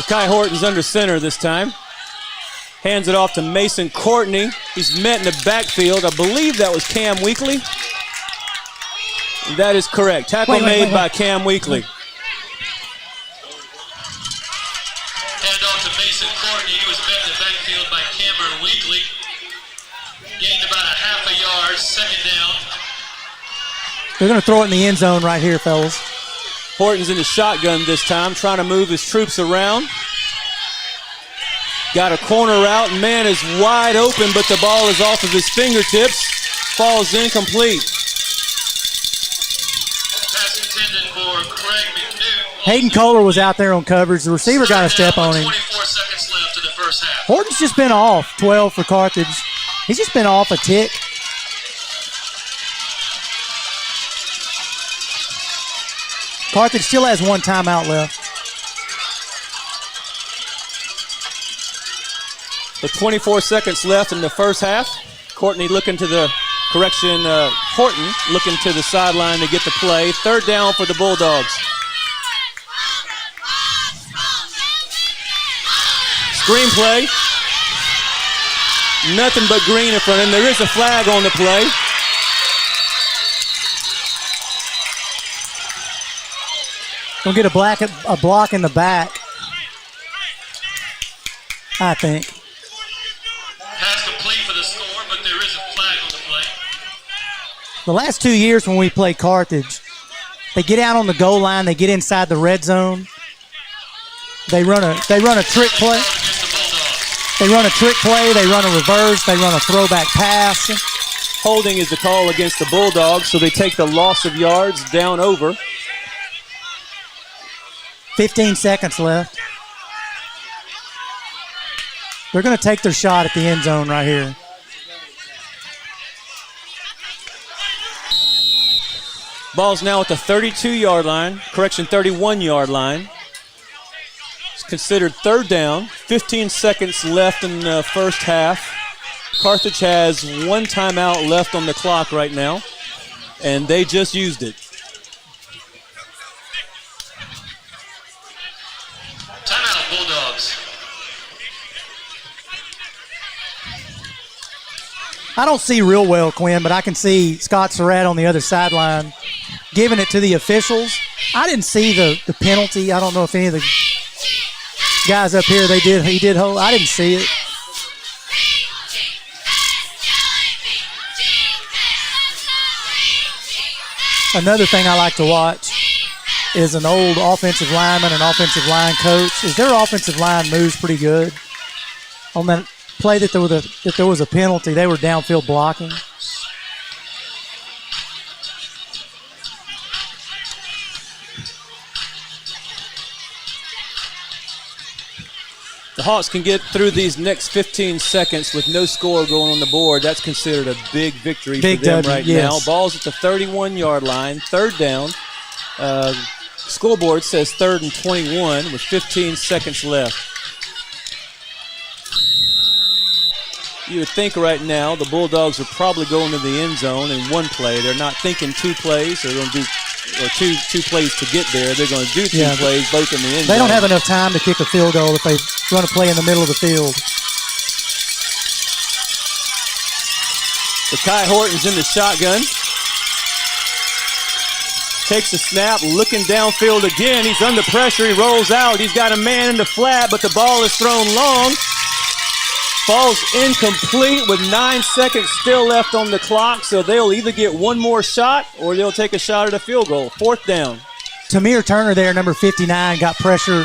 Speaker 22: Kai Horton's under center this time. Hands it off to Mason Courtney. He's met in the backfield. I believe that was Cam Weekly. That is correct. Tackle made by Cam Weekly.
Speaker 11: Hand off to Mason Courtney. He was met in the backfield by Cameron Weekly. Gained about a half a yard, second down.
Speaker 12: They're going to throw it in the end zone right here, fellas.
Speaker 22: Horton's in the shotgun this time, trying to move his troops around. Got a corner route, and man is wide open, but the ball is off of his fingertips. Falls incomplete.
Speaker 11: Pass intended for Craig McNew.
Speaker 12: Hayden Kohler was out there on coverage. The receiver got a step on him.
Speaker 11: 24 seconds left in the first half.
Speaker 12: Horton's just been off 12 for Carthage. He's just been off a tick. Carthage still has one timeout left.
Speaker 22: With 24 seconds left in the first half. Horton looking to the sideline to get the play. Third down for the Bulldogs. Screenplay. Nothing but green in front of him. There is a flag on the play.
Speaker 12: Gonna get a block in the back, I think.
Speaker 11: Pass complete for the score, but there is a flag on the play.
Speaker 12: The last 2 years when we play Carthage, they get out on the goal line, they get inside the red zone. They run a trick play. They run a trick play, they run a reverse, they run a throwback pass.
Speaker 22: Holding is the call against the Bulldogs, so they take the loss of yards down over.
Speaker 12: 15 seconds left. They're going to take their shot at the end zone right here.
Speaker 22: Ball's now at the 32-yard line, 31-yard line. It's considered third down. 15 seconds left in the first half. Carthage has one timeout left on the clock right now, and they just used it.
Speaker 11: Timeout, Bulldogs.
Speaker 12: I don't see real well, Quinn, but I can see Scott Surratt on the other sideline giving it to the officials. I didn't see the penalty. I don't know if any of the guys up here, he did hold. I didn't see it. Another thing I like to watch is an old offensive lineman and offensive line coach. Is their offensive line moves pretty good? On that play that there was a penalty, they were downfield blocking.
Speaker 22: The Hawks can get through these next 15 seconds with no score going on the board. That's considered a big victory for them right now. Ball's at the 31-yard line, third down. Scoreboard says 3rd and 21 with 15 seconds left. You would think right now the Bulldogs are probably going to the end zone in one play. They're not thinking two plays. They're going to do two plays to get there. They're going to do two plays, both in the end zone.
Speaker 12: They don't have enough time to kick a field goal if they run a play in the middle of the field.
Speaker 22: So Kai Horton's in the shotgun. Takes a snap, looking downfield again. He's under pressure. He rolls out. He's got a man in the flat, but the ball is thrown long. Falls incomplete with 9 seconds still left on the clock, so they'll either get one more shot or they'll take a shot at a field goal. Fourth down.
Speaker 12: Tamir Turner there, number 59, got pressure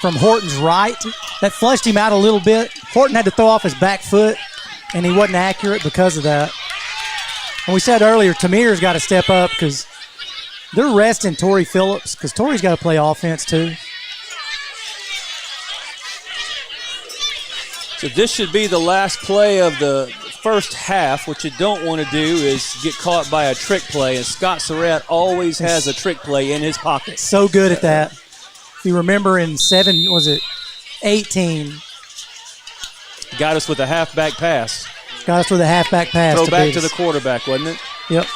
Speaker 12: from Horton's right. That flushed him out a little bit. Horton had to throw off his back foot, and he wasn't accurate because of that. And we said earlier, Tamir's got to step up because they're resting Torrey Phillips because Torrey's got to play offense too.
Speaker 22: So this should be the last play of the first half. What you don't want to do is get caught by a trick play, and Scott Surratt always has a trick play in his pocket.
Speaker 12: So good at that. If you remember in 18.
Speaker 22: Got us with a halfback pass.
Speaker 12: Got us with a halfback pass.
Speaker 22: Throw back to the quarterback, wasn't it?
Speaker 12: Yep.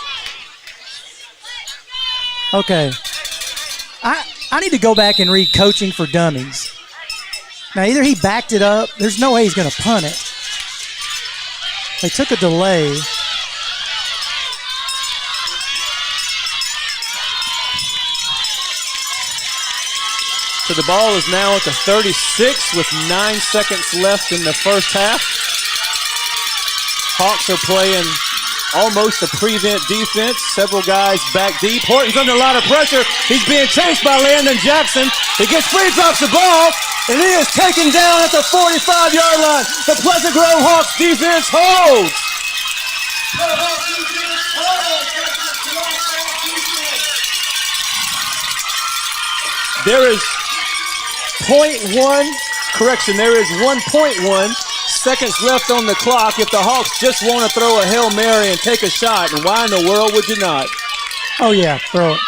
Speaker 12: Okay. I need to go back and read Coaching for Dummies. Now, either he backed it up. There's no way he's going to punt it. They took a delay.
Speaker 22: So the ball is now at the 36 with 9 seconds left in the first half. Hawks are playing almost a prevent defense. Several guys back deep. Horton's under a lot of pressure. He's being chased by Landon Jackson. He gets free, drops the ball, and he is taken down at the 45-yard line. The Pleasant Grove Hawks defense holds. There is 1.1 seconds left on the clock if the Hawks just want to throw a Hail Mary and take a shot. And why in the world would you not?
Speaker 12: Oh, yeah, throw it.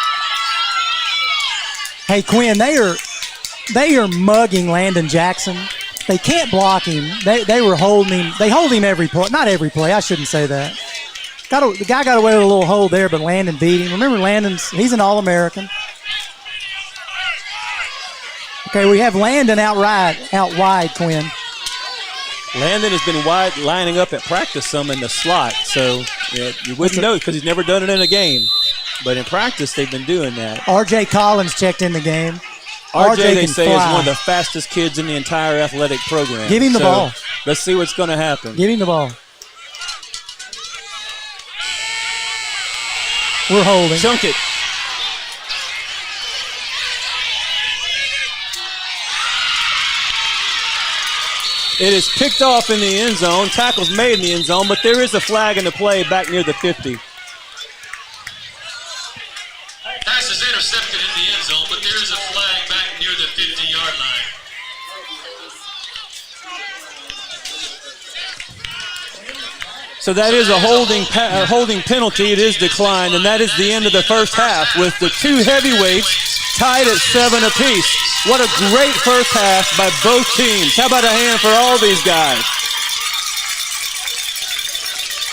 Speaker 12: Hey, Quinn, they are mugging Landon Jackson. They can't block him. They were holding him. They hold him every play. Not every play. I shouldn't say that. The guy got away with a little hold there, but Landon beat him. Remember, he's an All-American. Okay, we have Landon out wide, Quinn.
Speaker 22: Landon has been lining up at practice some in the slot, so you wouldn't know because he's never done it in a game. But in practice, they've been doing that.
Speaker 12: R.J. Collins checked in the game.
Speaker 22: RJ, they say,
Speaker 12: fly.
Speaker 22: is one of the fastest kids in the entire athletic program.
Speaker 12: Give him the ball.
Speaker 22: Let's see what's going to happen.
Speaker 12: Give him the ball. We're holding.
Speaker 22: Chunk it. It is picked off in the end zone. Tackle's made in the end zone, but there is a flag in the play back near the 50.
Speaker 11: Pass is intercepted in the end zone, but there is a flag back near the 50-yard line.
Speaker 22: So that is a holding penalty. It is declined, and that is the end of the first half with the two heavyweights tied at 7 apiece. What a great first half by both teams. How about a hand for all these guys?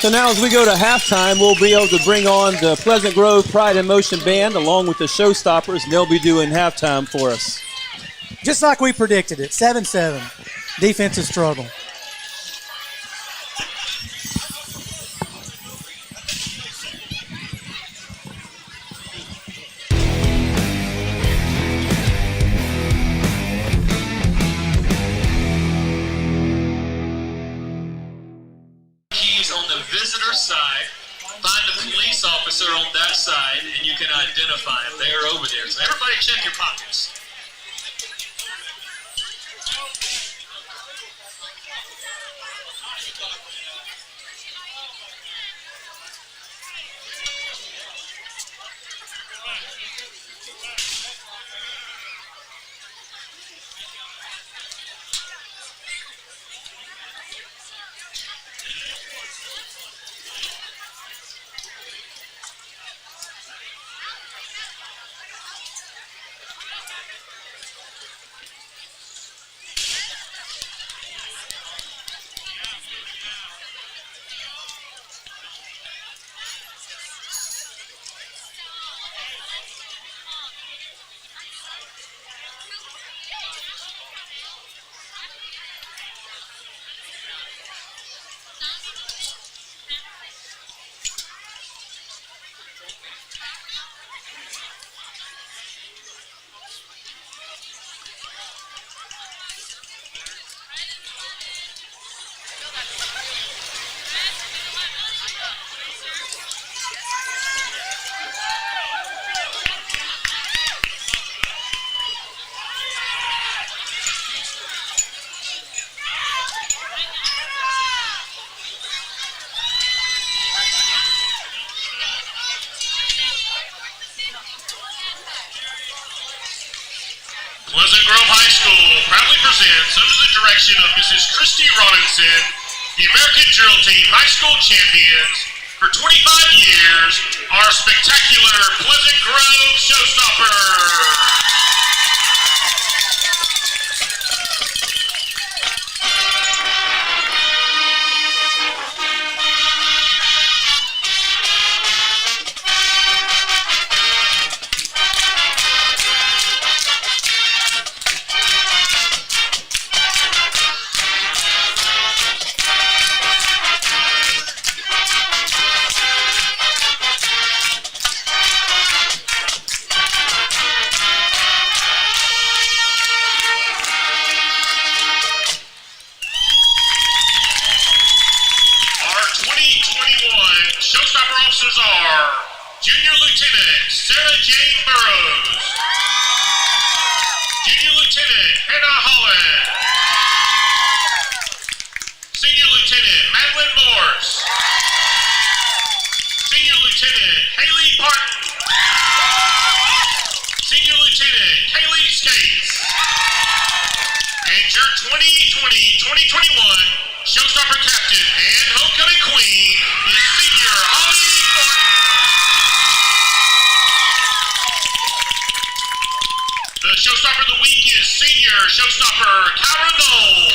Speaker 22: So now as we go to halftime, we'll be able to bring on the Pleasant Grove Pride in Motion Band along with the Showstoppers, and they'll be doing halftime for us.
Speaker 12: Just like we predicted it, 7-7. Defensive struggle.
Speaker 11: Side, find a police officer on that side, and you can identify them. They are over there. So everybody check your pockets. Pleasant Grove High School proudly presents, under the direction of Mrs. Christy Robinson, the American Drill Team High School champions for 25 years, our spectacular Pleasant Grove Showstoppers. Jane Burrows. Junior Lieutenant Hannah Holland. Senior Lieutenant Madeline Morse. Senior Lieutenant Haley Parton. Senior Lieutenant Kaylee Skates. And your 2020-2021 Showstopper Captain and Homecoming Queen is Senior Holly Thornton. The Showstopper of the Week is Senior Showstopper Kyra Knoll.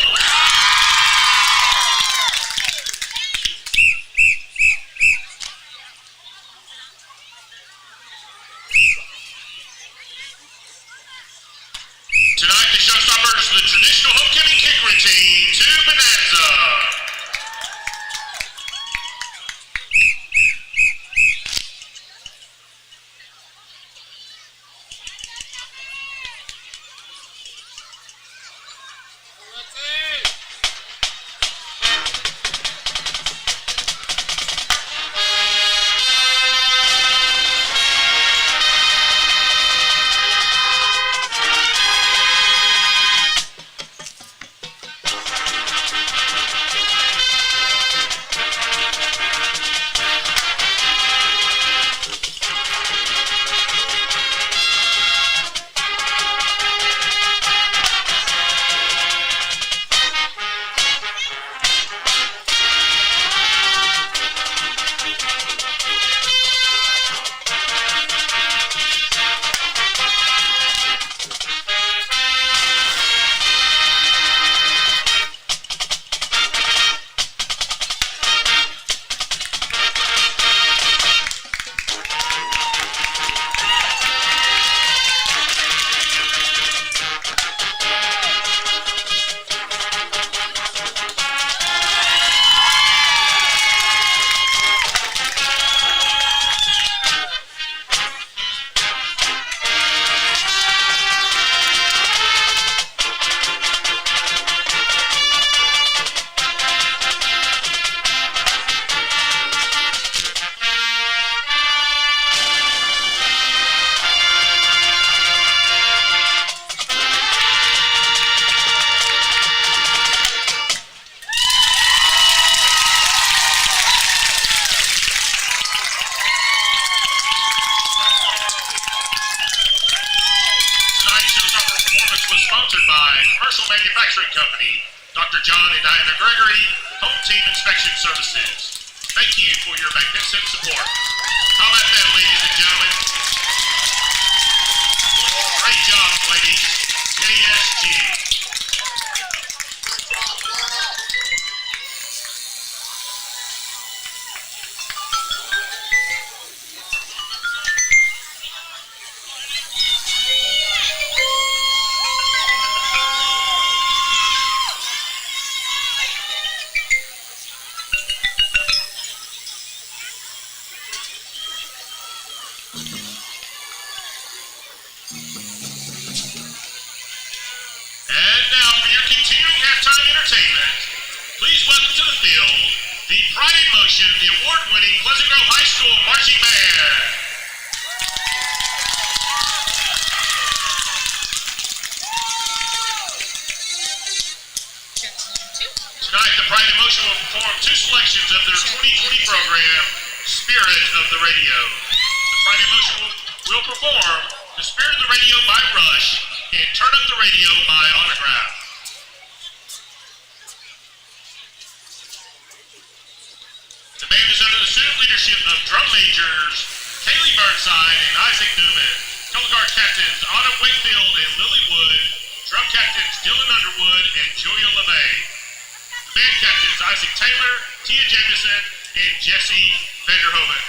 Speaker 11: Tonight, the Showstoppers, the traditional homecoming kick routine to Bonanza. Manufacturing Company, Dr. John and Diana Gregory, Home Team Inspection Services. Thank you for your magnificent support. How about that, ladies and gentlemen? Great job, ladies. KSG. Please welcome to the field the Pride in Motion, the award-winning Pleasant Grove High School Marching Band. Tonight, the Pride in Motion will perform two selections of their 2020 program, Spirit of the Radio. The Pride in Motion will perform The Spirit of the Radio by Rush and Turn Up the Radio by Autograph. The band is under the student leadership of drum majors Kaylee Burnside and Isaac Newman, color guard captains Autumn Wakefield and Lily Wood, drum captains Dylan Underwood and Julia LeVay. The band captains Isaac Taylor, Tia Jamison, and Jesse Vanderhoven.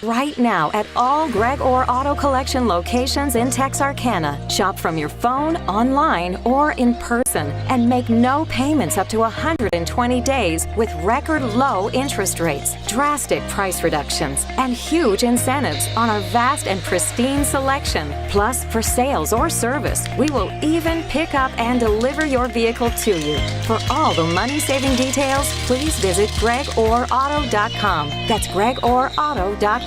Speaker 1: right now at all Greg Orr Auto Collection locations in Texarkana. Shop from your phone, online, or in person, and make no payments up to 120 days with record low interest rates, drastic price reductions, and huge incentives on our vast and pristine selection. Plus, for sales or service, we will even pick up and deliver your vehicle to you. For all the money-saving details, please visit GregOrAuto.com. That's GregOrAuto.com.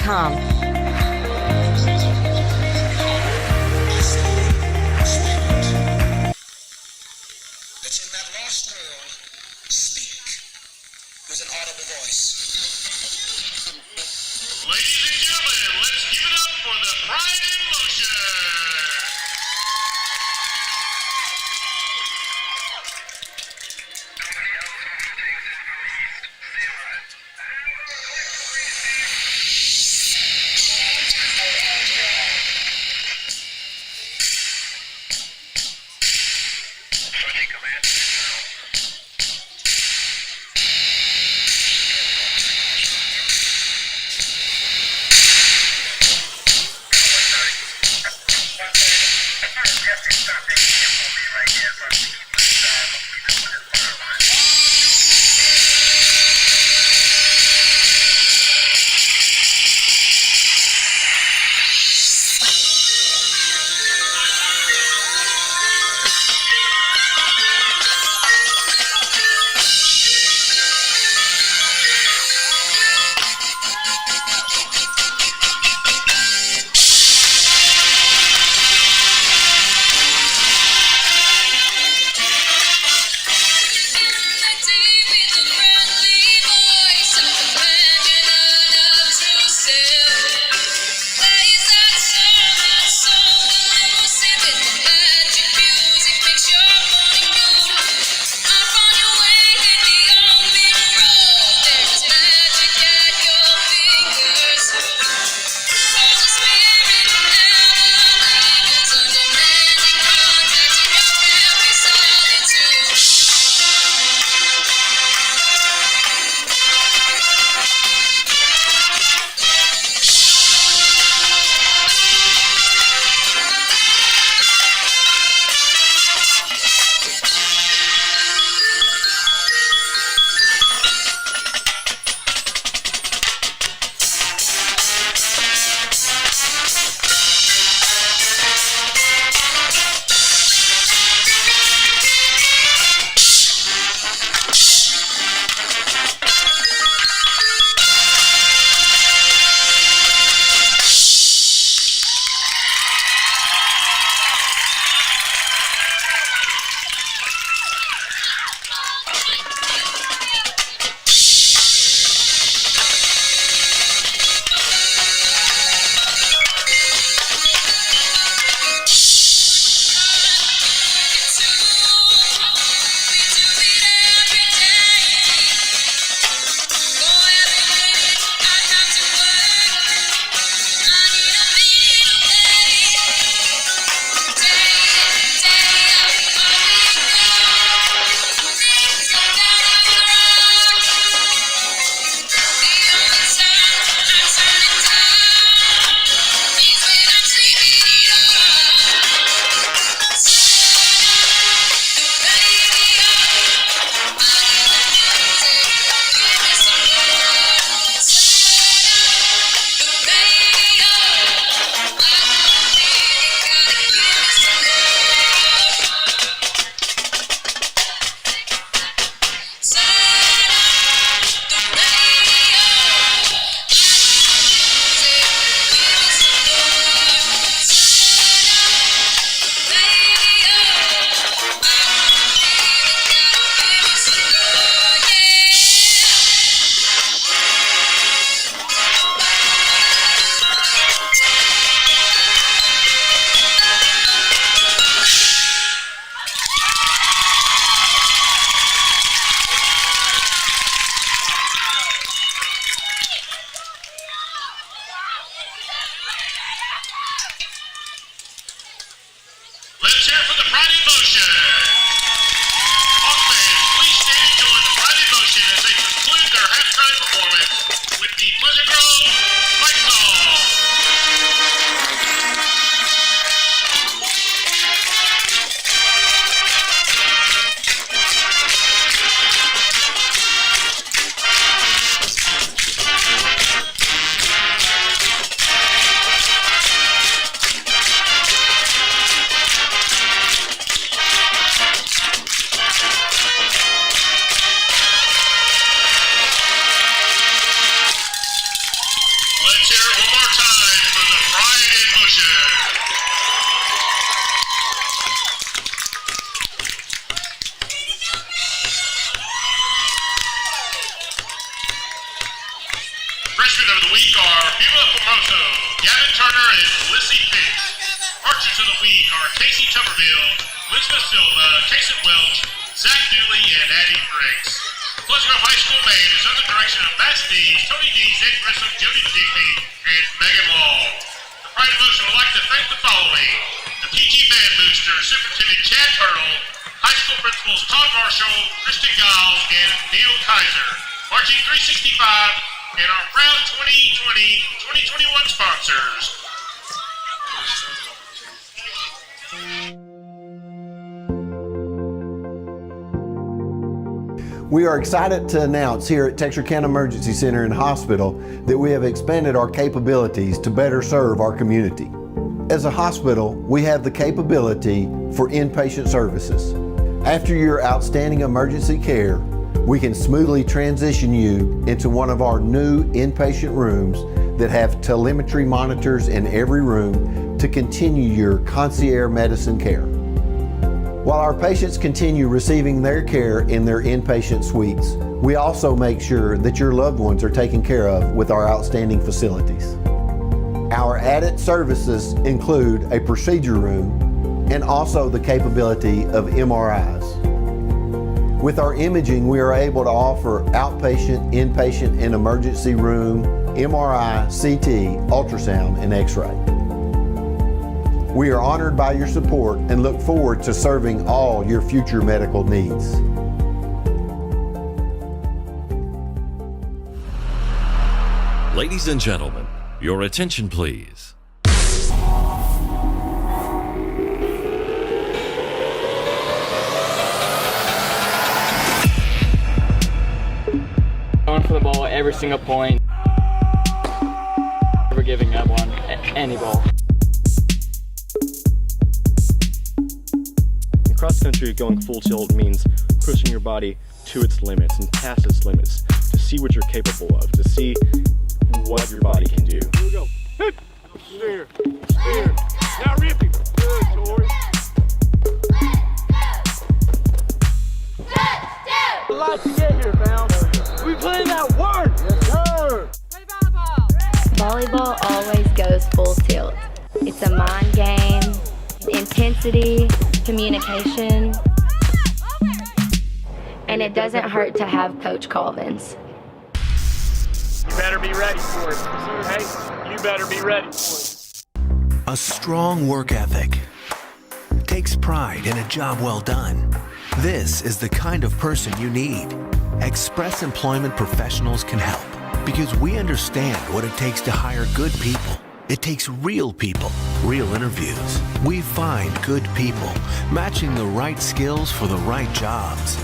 Speaker 11: With an audible voice. Ladies and gentlemen, let's give it up for the Pride in Motion. Freshmen of the week are Beulah Formoso, Gavin Turner, and Lissy Pitts. Archers of the week are Casey Tuberville, Elizabeth Silva, Casey Welch, Zach Dooley, and Addie Briggs. Pleasant Grove High School Band is under the direction of Bass Dees, Tony Dees, Ed Grissom, Jody Digby, and Megan Law. The Pride of Motion would like to thank the following: the PG Band Booster, Superintendent Chad Turtle, High School Principals Todd Marshall, Kristen Giles, and Neil Kaiser. Marching 365, and our proud 2020-2021 sponsors.
Speaker 14: We are excited to announce here at Texarkana Emergency Center and Hospital that we have expanded our capabilities to better serve our community. As a hospital, we have the capability for inpatient services. After your outstanding emergency care, we can smoothly transition you into one of our new inpatient rooms that have telemetry monitors in every room to continue your concierge medicine care. While our patients continue receiving their care in their inpatient suites, we also make sure that your loved ones are taken care of with our outstanding facilities. Our added services include a procedure room and also the capability of MRIs. With our imaging, we are able to offer outpatient, inpatient, and emergency room, MRI, CT, ultrasound, and X-ray. We are honored by your support and look forward to serving all your future medical needs.
Speaker 6: Ladies and gentlemen, your attention please.
Speaker 7: Going for the ball every single point. Never giving up on any ball.
Speaker 8: Cross country going full tilt means pushing your body to its limits and past its limits to see what you're capable of, to see what your body can do.
Speaker 9: Here we go. Hit. Steer. Steer. Now rip him. Good, Tori. I'd like to get here, pal. We playing that work. Yes, sir.
Speaker 10: Volleyball always goes full tilt. It's a mind game, intensity, communication, and it doesn't hurt to have Coach Colvins.
Speaker 9: You better be ready for it. Hey, you better be ready for it.
Speaker 13: A strong work ethic takes pride in a job well done. This is the kind of person you need. Express Employment Professionals can help because we understand what it takes to hire good people. It takes real people, real interviews. We find good people, matching the right skills for the right jobs.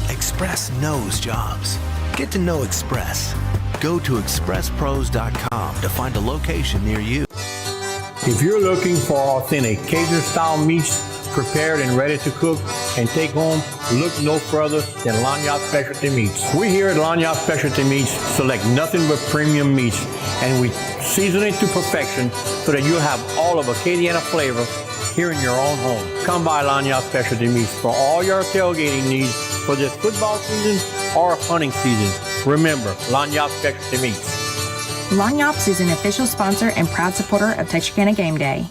Speaker 13: Express knows jobs. Get to know Express. Go to expresspros.com to find a location near you.
Speaker 16: If you're looking for authentic Cajun-style meats prepared and ready to cook and take home, look no further than Lanyard Specialty Meats. We here at Lanyard Specialty Meats select nothing but premium meats, and we season it to perfection so that you'll have all of Acadiana flavor here in your own home. Come by Lanyard Specialty Meats for all your tailgating needs for this football season or hunting season. Remember, Lanyard Specialty Meats.
Speaker 17: Lanyards is an official sponsor and proud supporter of Texarkana Game Day.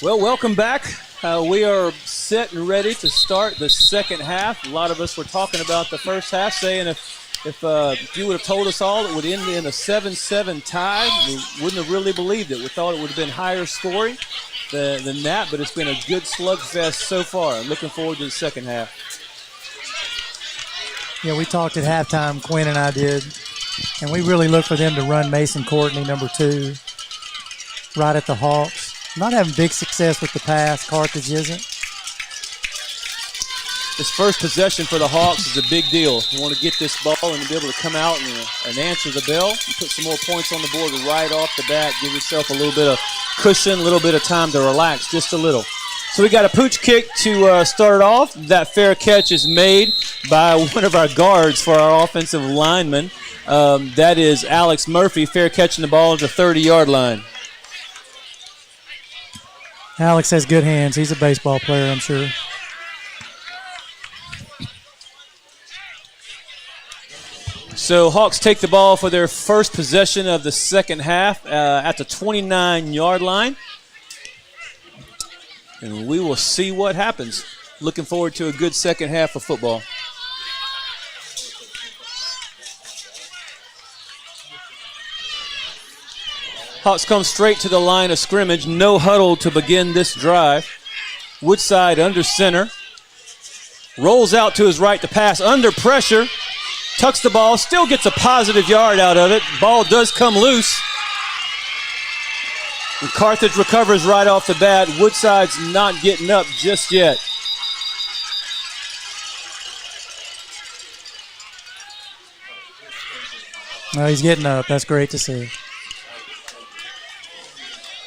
Speaker 22: Well, welcome back. We are set and ready to start the second half. A lot of us were talking about the first half, saying if you would have told us all it would end in a 7-7 tie, we wouldn't have really believed it. We thought it would have been higher scoring than that, but it's been a good slugfest so far. I'm looking forward to the second half.
Speaker 12: Yeah, we talked at halftime, Quinn and I did, and we really look for them to run Mason Courtney, number 2, right at the Hawks. Not having big success with the pass. Carthage isn't.
Speaker 22: This first possession for the Hawks is a big deal. You want to get this ball and be able to come out and answer the bell. You put some more points on the board right off the bat. Give yourself a little bit of cushion, a little bit of time to relax, just a little. So we got a pooch kick to start off. That fair catch is made by one of our guards for our offensive lineman. That is Alex Murphy, fair catching the ball at the 30-yard line.
Speaker 12: Alex has good hands. He's a baseball player, I'm sure.
Speaker 22: So Hawks take the ball for their first possession of the second half at the 29-yard line. And we will see what happens. Looking forward to a good second half of football. Hawks come straight to the line of scrimmage. No huddle to begin this drive. Woodside under center. Rolls out to his right to pass under pressure. Tucks the ball, still gets a positive yard out of it. Ball does come loose. And Carthage recovers right off the bat. Woodside's not getting up just yet.
Speaker 12: No, he's getting up. That's great to see.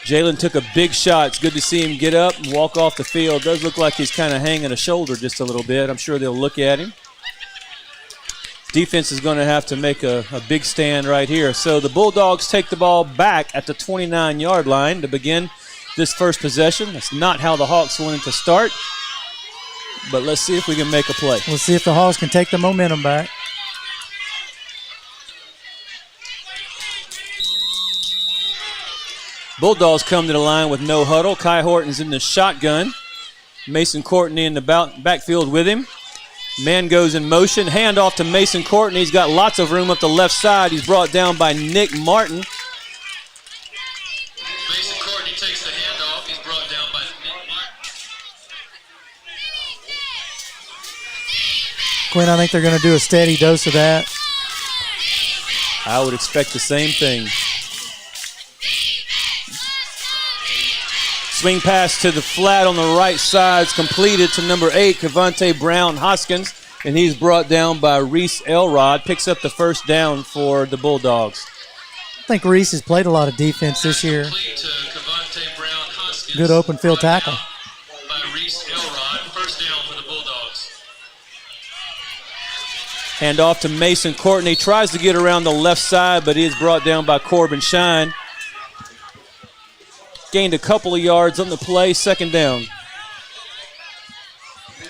Speaker 22: Jalen took a big shot. It's good to see him get up and walk off the field. Does look like he's kind of hanging a shoulder just a little bit. I'm sure they'll look at him. Defense is going to have to make a big stand right here. So the Bulldogs take the ball back at the 29-yard line to begin this first possession. That's not how the Hawks wanted to start, but let's see if we can make a play.
Speaker 12: We'll see if the Hawks can take the momentum back.
Speaker 22: Bulldogs come to the line with no huddle. Kai Horton's in the shotgun. Mason Courtney in the backfield with him. Man goes in motion. Hand off to Mason Courtney. He's got lots of room up the left side. He's brought down by Nick Martin.
Speaker 11: Mason Courtney takes the handoff. He's brought down by Nick Martin.
Speaker 12: Quinn, I think they're going to do a steady dose of that.
Speaker 22: I would expect the same thing. Swing pass to the flat on the right side is completed to number 8, Cavante Brown Hoskins, and he's brought down by Reese Elrod. Picks up the first down for the Bulldogs.
Speaker 12: I think Reese has played a lot of defense this year. Good open field tackle.
Speaker 11: By Reese Elrod, first down for the Bulldogs.
Speaker 22: Hand off to Mason Courtney. Tries to get around the left side, but he is brought down by Corbin Shine. Gained a couple of yards on the play, second down.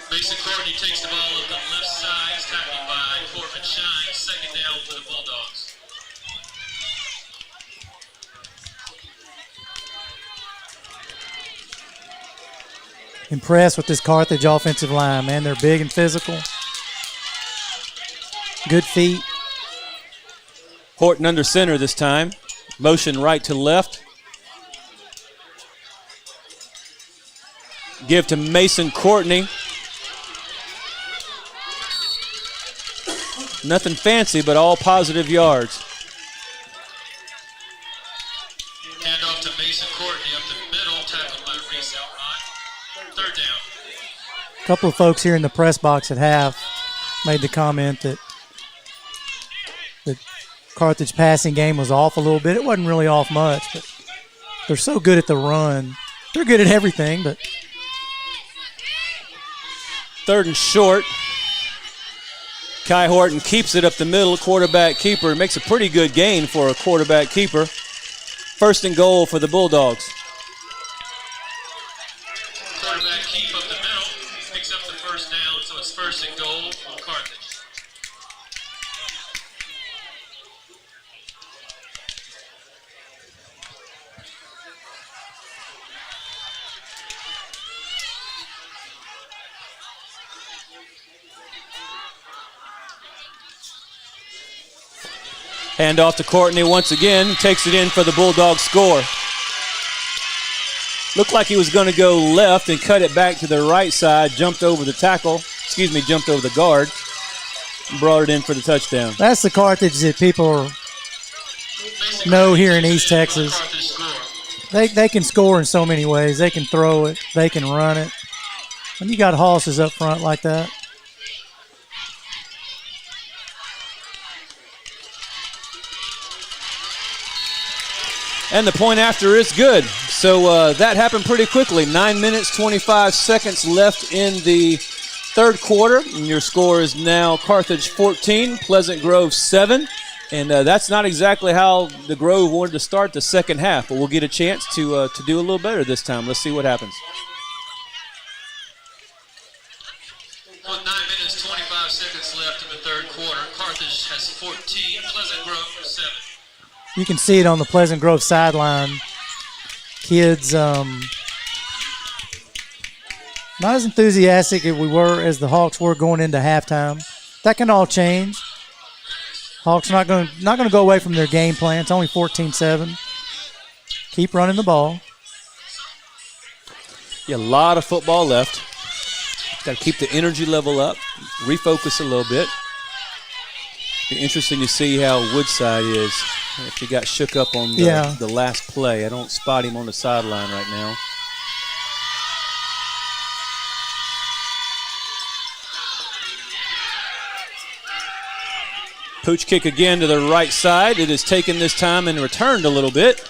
Speaker 11: Mason Courtney takes the ball up the left side, tackled by Corbin Shine, second down for the Bulldogs.
Speaker 12: Impressed with this Carthage offensive line, man. They're big and physical. Good feet.
Speaker 22: Horton under center this time. Motion right to left. Give to Mason Courtney. Nothing fancy, but all positive yards.
Speaker 11: Hand off to Mason Courtney up the middle, tackled by Reese Elrod. Third down.
Speaker 12: A couple of folks here in the press box at half made the comment that the Carthage passing game was off a little bit. It wasn't really off much, but they're so good at the run. They're good at everything, but
Speaker 22: third and short. Kai Horton keeps it up the middle. Quarterback keeper makes a pretty good gain for a quarterback keeper. First and goal for the Bulldogs.
Speaker 11: Quarterback keep up the middle, picks up the first down, so it's first and goal from Carthage.
Speaker 22: Hand off to Courtney once again. Takes it in for the Bulldogs score. Looked like he was going to go left and cut it back to the right side. Jumped over the jumped over the guard. And brought it in for the touchdown.
Speaker 12: That's the Carthage that people know here in East Texas. They can score in so many ways. They can throw it. They can run it. When you got hosses up front like that.
Speaker 22: And the point after is good. So that happened pretty quickly. 9 minutes, 25 seconds left in the third quarter. And your score is now Carthage 14, Pleasant Grove 7. And that's not exactly how the Grove wanted to start the second half. But we'll get a chance to do a little better this time. Let's see what happens.
Speaker 11: 9 minutes, 25 seconds left in the third quarter. Carthage has 14, Pleasant Grove 7.
Speaker 12: You can see it on the Pleasant Grove sideline. Kids not as enthusiastic as the Hawks were going into halftime. That can all change. Hawks not going to go away from their game plan. It's only 14-7. Keep running the ball.
Speaker 22: Yeah, a lot of football left. Got to keep the energy level up, refocus a little bit. Be interesting to see how Woodside is. If he got shook up on the last play. I don't spot him on the sideline right now. Pooch kick again to the right side. It is taken this time and returned a little bit.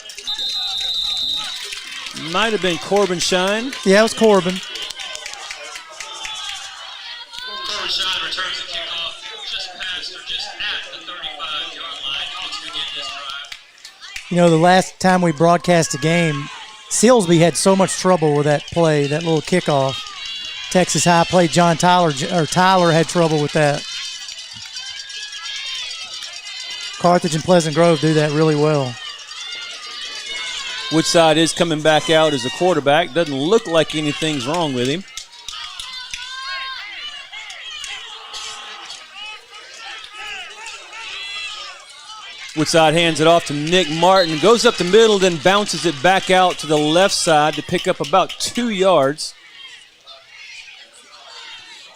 Speaker 22: Might have been Corbin Shine.
Speaker 12: Yeah, it was Corbin.
Speaker 11: Corbin Shine returns the kickoff just past or just at the 35-yard line. Hawks begin this drive.
Speaker 12: You know, the last time we broadcast a game, Silsby had so much trouble with that play, that little kickoff. Texas High played Tyler had trouble with that. Carthage and Pleasant Grove do that really well.
Speaker 22: Woodside is coming back out as a quarterback. Doesn't look like anything's wrong with him. Woodside hands it off to Nick Martin. Goes up the middle, then bounces it back out to the left side to pick up about 2 yards.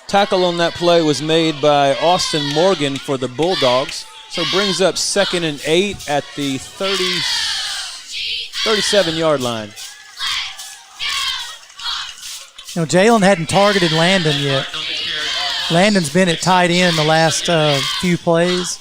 Speaker 22: Tackle on that play was made by Austin Morgan for the Bulldogs. So brings up 2nd and 8 at the 37-yard line.
Speaker 12: You know, Jalen hadn't targeted Landon yet. Landon's been at tight end the last few plays.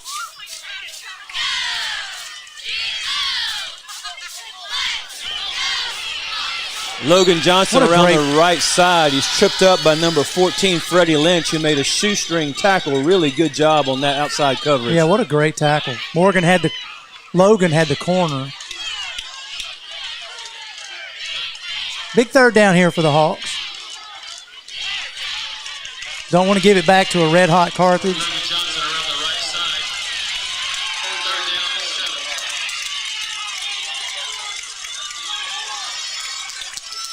Speaker 22: Logan Johnson around the right side. He's tripped up by number 14, Freddie Lynch, who made a shoestring tackle. Really good job on that outside coverage.
Speaker 12: Yeah, what a great tackle. Logan had the corner. Big third down here for the Hawks. Don't want to give it back to a red-hot Carthage.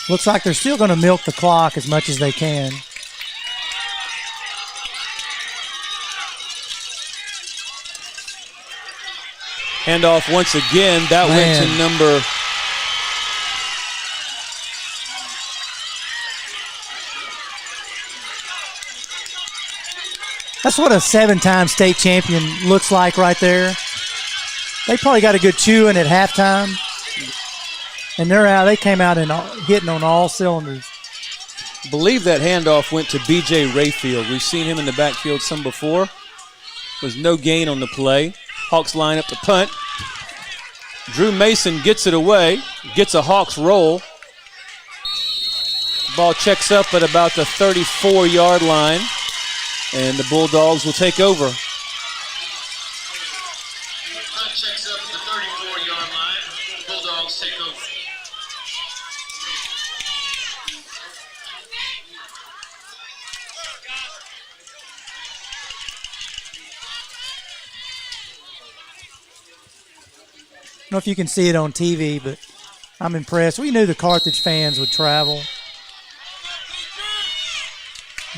Speaker 12: Looks like they're still going to milk the clock as much as they can.
Speaker 22: Handoff once again. That went to number...
Speaker 12: That's what a 7-time state champion looks like right there. They probably got a good chewing at halftime. And they're out. They came out and hitting on all cylinders.
Speaker 22: Believe that handoff went to B.J. Rayfield. We've seen him in the backfield some before. Was no gain on the play. Hawks line up to punt. Drew Mason gets it away. Gets a Hawks roll. Ball checks up at about the 34-yard line. And the Bulldogs will take over.
Speaker 11: Punt checks up at the 34-yard line. Bulldogs take over.
Speaker 12: I don't know if you can see it on TV, but I'm impressed. We knew the Carthage fans would travel.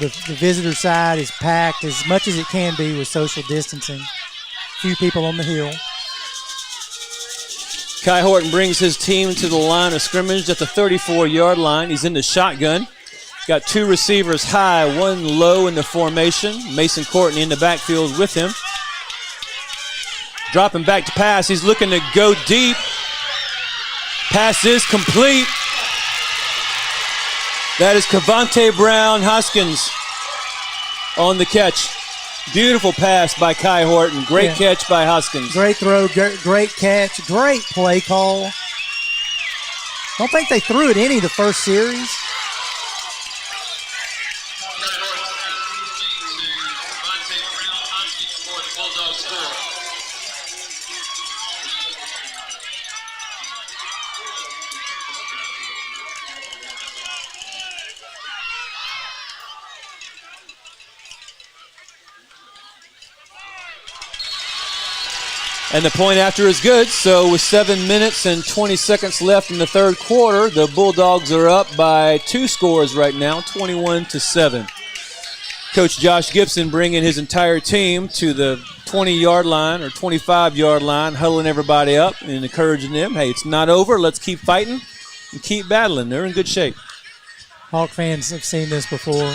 Speaker 12: The visitor side is packed as much as it can be with social distancing. Few people on the hill.
Speaker 22: Kai Horton brings his team to the line of scrimmage at the 34-yard line. He's in the shotgun. Got two receivers high, one low in the formation. Mason Courtney in the backfield with him. Dropping back to pass. He's looking to go deep. Pass is complete. That is Cavante Brown Hoskins on the catch. Beautiful pass by Kai Horton. Great catch by Hoskins.
Speaker 12: Great throw, great catch, great play call. Don't think they threw it any the first series.
Speaker 22: And the point after is good. So with 7 minutes and 20 seconds left in the third quarter, the Bulldogs are up by 2 scores right now, 21-7. Coach Josh Gibson bringing his entire team to the 20-yard line or 25-yard line, huddling everybody up and encouraging them, hey, it's not over. Let's keep fighting and keep battling. They're in good shape.
Speaker 12: Hawk fans have seen this before.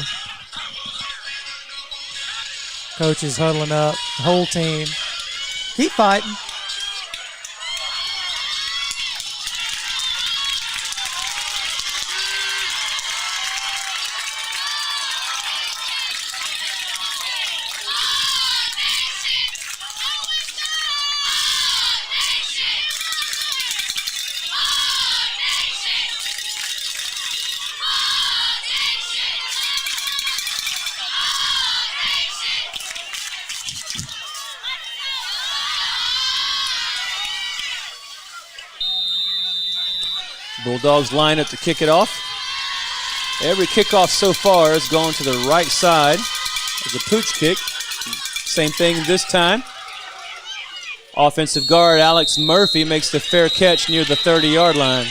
Speaker 12: Coaches huddling up, the whole team. Keep fighting.
Speaker 22: Bulldogs line up to kick it off. Every kickoff so far has gone to the right side as a pooch kick. Same thing this time. Offensive guard Alex Murphy makes the fair catch near the 30-yard line.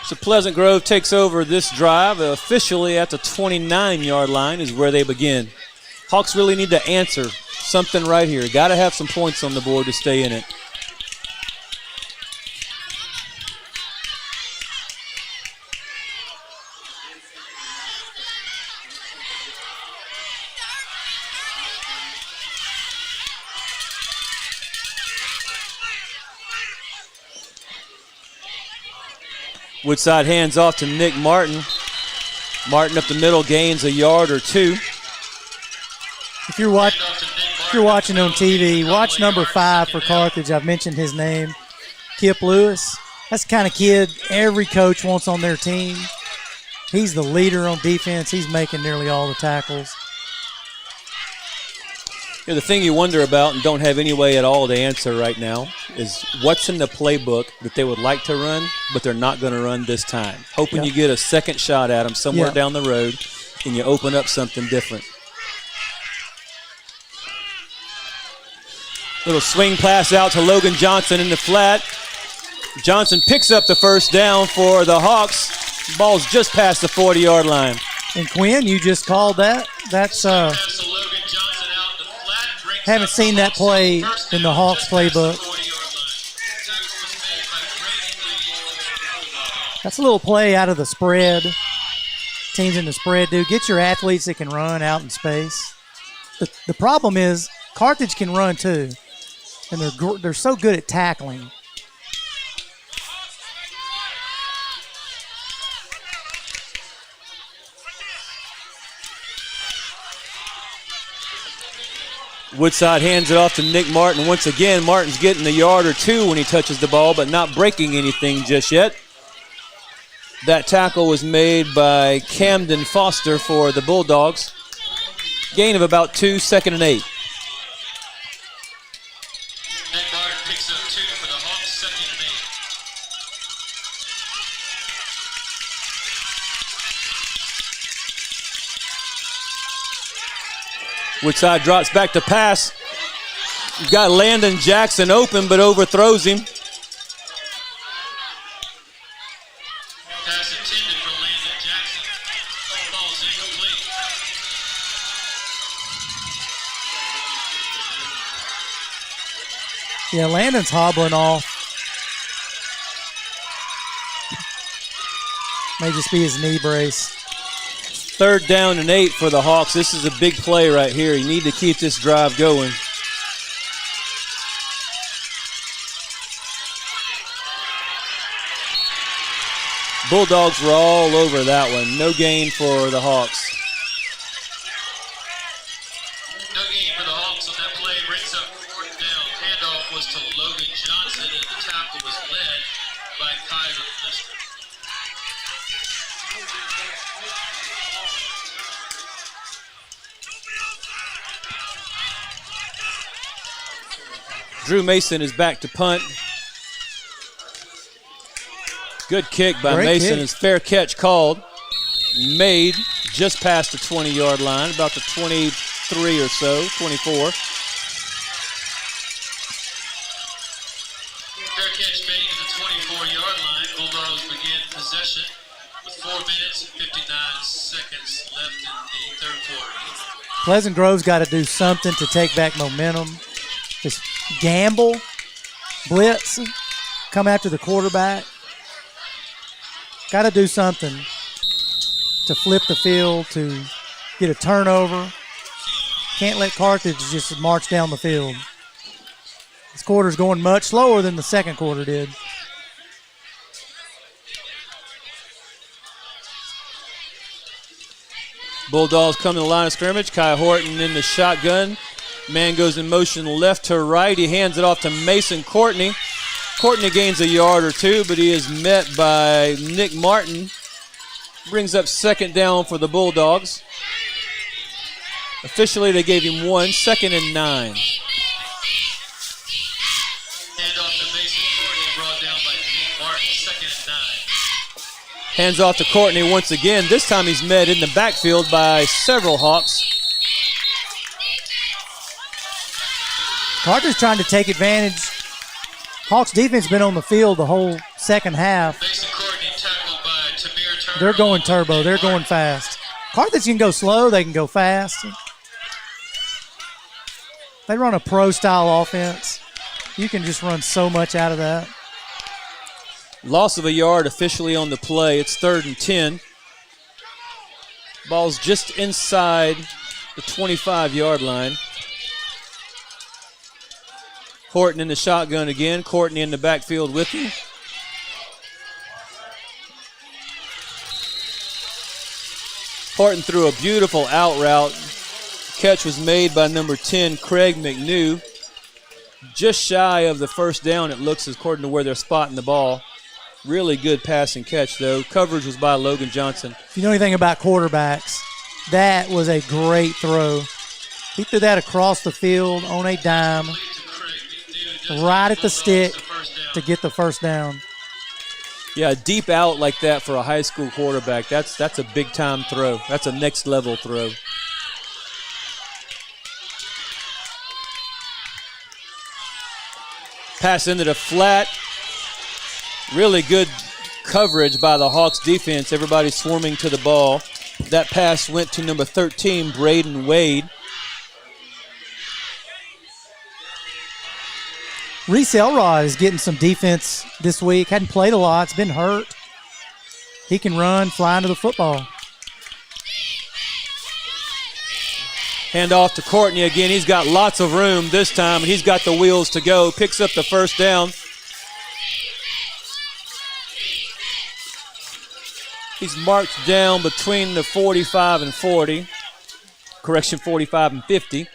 Speaker 22: So Pleasant Grove takes over this drive officially at the 29-yard line is where they begin. Hawks really need to answer something right here. Got to have some points on the board to stay in it. Woodside hands off to Nick Martin. Martin up the middle, gains a yard or two.
Speaker 12: If you're watching on TV, watch number 5 for Carthage. I've mentioned his name, Kip Lewis. That's the kind of kid every coach wants on their team. He's the leader on defense. He's making nearly all the tackles.
Speaker 22: Yeah, the thing you wonder about and don't have any way at all to answer right now is what's in the playbook that they would like to run, but they're not going to run this time. Hoping you get a second shot at them somewhere down the road and you open up something different. Little swing pass out to Logan Johnson in the flat. Johnson picks up the first down for the Hawks. Ball's just past the 40-yard line.
Speaker 12: And Quinn, you just called that. That's haven't seen that play in the Hawks playbook. That's a little play out of the spread. Teams in the spread do. Get your athletes that can run out in space. The problem is Carthage can run too. And they're so good at tackling.
Speaker 22: Woodside hands it off to Nick Martin. Once again, Martin's getting a yard or two when he touches the ball, but not breaking anything just yet. That tackle was made by Camden Foster for the Bulldogs. Gain of about 2, 2nd and 8. Woodside drops back to pass. You've got Landon Jackson open, but overthrows him.
Speaker 11: Pass intended for Landon Jackson. Ball's incomplete.
Speaker 12: Yeah, Landon's hobbling off. May just be his knee brace.
Speaker 22: 3rd down and 8 for the Hawks. This is a big play right here. You need to keep this drive going. Bulldogs were all over that one. No gain for the Hawks.
Speaker 11: No gain for the Hawks on that play. Brings up 4th down. Handoff was to Logan Johnson, and the tackle was led by Kyle Lister.
Speaker 22: Drew Mason is back to punt. Good kick by
Speaker 12: Great
Speaker 22: Mason.
Speaker 12: kick.
Speaker 22: His fair catch called. Made just past the 20-yard line, about the 23 or so, 24.
Speaker 11: Fair catch made to the 24-yard line. Bulldogs begin possession with 4 minutes and 59 seconds left in the 3rd quarter.
Speaker 12: Pleasant Grove's got to do something to take back momentum. Just gamble, blitz, come after the quarterback. Got to do something to flip the field, to get a turnover. Can't let Carthage just march down the field. This quarter's going much slower than the second quarter did.
Speaker 22: Bulldogs come to the line of scrimmage. Kai Horton in the shotgun. Man goes in motion left to right. He hands it off to Mason Courtney. Courtney gains a yard or two, but he is met by Nick Martin. Brings up 2nd down for the Bulldogs. Officially, they gave him 1, 2nd and 9.
Speaker 11: Handoff to Mason Courtney, brought down by Nick Martin, 2nd and 9.
Speaker 22: Hands off to Courtney once again. This time he's met in the backfield by several Hawks.
Speaker 12: Carter's trying to take advantage. Hawks defense been on the field the whole second half.
Speaker 11: Mason Courtney tackled by Tamir Turner.
Speaker 12: They're going turbo. They're going fast. Carthage can go slow. They can go fast. They run a pro-style offense. You can just run so much out of that.
Speaker 22: Loss of a yard officially on the play. It's 3rd and 10. Ball's just inside the 25-yard line. Horton in the shotgun again. Courtney in the backfield with him. Horton threw a beautiful out route. Catch was made by number 10, Craig McNew. Just shy of the 1st down, it looks, according to where they're spotting the ball. Really good passing catch, though. Coverage was by Logan Johnson.
Speaker 12: If you know anything about quarterbacks, that was a great throw. He threw that across the field on a dime, right at the stick to get the 1st down.
Speaker 22: Yeah, a deep out like that for a high school quarterback, that's a big-time throw. That's a next-level throw. Pass into the flat. Really good coverage by the Hawks defense. Everybody swarming to the ball. That pass went to number 13, Braden Wade.
Speaker 12: Reese Elrod is getting some defense this week. Hadn't played a lot. It's been hurt. He can run, fly into the football.
Speaker 22: Hand off to Courtney again. He's got lots of room this time, and he's got the wheels to go. Picks up the 1st down. He's marked down between the 45 and 40. Correction, 45 and 50.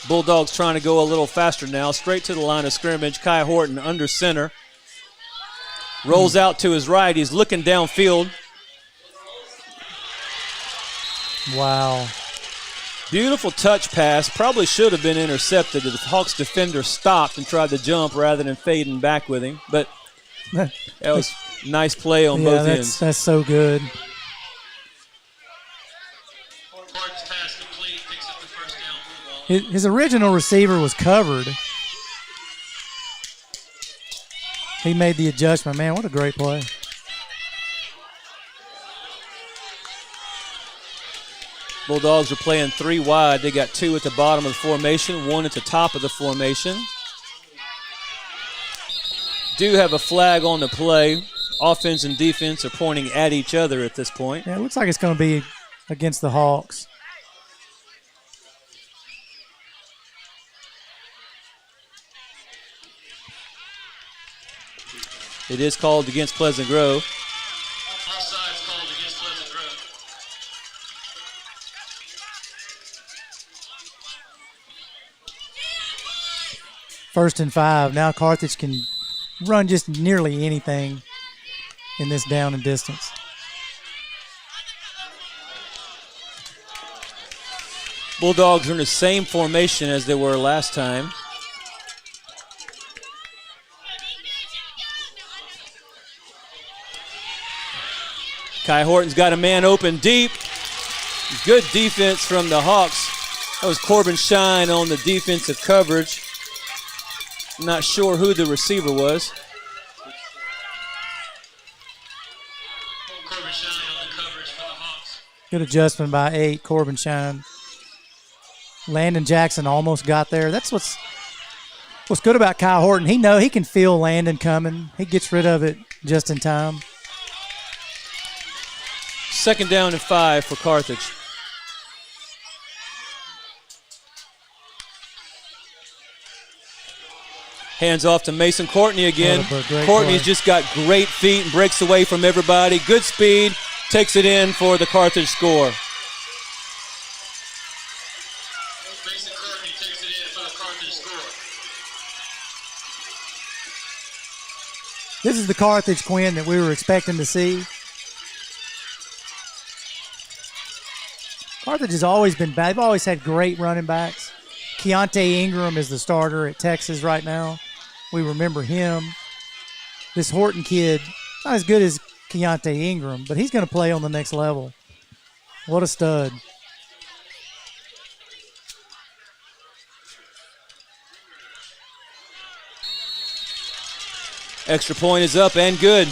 Speaker 22: Bulldogs trying to go a little faster now. Straight to the line of scrimmage. Kai Horton under center. Rolls out to his right. He's looking downfield.
Speaker 12: Wow.
Speaker 22: Beautiful touch pass. Probably should have been intercepted. The Hawks defender stopped and tried to jump rather than fading back with him. But that was nice play on both ends.
Speaker 12: That's so good. His original receiver was covered. He made the adjustment. Man, what a great play.
Speaker 22: Bulldogs are playing 3 wide. They got 2 at the bottom of the formation, 1 at the top of the formation. Do have a flag on the play. Offense and defense are pointing at each other at this point.
Speaker 12: Yeah, it looks like it's going to be against the Hawks.
Speaker 22: It is called against Pleasant Grove.
Speaker 11: Offsides called against Pleasant Grove.
Speaker 12: First and 5. Now Carthage can run just nearly anything in this down and distance.
Speaker 22: Bulldogs are in the same formation as they were last time. Kai Horton's got a man open deep. Good defense from the Hawks. That was Corbin Shine on the defensive coverage. Not sure who the receiver was.
Speaker 11: Corbin Shine on the coverage for the Hawks.
Speaker 12: Good adjustment by 8, Corbin Shine. Landon Jackson almost got there. That's what's good about Kai Horton. He can feel Landon coming. He gets rid of it just in time.
Speaker 22: 2nd down and 5 for Carthage. Hands off to Mason Courtney again. Courtney's just got great feet and breaks away from everybody. Good speed, takes it in for the Carthage score.
Speaker 11: Mason Courtney takes it in for the Carthage score.
Speaker 12: This is the Carthage, Quinn, that we were expecting to see. Carthage has always been bad. They've always had great running backs. Keontae Ingram is the starter at Texas right now. We remember him. This Horton kid, not as good as Keontae Ingram, but he's going to play on the next level. What a stud.
Speaker 22: Extra point is up and good.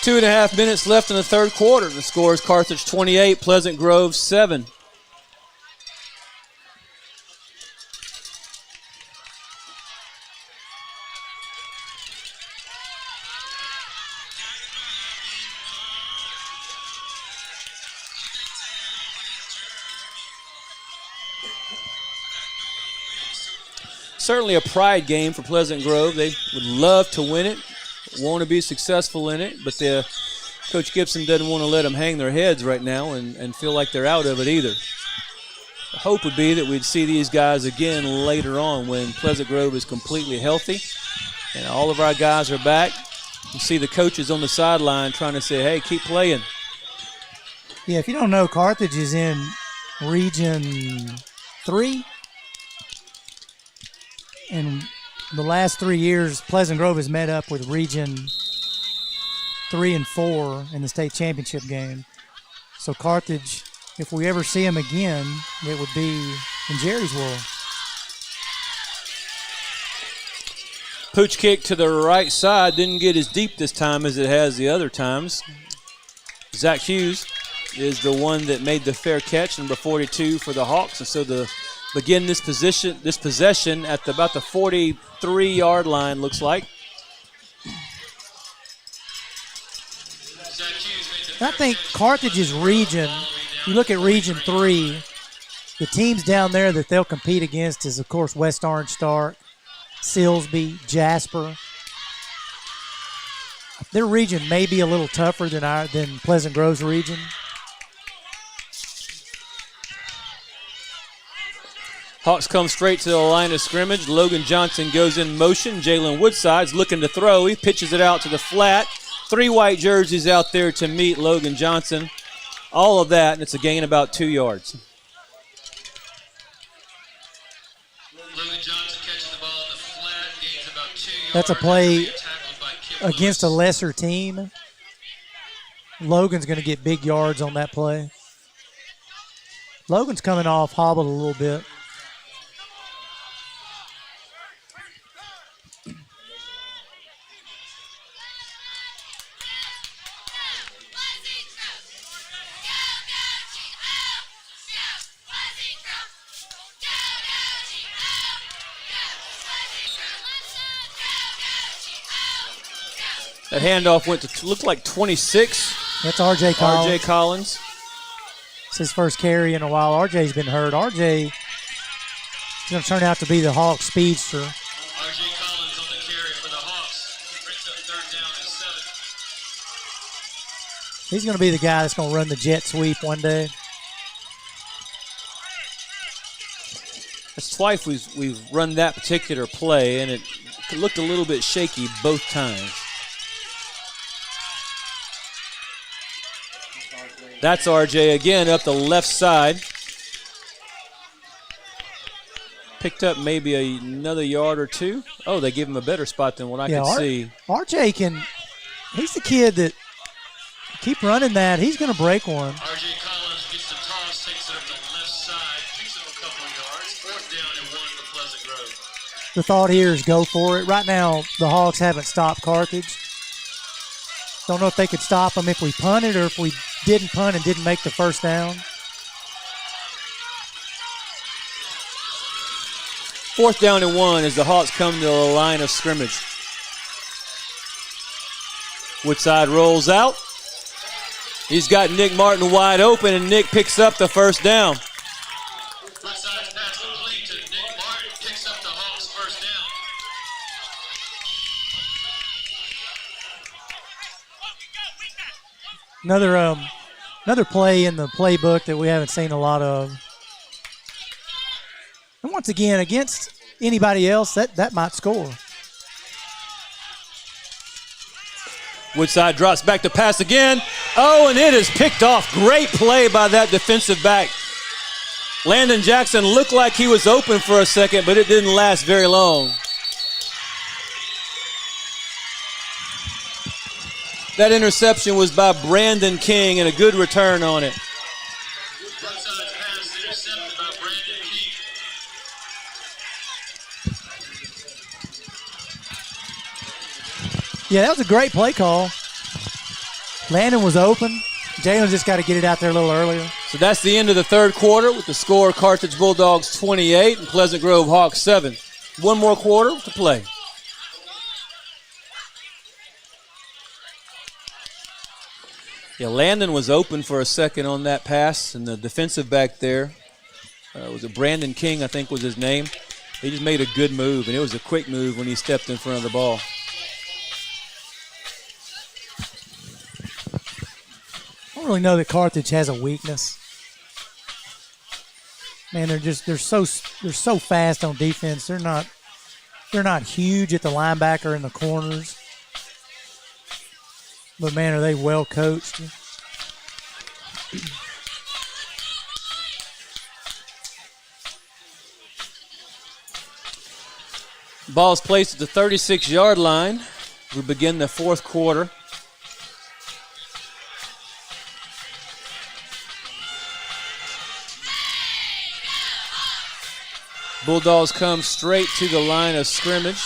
Speaker 22: 2.5 minutes left in the third quarter. The score is Carthage 28, Pleasant Grove 7. Certainly a pride game for Pleasant Grove. They would love to win it, want to be successful in it, but Coach Gibson doesn't want to let them hang their heads right now and feel like they're out of it either. The hope would be that we'd see these guys again later on when Pleasant Grove is completely healthy and all of our guys are back. You see the coaches on the sideline trying to say, hey, keep playing.
Speaker 12: Yeah, if you don't know, Carthage is in Region 3. In the last 3 years, Pleasant Grove has met up with Region 3 and 4 in the state championship game. So Carthage, if we ever see them again, it would be in Jerry's world.
Speaker 22: Pooch kick to the right side. Didn't get as deep this time as it has the other times. Zach Hughes is the one that made the fair catch, number 42 for the Hawks. And so begin this possession at about the 43-yard line, looks like.
Speaker 12: I think Carthage's region, you look at Region 3, the teams down there that they'll compete against is, of course, West Orange Stark, Silsbee, Jasper. Their region may be a little tougher than Pleasant Grove's region.
Speaker 22: Hawks come straight to the line of scrimmage. Logan Johnson goes in motion. Jalen Woodside's looking to throw. He pitches it out to the flat. 3 white jerseys out there to meet Logan Johnson. All of that, and it's a gain about 2 yards.
Speaker 11: Logan Johnson catches the ball in the flat, gains about 2 yards.
Speaker 12: That's a play against a lesser team. Logan's going to get big yards on that play. Logan's coming off hobbled a little bit.
Speaker 22: That handoff went to looked like 26.
Speaker 12: That's R.J. Collins.
Speaker 22: R.J. Collins.
Speaker 12: It's his first carry in a while. R.J.'s been hurt. R.J. is going to turn out to be the Hawk speedster.
Speaker 11: R.J. Collins on the carry for the Hawks. Brings up 3rd down and 7.
Speaker 12: He's going to be the guy that's going to run the jet sweep one day.
Speaker 22: That's twice we've run that particular play, and it looked a little bit shaky both times. That's RJ again up the left side. Picked up maybe another yard or two. Oh, they give him a better spot than what I could see.
Speaker 12: RJ he's the kid that keep running that. He's going to break one.
Speaker 11: R.J. Collins gets the toss, takes it up the left side, picks up a couple of yards. 4th down and 1 for Pleasant Grove.
Speaker 12: The thought here is go for it. Right now, the Hawks haven't stopped Carthage. Don't know if they could stop them if we punted or if we didn't punt and didn't make the 1st down.
Speaker 22: 4th down and 1 as the Hawks come to the line of scrimmage. Woodside rolls out. He's got Nick Martin wide open, and Nick picks up the 1st down.
Speaker 11: Woodside's pass complete to Nick Martin, picks up the Hawks' 1st down.
Speaker 12: Another play in the playbook that we haven't seen a lot of. And once again, against anybody else, that might score.
Speaker 22: Woodside drops back to pass again. Oh, and it is picked off. Great play by that defensive back. Landon Jackson looked like he was open for a second, but it didn't last very long. That interception was by Brandon King and a good return on it.
Speaker 11: Woodside's pass intercepted by Brandon King.
Speaker 12: Yeah, that was a great play call. Landon was open. Jalen just got to get it out there a little earlier.
Speaker 22: So that's the end of the 3rd quarter with the score Carthage Bulldogs 28 and Pleasant Grove Hawks 7. One more quarter to play. Yeah, Landon was open for a second on that pass, and the defensive back there, was it Brandon King, I think was his name. He just made a good move, and it was a quick move when he stepped in front of the ball.
Speaker 12: I don't really know that Carthage has a weakness. Man, they're so fast on defense. They're not huge at the linebacker and the corners. But man, are they well coached.
Speaker 22: Ball's placed at the 36-yard line. We begin the 4th quarter. Bulldogs come straight to the line of scrimmage.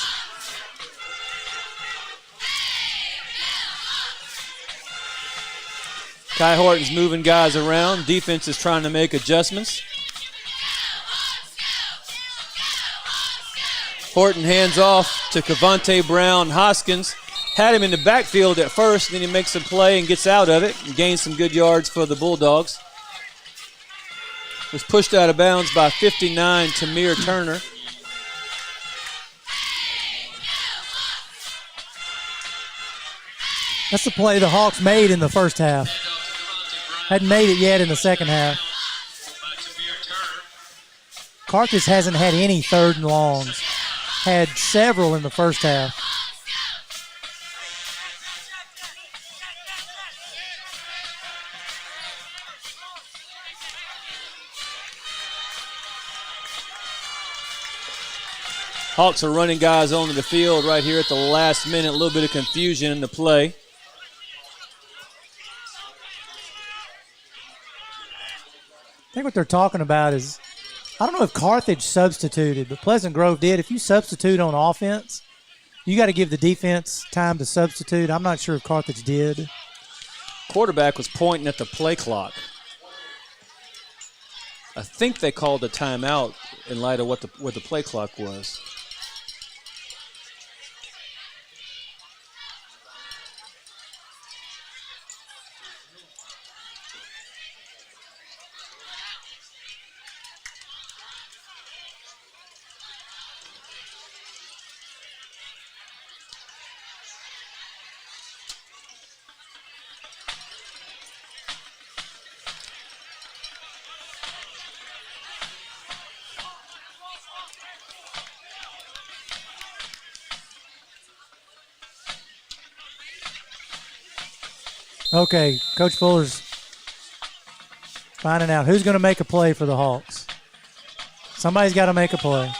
Speaker 22: Kai Horton's moving guys around. Defense is trying to make adjustments. Horton hands off to Cavante Brown Hoskins. Had him in the backfield at first, then he makes a play and gets out of it and gains some good yards for the Bulldogs. Was pushed out of bounds by 59, Tamir Turner.
Speaker 12: That's the play the Hawks made in the first half. Hadn't made it yet in the second half. Carthage hasn't had any 3rd and longs. Had several in the first half.
Speaker 22: Hawks are running guys onto the field right here at the last minute. A little bit of confusion in the play.
Speaker 12: I think what they're talking about is, I don't know if Carthage substituted, but Pleasant Grove did. If you substitute on offense, you got to give the defense time to substitute. I'm not sure if Carthage did.
Speaker 22: Quarterback was pointing at the play clock. I think they called a timeout in light of what the play clock was.
Speaker 12: Okay, Coach Fuller's finding out who's going to make a play for the Hawks. Somebody's got to make a play.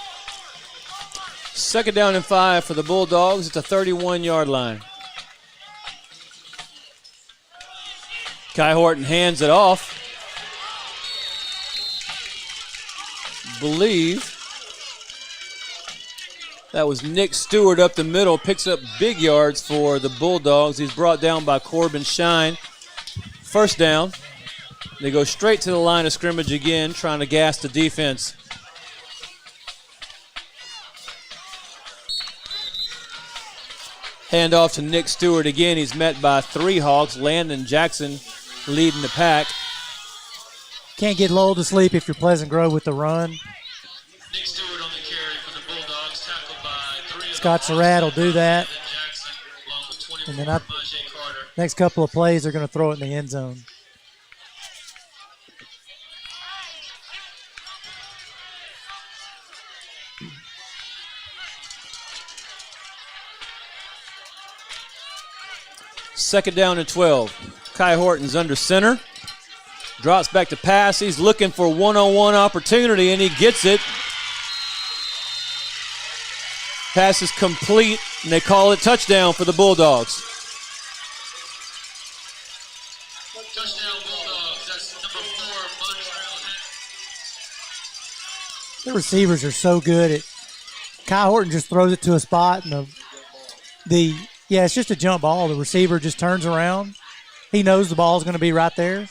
Speaker 22: 2nd down and 5 for the Bulldogs at the 31-yard line. Kai Horton hands it off. Believe that was Nick Stewart up the middle, picks up big yards for the Bulldogs. He's brought down by Corbin Shine. 1st down. They go straight to the line of scrimmage again, trying to gas the defense. Hand off to Nick Stewart again. He's met by 3 Hawks. Landon Jackson leading the pack.
Speaker 12: Can't get lulled to sleep if you're Pleasant Grove with the run.
Speaker 11: Nick Stewart on the carry for the Bulldogs, tackled by 3.
Speaker 12: Scott Surratt will do that. And then next couple of plays, they're going to throw it in the end zone.
Speaker 22: Second down and 12. Kai Horton's under center. Drops back to pass. He's looking for one-on-one opportunity, and he gets it. Pass is complete, and they call it touchdown for the Bulldogs.
Speaker 11: Touchdown Bulldogs. That's number 4, Montreal.
Speaker 12: The receivers are so good at. Kai Horton just throws it to a spot, and yeah, it's just a jump ball. The receiver just turns around. He knows the ball's going to be right there.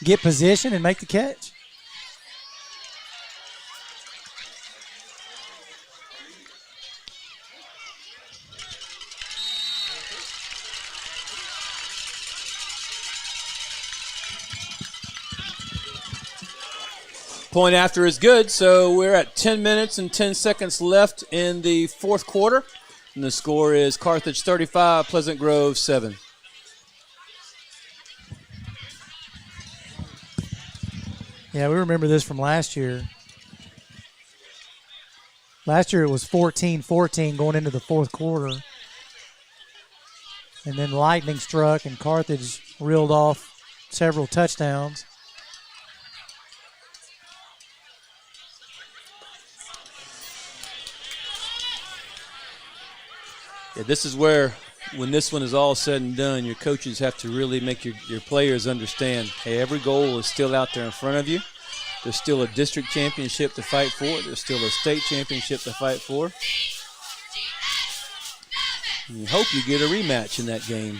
Speaker 12: Get position and make the catch.
Speaker 22: Point after is good, so we're at 10 minutes and 10 seconds left in the 4th quarter. And the score is Carthage 35, Pleasant Grove 7.
Speaker 12: Yeah, we remember this from last year. Last year it was 14-14 going into the 4th quarter. And then lightning struck and Carthage reeled off several touchdowns.
Speaker 22: Yeah, this is where, when this one is all said and done, your coaches have to really make your players understand, hey, every goal is still out there in front of you. There's still a district championship to fight for. There's still a state championship to fight for. And you hope you get a rematch in that game.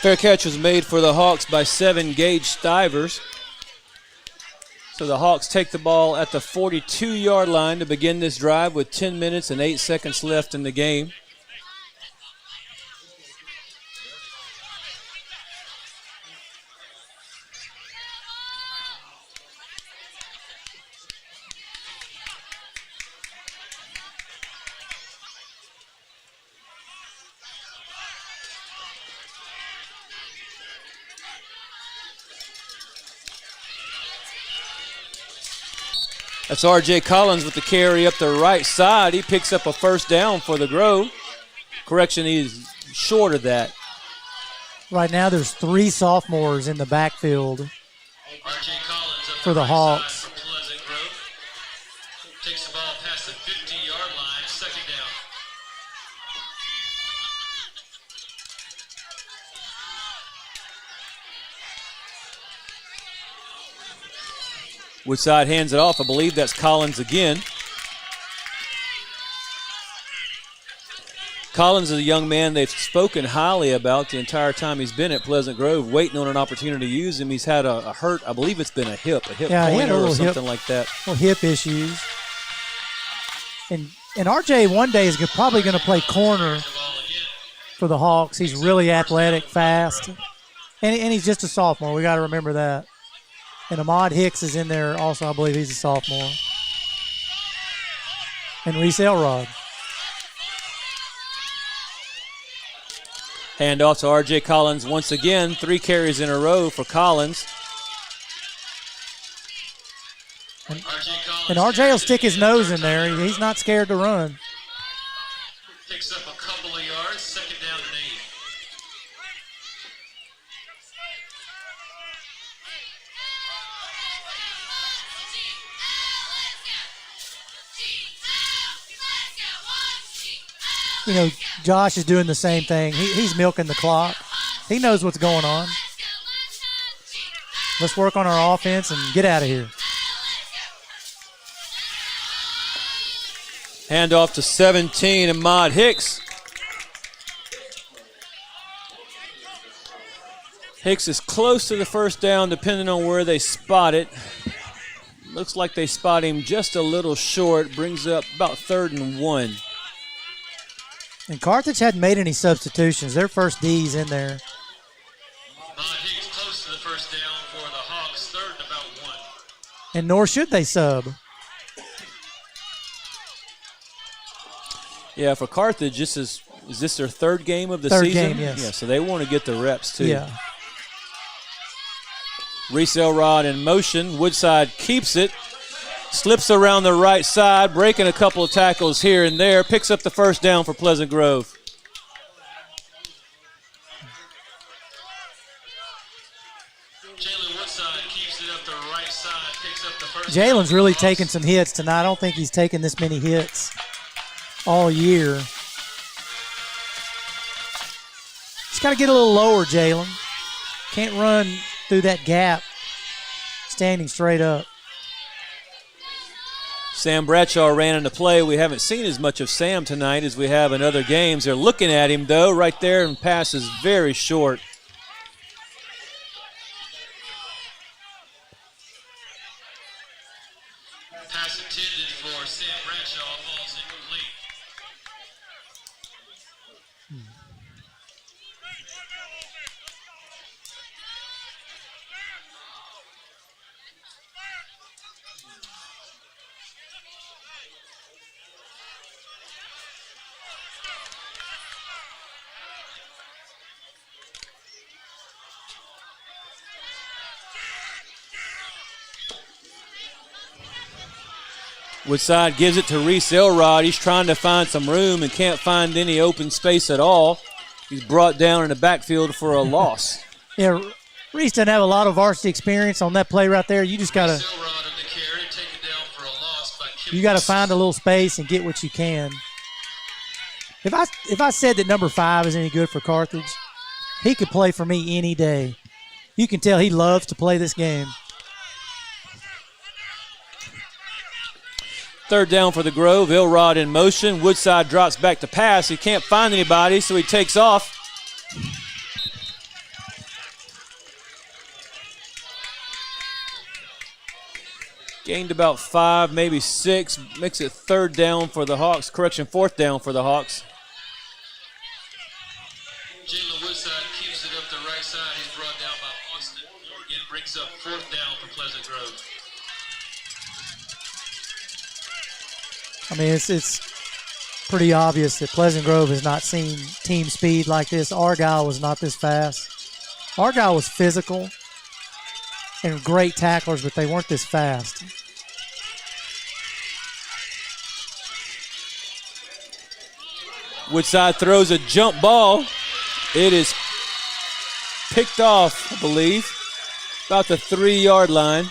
Speaker 22: Fair catch was made for the Hawks by 7 Gage Stivers. So the Hawks take the ball at the 42-yard line to begin this drive with 10 minutes and 8 seconds left in the game. That's R.J. Collins with the carry up the right side. He picks up a 1st down for the Grove. Correction, he's short of that.
Speaker 12: Right now there's 3 sophomores in the backfield for the Hawks.
Speaker 11: Takes the ball past the 50-yard line, 2nd down.
Speaker 22: Woodside hands it off. I believe that's Collins again. Collins is a young man they've spoken highly about the entire time he's been at Pleasant Grove, waiting on an opportunity to use him. He's had a hurt, I believe it's been a hip
Speaker 12: yeah,
Speaker 22: pointer or something like that.
Speaker 12: Little hip issues. And RJ one day is probably going to play corner for the Hawks. He's really athletic, fast, and he's just a sophomore. We got to remember that. And Ahmad Hicks is in there also. I believe he's a sophomore. And Reese Elrod.
Speaker 22: Hand off to R.J. Collins once again. 3 carries in a row for Collins.
Speaker 12: And R.J. will stick his nose in there. He's not scared to run.
Speaker 11: Picks up a couple of yards, second down and 8.
Speaker 12: You know, Josh is doing the same thing. He's milking the clock. He knows what's going on. Let's work on our offense and get out of here.
Speaker 22: Hand off to 17, Ahmad Hicks. Hicks is close to the first down depending on where they spot it. Looks like they spot him just a little short. Brings up about 3rd and 1.
Speaker 12: And Carthage hadn't made any substitutions. Their first D's in there.
Speaker 11: Hicks close to the first down for the Hawks, 3rd and about 1.
Speaker 12: And nor should they sub.
Speaker 22: Yeah, for Carthage, is this their 3rd game of the
Speaker 12: Third
Speaker 22: season?
Speaker 12: game, yes.
Speaker 22: Yeah, so they want to get the reps too.
Speaker 12: Yeah.
Speaker 22: Reese Elrod in motion. Woodside keeps it. Slips around the right side, breaking a couple of tackles here and there. Picks up the first down for Pleasant Grove.
Speaker 11: Jalen Woodside keeps it up the right side, picks up the first
Speaker 12: Jalen's really taking some hits tonight. I don't think he's taken this many hits all year. Just got to get a little lower, Jalen. Can't run through that gap standing straight up.
Speaker 22: Sam Bradshaw ran into play. We haven't seen as much of Sam tonight as we have in other games. They're looking at him, though, right there, and pass is very short.
Speaker 11: pass intended for Sam Bradshaw falls incomplete.
Speaker 22: Woodside gives it to Reese Elrod. He's trying to find some room and can't find any open space at all. He's brought down in the backfield for a loss.
Speaker 12: Yeah, Reese doesn't have a lot of varsity experience on that play right there. You just got to find a little space and get what you can. If I said that number 5 is any good for Carthage, he could play for me any day. You can tell he loves to play this game.
Speaker 22: Third down for the Grove. Elrod in motion. Woodside drops back to pass. He can't find anybody, so he takes off. Gained about 5, maybe 6. Makes it third down for the Hawks. Correction, fourth down for the Hawks.
Speaker 11: Jalen Woodside keeps it up the right side. He's brought down by Austin. Morgan brings up fourth down for Pleasant Grove.
Speaker 12: I mean, it's pretty obvious that Pleasant Grove has not seen team speed like this. Argyle was not this fast. Argyle was physical and great tacklers, but they weren't this fast.
Speaker 22: Woodside throws a jump ball. It is picked off, I believe, about the 3-yard line.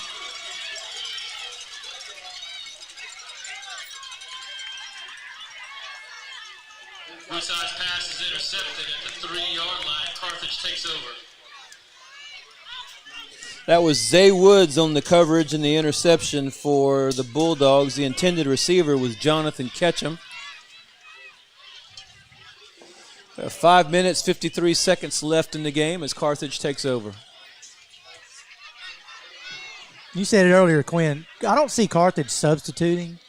Speaker 11: Woodside's pass is intercepted at the 3-yard line. Carthage takes over.
Speaker 22: That was Zay Woods on the coverage and the interception for the Bulldogs. The intended receiver was Jonathan Ketchum. 5 minutes, 53 seconds left in the game as Carthage takes over.
Speaker 12: You said it earlier, Quinn. I don't see Carthage substituting.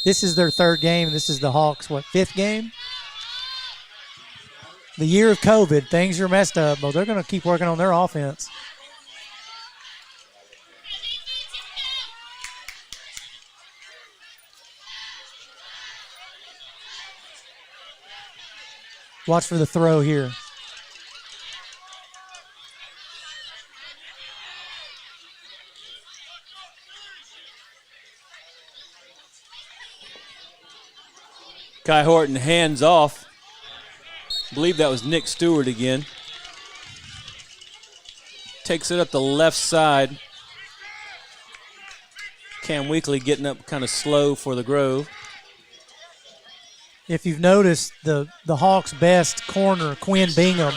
Speaker 12: This is their third game. This is the Hawks, 5th game? the year of COVID, things are messed up, but they're going to keep working on their offense. Watch for the throw here.
Speaker 22: Kai Horton hands off. I believe that was Nick Stewart again. Takes it up the left side. Cam Weekly getting up kind of slow for the Grove.
Speaker 12: If you've noticed, the Hawks' best corner, Quinn Bingham,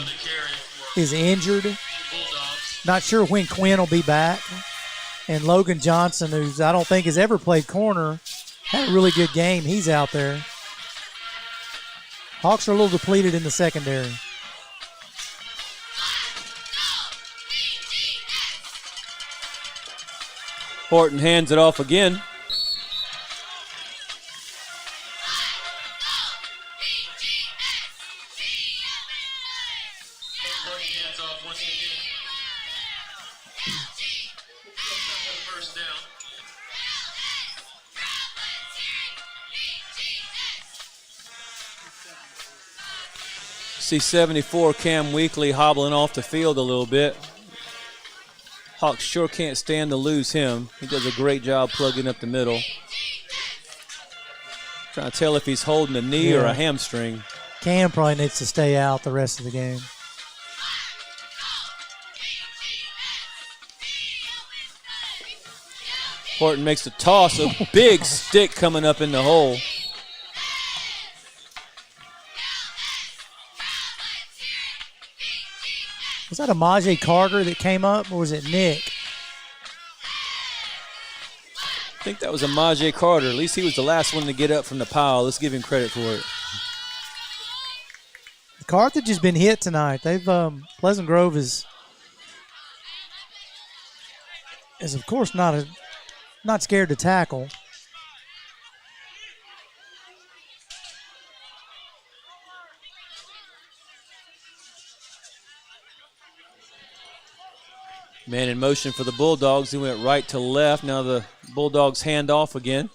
Speaker 12: is injured. Not sure when Quinn will be back. And Logan Johnson, who's I don't think has ever played corner, had a really good game. He's out there. Hawks are a little depleted in the secondary.
Speaker 22: Horton hands it off again. See 74 Cam Weekly hobbling off the field a little bit. Hawks sure can't stand to lose him. He does a great job plugging up the middle. Trying to tell if he's holding a knee or a hamstring.
Speaker 12: Cam probably needs to stay out the rest of the game.
Speaker 22: Horton makes the toss, a big stick coming up in the hole.
Speaker 12: Was that a Majay Carter that came up, or was it Nick?
Speaker 22: I think that was a Majay Carter. At least he was the last one to get up from the pile. Let's give him credit for it.
Speaker 12: Carthage has been hit tonight. They've Pleasant Grove is of course not scared to tackle.
Speaker 22: Man in motion for the Bulldogs. He went right to left. Now the Bulldogs hand off again.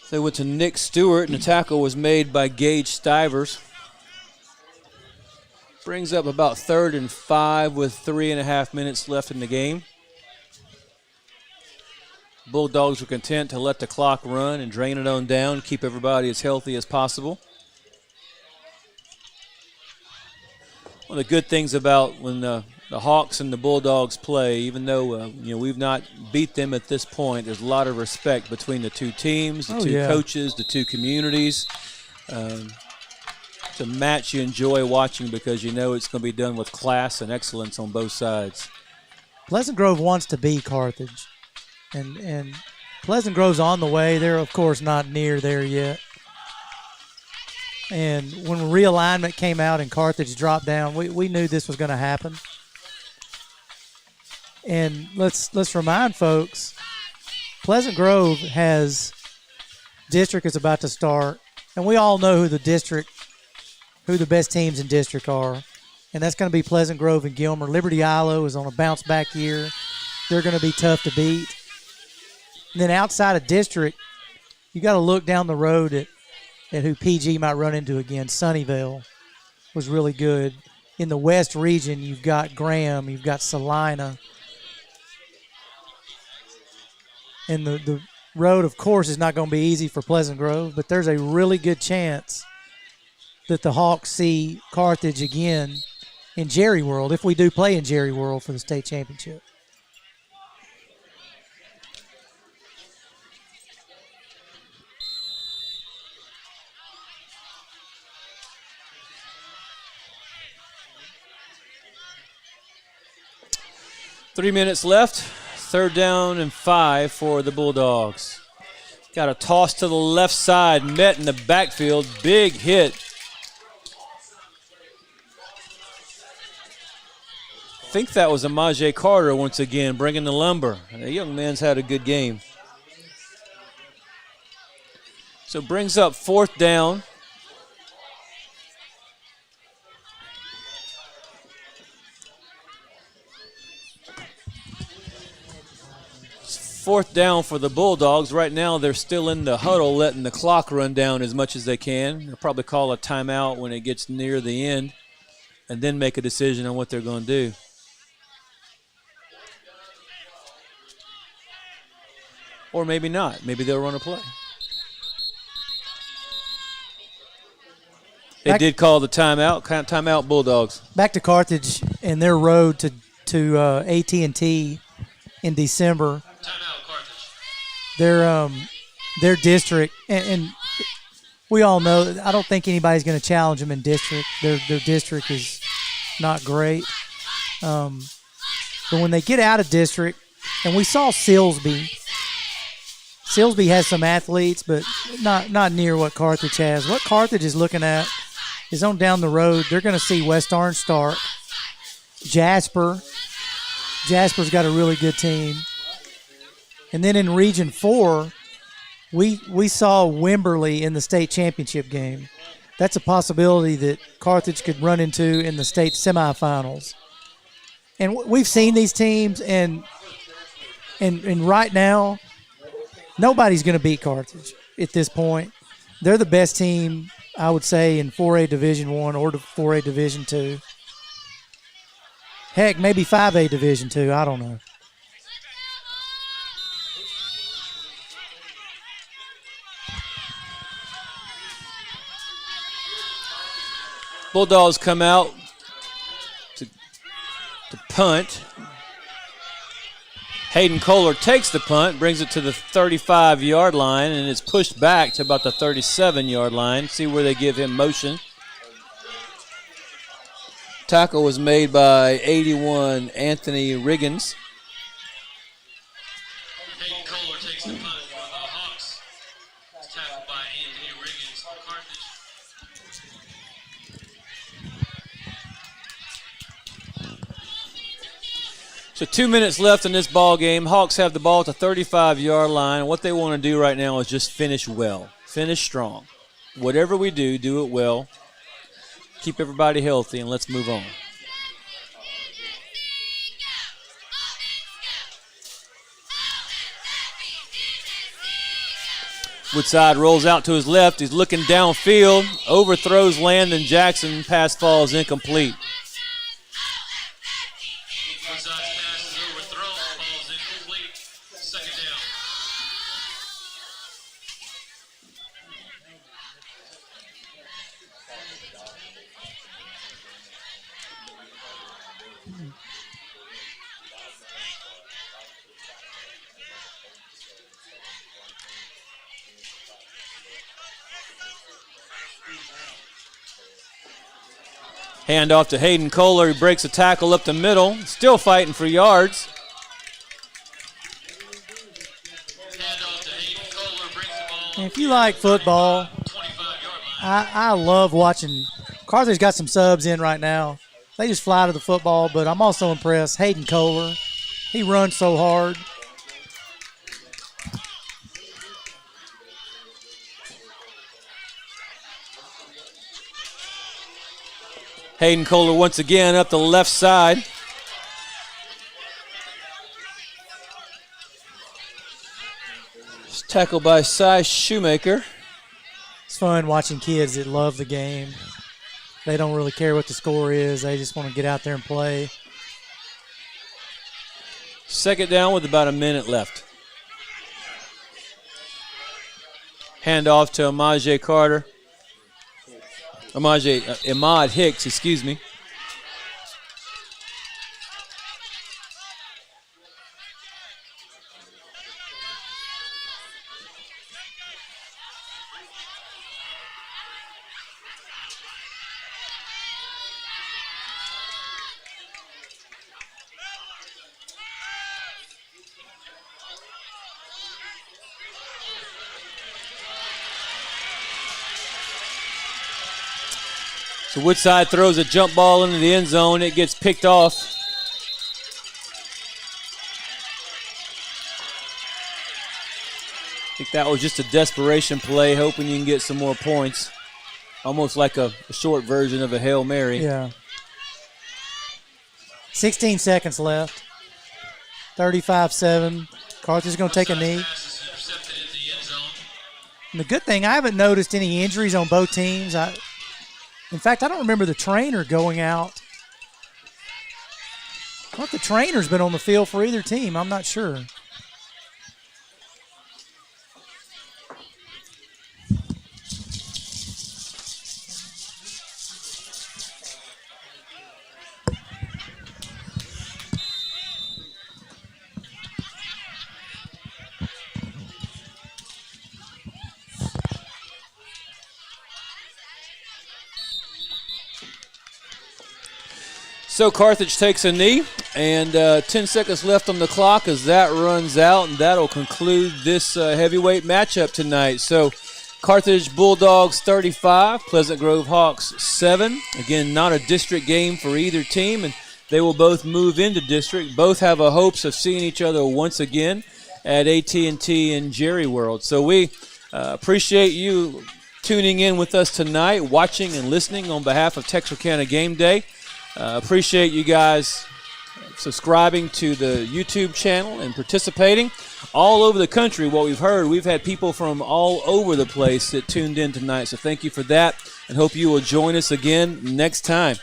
Speaker 22: So went to Nick Stewart, and the tackle was made by Gage Stivers. Brings up about 3rd and 5 with 3.5 minutes left in the game. Bulldogs were content to let the clock run and drain it on down, keep everybody as healthy as possible. One of the good things about when the Hawks and the Bulldogs play, even though we've not beat them at this point, there's a lot of respect between the two teams, the two coaches, the two communities. It's a match you enjoy watching because you know it's going to be done with class and excellence on both sides.
Speaker 12: Pleasant Grove wants to be Carthage. And Pleasant Grove's on the way. They're, of course, not near there yet. And when realignment came out and Carthage dropped down, we knew this was going to happen. And let's remind folks, Pleasant Grove district is about to start, and we all know who the best teams in district are, and that's going to be Pleasant Grove and Gilmer. Liberty Ilo is on a bounce-back year. They're going to be tough to beat. And then outside of district, you got to look down the road at who PG might run into again. Sunnyvale was really good. In the West region, you've got Graham, you've got Salina. And the road, of course, is not going to be easy for Pleasant Grove, but there's a really good chance that the Hawks see Carthage again in Jerry World, if we do play in Jerry World for the state championship.
Speaker 22: Three minutes left. 3rd down and 5 for the Bulldogs. Got a toss to the left side. Met in the backfield. Big hit. think that was Amaje Carter once again, bringing the lumber. The young man's had a good game. So brings up 4th down. It's 4th down for the Bulldogs. Right now they're still in the huddle, letting the clock run down as much as they can. They'll probably call a timeout when it gets near the end and then make a decision on what they're going to do. Or maybe not. Maybe they'll run a play. They did call the timeout. Timeout, Bulldogs.
Speaker 12: Back to Carthage and their road to AT&T in December.
Speaker 11: Timeout, Carthage.
Speaker 12: Their district, and we all know, I don't think anybody's going to challenge them in district. Their district is not great. But when they get out of district, and we saw Silsby has some athletes, but not near what Carthage has. What Carthage is looking at is on down the road. They're going to see West Orange Stark, Jasper. Jasper's got a really good team. And then in Region 4, we saw Wimberley in the state championship game. That's a possibility that Carthage could run into in the state semifinals. And we've seen these teams, and right now, nobody's going to beat Carthage at this point. They're the best team, I would say, in 4A Division I or 4A Division II. Heck, maybe 5A Division II. I don't know.
Speaker 22: Bulldogs come out to punt. Hayden Kohler takes the punt, brings it to the 35-yard line, and it's pushed back to about the 37-yard line. See where they give him motion. Tackle was made by 81 Anthony Riggins.
Speaker 11: Hayden Kohler takes the punt for the Hawks. It's tackled by Anthony Riggins for Carthage.
Speaker 22: So 2 minutes left in this ball game. Hawks have the ball at the 35-yard line. What they want to do right now is just finish well, finish strong. Whatever we do, do it well. Keep everybody healthy, and let's move on. Woodside rolls out to his left. He's looking downfield, overthrows Landon Jackson. Pass falls incomplete.
Speaker 11: Woodside's pass is overthrown, falls incomplete. 2nd down.
Speaker 22: Hand off to Hayden Kohler. He breaks a tackle up the middle. Still fighting for yards.
Speaker 12: And if you like football, I love watching. Carthage got some subs in right now. They just fly to the football, but I'm also impressed. Hayden Kohler, he runs so hard.
Speaker 22: Hayden Kohler once again up the left side. It's tackled by Cy Shoemaker.
Speaker 12: It's fun watching kids that love the game. They don't really care what the score is. They just want to get out there and play.
Speaker 22: 2nd down with about a minute left. Hand off to Amaje Carter. Ahmad Hicks, excuse me. So Woodside throws a jump ball into the end zone. It gets picked off that was just a desperation play, hoping you can get some more points. Almost like a short version of a Hail Mary.
Speaker 12: Yeah. 16 seconds left. 35-7. Carthage is going to take a knee. And the good thing, I haven't noticed any injuries on both teams. In fact, I don't remember the trainer going out. I thought the trainer's been on the field for either team. I'm not sure.
Speaker 22: So Carthage takes a knee, and 10 seconds left on the clock as that runs out, and that'll conclude this heavyweight matchup tonight. So Carthage Bulldogs 35, Pleasant Grove Hawks 7. Again, not a district game for either team, and they will both move into district. Both have a hopes of seeing each other once again at AT&T and Jerry World. So we appreciate you tuning in with us tonight, watching and listening on behalf of Texarkana Game Day. Appreciate you guys subscribing to the YouTube channel and participating all over the country. What we've heard, we've had people from all over the place that tuned in tonight. So thank you for that, and hope you will join us again next time.